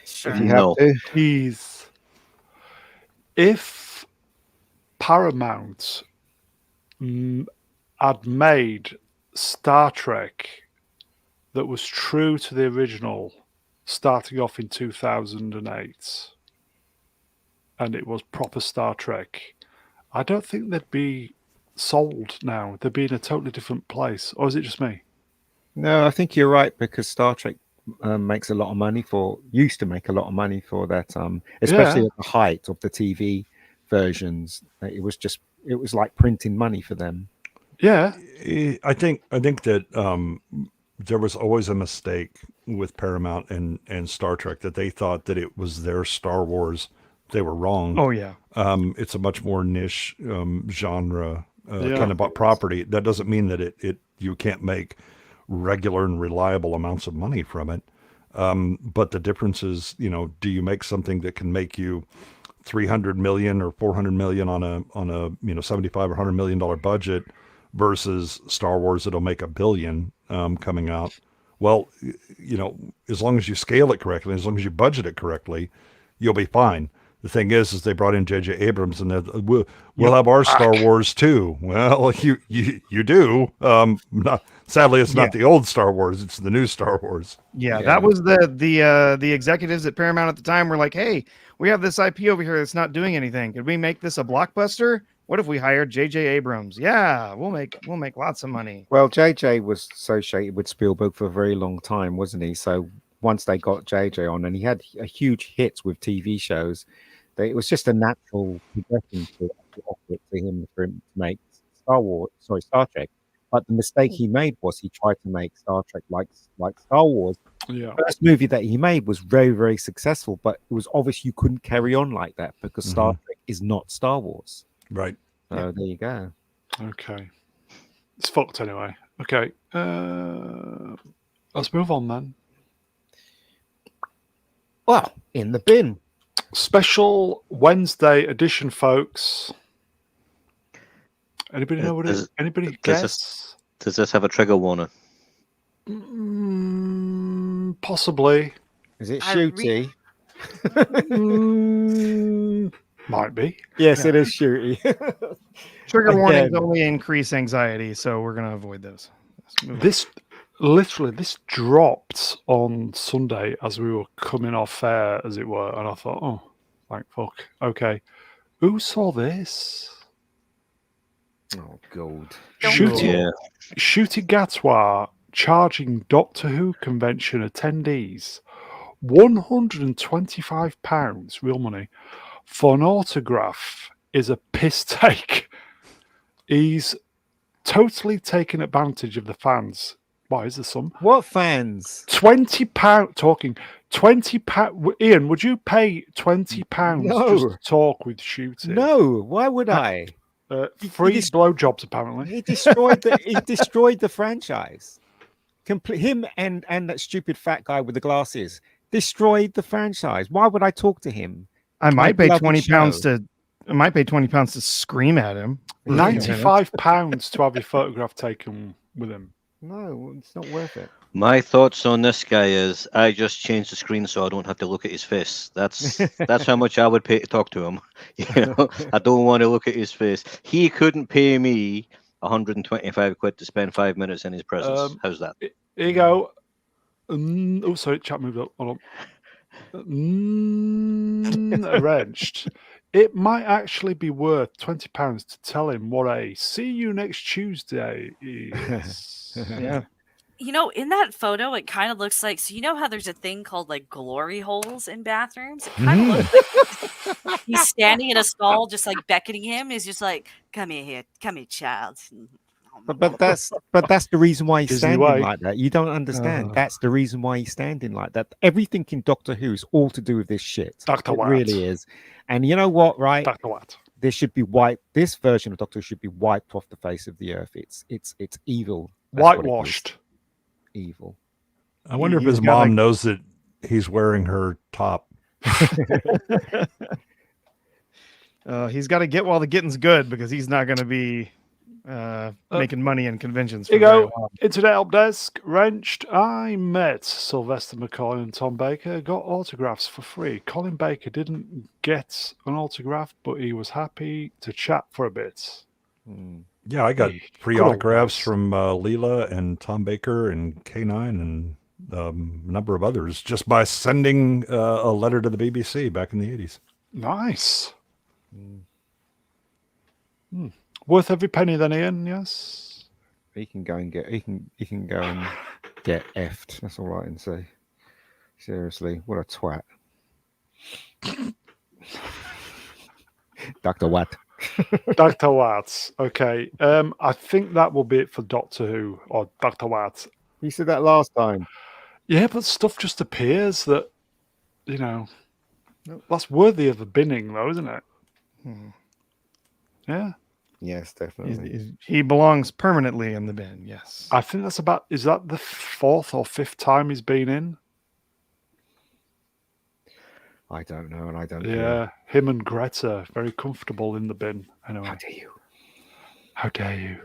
If you have to. Please. If Paramount had made Star Trek that was true to the original starting off in 2008, and it was proper Star Trek, I don't think they'd be sold now. They'd be in a totally different place. Or is it just me? No, I think you're right because Star Trek used to make a lot of money for that, especially at the height of the TV versions. It was like printing money for them. Yeah, I think that there was always a mistake with Paramount and Star Trek that they thought that it was their Star Wars. They were wrong. Oh yeah, it's a much more niche genre kind of property. That doesn't mean that you can't make regular and reliable amounts of money from it. But the difference is, do you make something that can make you $300 million or $400 million on a $75 or $100 million budget versus Star Wars that'll make $1 billion coming out? Well, as long as you scale it correctly, as long as you budget it correctly, you'll be fine. The thing is they brought in J.J. Abrams, and we'll have our Star Wars too. Well, you do. Sadly, it's not the old Star Wars; it's the new Star Wars. Yeah, that was the executives at Paramount at the time were like, "Hey, we have this IP over here that's not doing anything. Could we make this a blockbuster? What if we hired J.J. Abrams? Yeah, we'll make lots of money." Well, J.J. was associated with Spielberg for a very long time, wasn't he? So once they got J.J. on, and he had a huge hits with TV shows. It was just a natural progression to offer it to him to make Star Trek. But the mistake he made was he tried to make Star Trek like Star Wars. Yeah. The first movie that he made was very, very successful, but it was obvious you couldn't carry on like that because Star Trek is not Star Wars. Right. So there you go. Okay. It's fucked anyway. Okay. Let's move on then. Well, in the bin. Special Wednesday edition, folks. Anybody know what it is? Anybody guess? Does this have a trigger warning? Possibly. Is it shooty? Might be. Yes, it is shooty. Trigger warnings only increase anxiety, so we're going to avoid those. This dropped on Sunday as we were coming off air, as it were, and I thought, oh, thank fuck. Okay. Who saw this? Oh, God. Shooty Gatwa charging Doctor Who convention attendees £125, real money, for an autograph is a piss take. He's totally taken advantage of the fans. Why is there some? What fans? £20 talking. £20. Ian, would you pay £20 just to talk with Shooty? No, why would I? Free blowjobs, apparently. He destroyed the franchise. Him and that stupid fat guy with the glasses destroyed the franchise. Why would I talk to him? I might pay £20 to scream at him. £95 to have your photograph taken with him. No, it's not worth it. My thoughts on this guy is I just changed the screen so I don't have to look at his face. That's how much I would pay to talk to him. I don't want to look at his face. He couldn't pay me 125 quid to spend 5 minutes in his presence. How's that? Here you go. Oh, sorry, chat moved up. Hold on. Arranged. It might actually be worth £20 to tell him what a see you next Tuesday is. Yeah. In that photo, it kind of looks like, so you know how there's a thing called like glory holes in bathrooms? It kind of looks like he's standing in a stall, just like beckoning him. He's just like, come here, child. But that's the reason why he's standing like that. You don't understand. That's the reason why he's standing like that. Everything in Doctor Who is all to do with this shit. Dr. Watt. Really is. And you know what, right? Dr. Watt. This should be wiped. This version of Doctor Who should be wiped off the face of the earth. It's evil. That's whitewashed. Evil. I wonder if his mom knows that he's wearing her top. He's got to get while the getting's good, because he's not going to be making money in conventions. Here you go. Internet help desk. Wrenched. I met Sylvester McCoy and Tom Baker. Got autographs for free. Colin Baker didn't get an autograph, but he was happy to chat for a bit. Yeah, I got free autographs from Leela and Tom Baker and K9 and a number of others just by sending a letter to the BBC back in the 80s. Nice. Worth every penny then, Ian, yes? He can go and get effed. That's all I can say. Seriously, what a twat. Dr. Watt. Dr. Watts. Okay. I think that will be it for Doctor Who or Dr. Watts. You said that last time. Yeah, but stuff just appears that, that's worthy of a binning, though, isn't it? Yeah. Yes, definitely. He belongs permanently in the bin, yes. I think is that the 4th or 5th time he's been in? I don't know, and I don't care. Him and Greta, very comfortable in the bin. Anyway. How dare you? How dare you?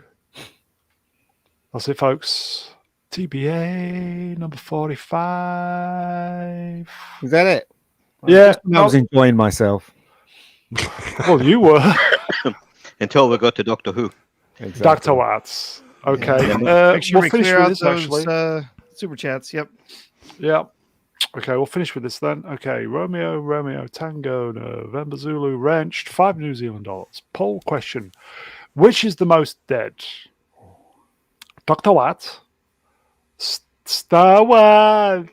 That's it, folks. TBA number 45. Is that it? Yeah. I was enjoying myself. Well, you were. Until we got to Doctor Who. Exactly. Dr. Watts. Okay. Make sure we'll we clear out this, those super chats. Yep. Okay, we'll finish with this then. Okay, Romeo, Tango, November Zulu, wrenched, $5 New Zealand dollars. Poll question. Which is the most dead? Dr. Watt, Star Wars,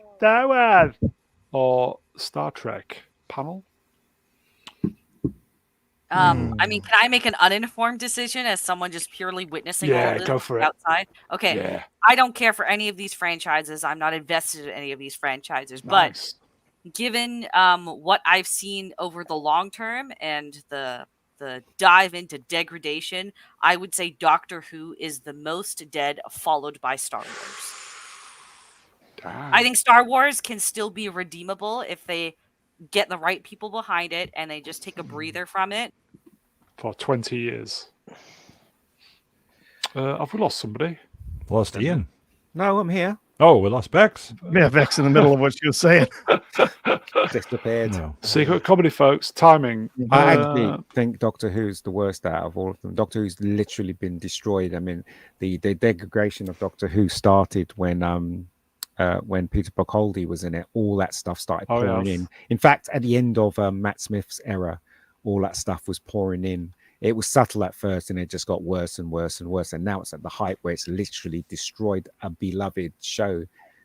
or Star Trek? Panel? I mean, can I make an uninformed decision as someone just purely witnessing all of this go for outside? Okay. Yeah. I don't care for any of these franchises. I'm not invested in any of these franchises. Nice. But given what I've seen over the long term and the the dive into degradation, I would say Doctor Who is the most dead, followed by Star Wars. I think Star Wars can still be redeemable if they get the right people behind it and they just take a breather from it. For 20 years. Have we lost somebody? Lost Ian. No, I'm here. Oh, we lost Vex. Yeah, Vex in the middle of what she was saying. Disappeared. No. Secret comedy, folks. Timing. I actually think Doctor Who's the worst out of all of them. Doctor Who's literally been destroyed. I mean, the degradation of Doctor Who started when Peter Bocaldi was in it. All that stuff started pouring in. In fact, at the end of Matt Smith's era, all that stuff was pouring in. It was subtle at first, and it just got worse and worse and worse. And now it's at the height where it's literally destroyed a beloved show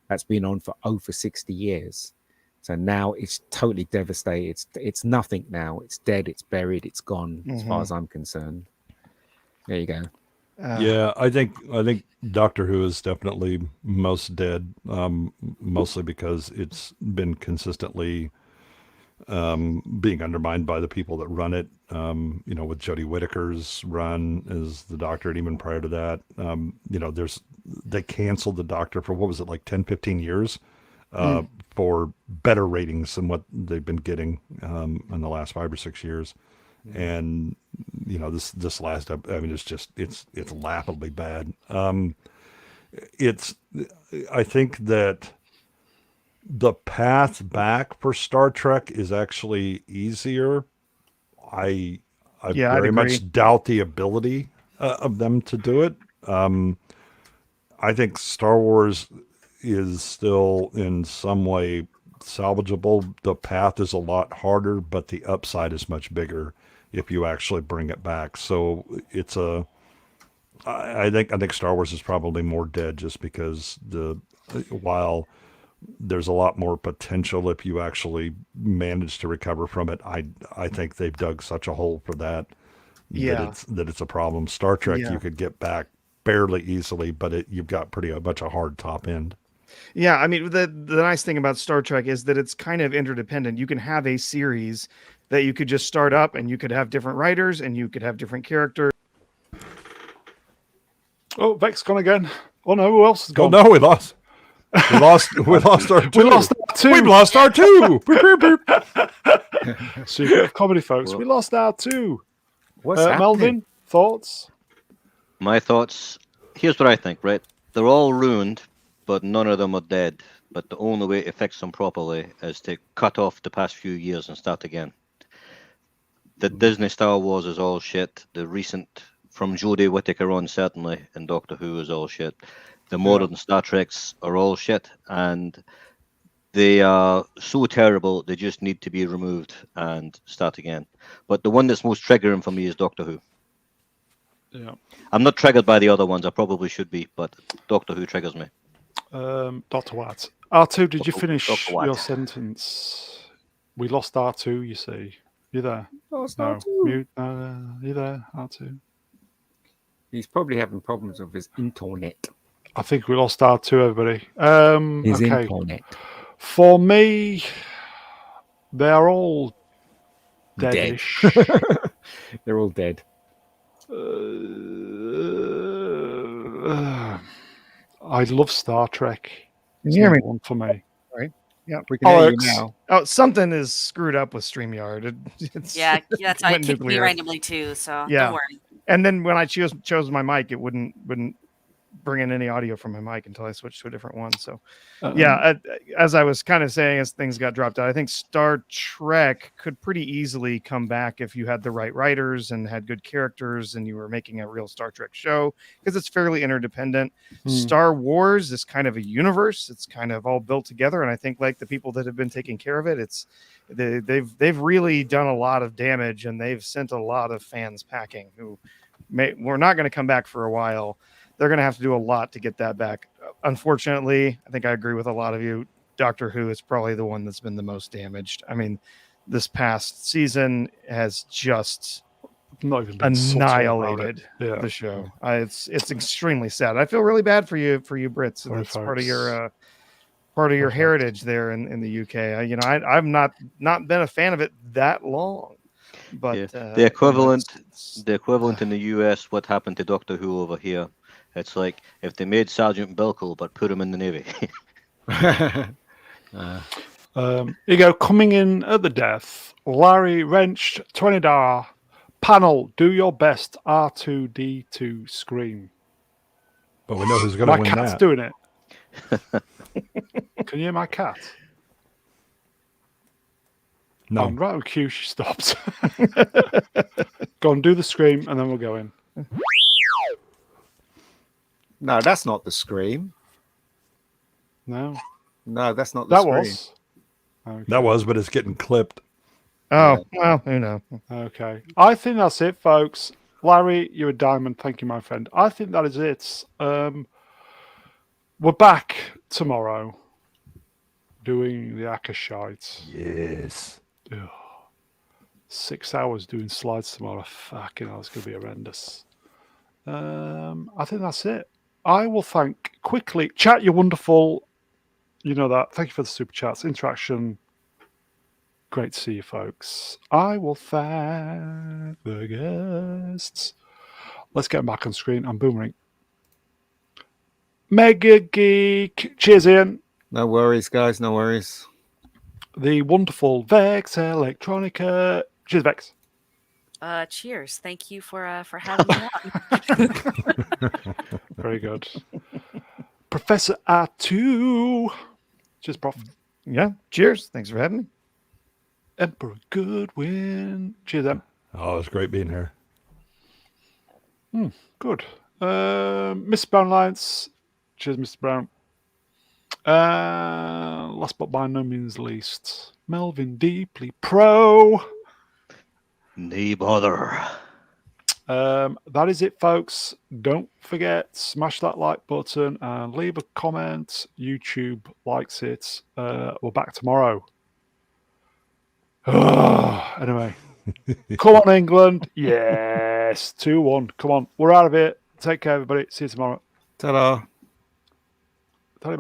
that's been on for over 60 years. So now it's totally devastated. It's nothing now. It's dead. It's buried. It's gone. As far as I'm concerned. There you go. Yeah, I think Doctor Who is definitely most dead, mostly because it's been consistently being undermined by the people that run it. With Jodie Whittaker's run as the Doctor, and even prior to that, they canceled the Doctor for, what was it, like 10, 15 years for better ratings than what they've been getting in the last 5 or 6 years. And this last up, I mean, it's laughably bad. I think that the path back for Star Trek is actually easier. I very much doubt the ability of them to do it. I think Star Wars is still in some way salvageable. The path is a lot harder, but the upside is much bigger if you actually bring it back. So I think Star Wars is probably more dead, just because while there's a lot more potential if you actually manage to recover from it, I think they've dug such a hole for that it's a problem. Star Trek, you could get back fairly easily, but you've got pretty much a hard top end. Yeah, I mean, the nice thing about Star Trek is that it's kind of interdependent. You can have a series that you could just start up, and you could have different writers, and you could have different characters. Oh, Vex gone again. Oh no, who else has gone? Oh no, we lost our two. We lost our two. We've lost our two. Secret of comedy, folks. We lost our two. What's happening? Melvin, thoughts? My thoughts. Here's what I think, right? They're all ruined, but none of them are dead. But the only way to fix them properly is to cut off the past few years and start again. The Disney Star Wars is all shit. The recent, from Jodie Whittaker on, certainly, and Doctor Who is all shit. The modern Star Treks are all shit, and they are so terrible, they just need to be removed and start again. But the one that's most triggering for me is Doctor Who. Yeah. I'm not triggered by the other ones. I probably should be, but Doctor Who triggers me. Dr. Watt. R2, did you finish your sentence? We lost R2, you see. You there? Lost No. R2. Mute. You there, R2? He's probably having problems with his internet. I think we lost R2, everybody. His okay. internet. For me, they're all deadish. They're all dead. I love Star Trek. Can you hear me? One for me. Right? Yeah. We can hear you Alex. now. Oh, something is screwed up with StreamYard. Yeah, that's how it went kicked me nuclear. randomly too. So Yeah. don't worry. And then when I chose my mic, it wouldn't bring in any audio from my mic until I switched to a different one. So, as I was kind of saying, as things got dropped out, I think Star Trek could pretty easily come back if you had the right writers and had good characters and you were making a real Star Trek show, because it's fairly interdependent. Star Wars is kind of a universe. It's kind of all built together. And I think, like, the people that have been taking care of it, they've really done a lot of damage, and they've sent a lot of fans packing who we're not going to come back for a while. They're going to have to do a lot to get that back. Unfortunately, I think I agree with a lot of you. Doctor Who is probably the one that's been the most damaged. I mean, this past season has just annihilated the show. It's extremely sad. I feel really bad for you Brits. And it's part of your heritage there in the UK. I've not been a fan of it that long. But the equivalent in the US, what happened to Doctor Who over here? It's like if they made Sergeant Bilko but put him in the Navy. Here you go, coming in at the death. Larry Wrenched, $20. Panel, do your best R2D2 scream. But we know who's going to win that. My cat's doing it. Can you hear my cat? No. On right on cue, she stops. Go on, do the scream, and then we'll go in. No, that's not the scream. No, that's not the scream. Was. Okay. That was, but it's getting clipped. Oh, well, who knows? Okay. I think that's it, folks. Larry, you're a diamond. Thank you, my friend. I think that is it. We're back tomorrow doing the Akashite. Yes. Ugh. 6 hours doing slides tomorrow. Fucking hell, it's going to be horrendous. I think that's it. I will thank quickly. Chat, you're wonderful. You know that. Thank you for the super chats. Interaction. Great to see you, folks. I will thank the guests. Let's get them back on screen. I'm boomering. Mega Geek. Cheers, Ian. No worries, guys. No worries. The wonderful Vex Electronica. Cheers, Vex. Cheers. Thank you for having me on. Very good. Professor Artoo. Cheers, Prof. Yeah. Cheers. Thanks for having me. Emperor Goodwin. Cheers, Em. Oh, it's great being here. Good. Mr. Brown Alliance. Cheers, Mr. Brown. Last but by no means least, Melvin Deeply PRO. Nay bother. That is it, folks. Don't forget, smash that like button and leave a comment. YouTube likes it. We're back tomorrow. Anyway, come on, England. Yes, 2-1. Come on, we're out of it. Take care, everybody. See you tomorrow. Ta-da. Tell you about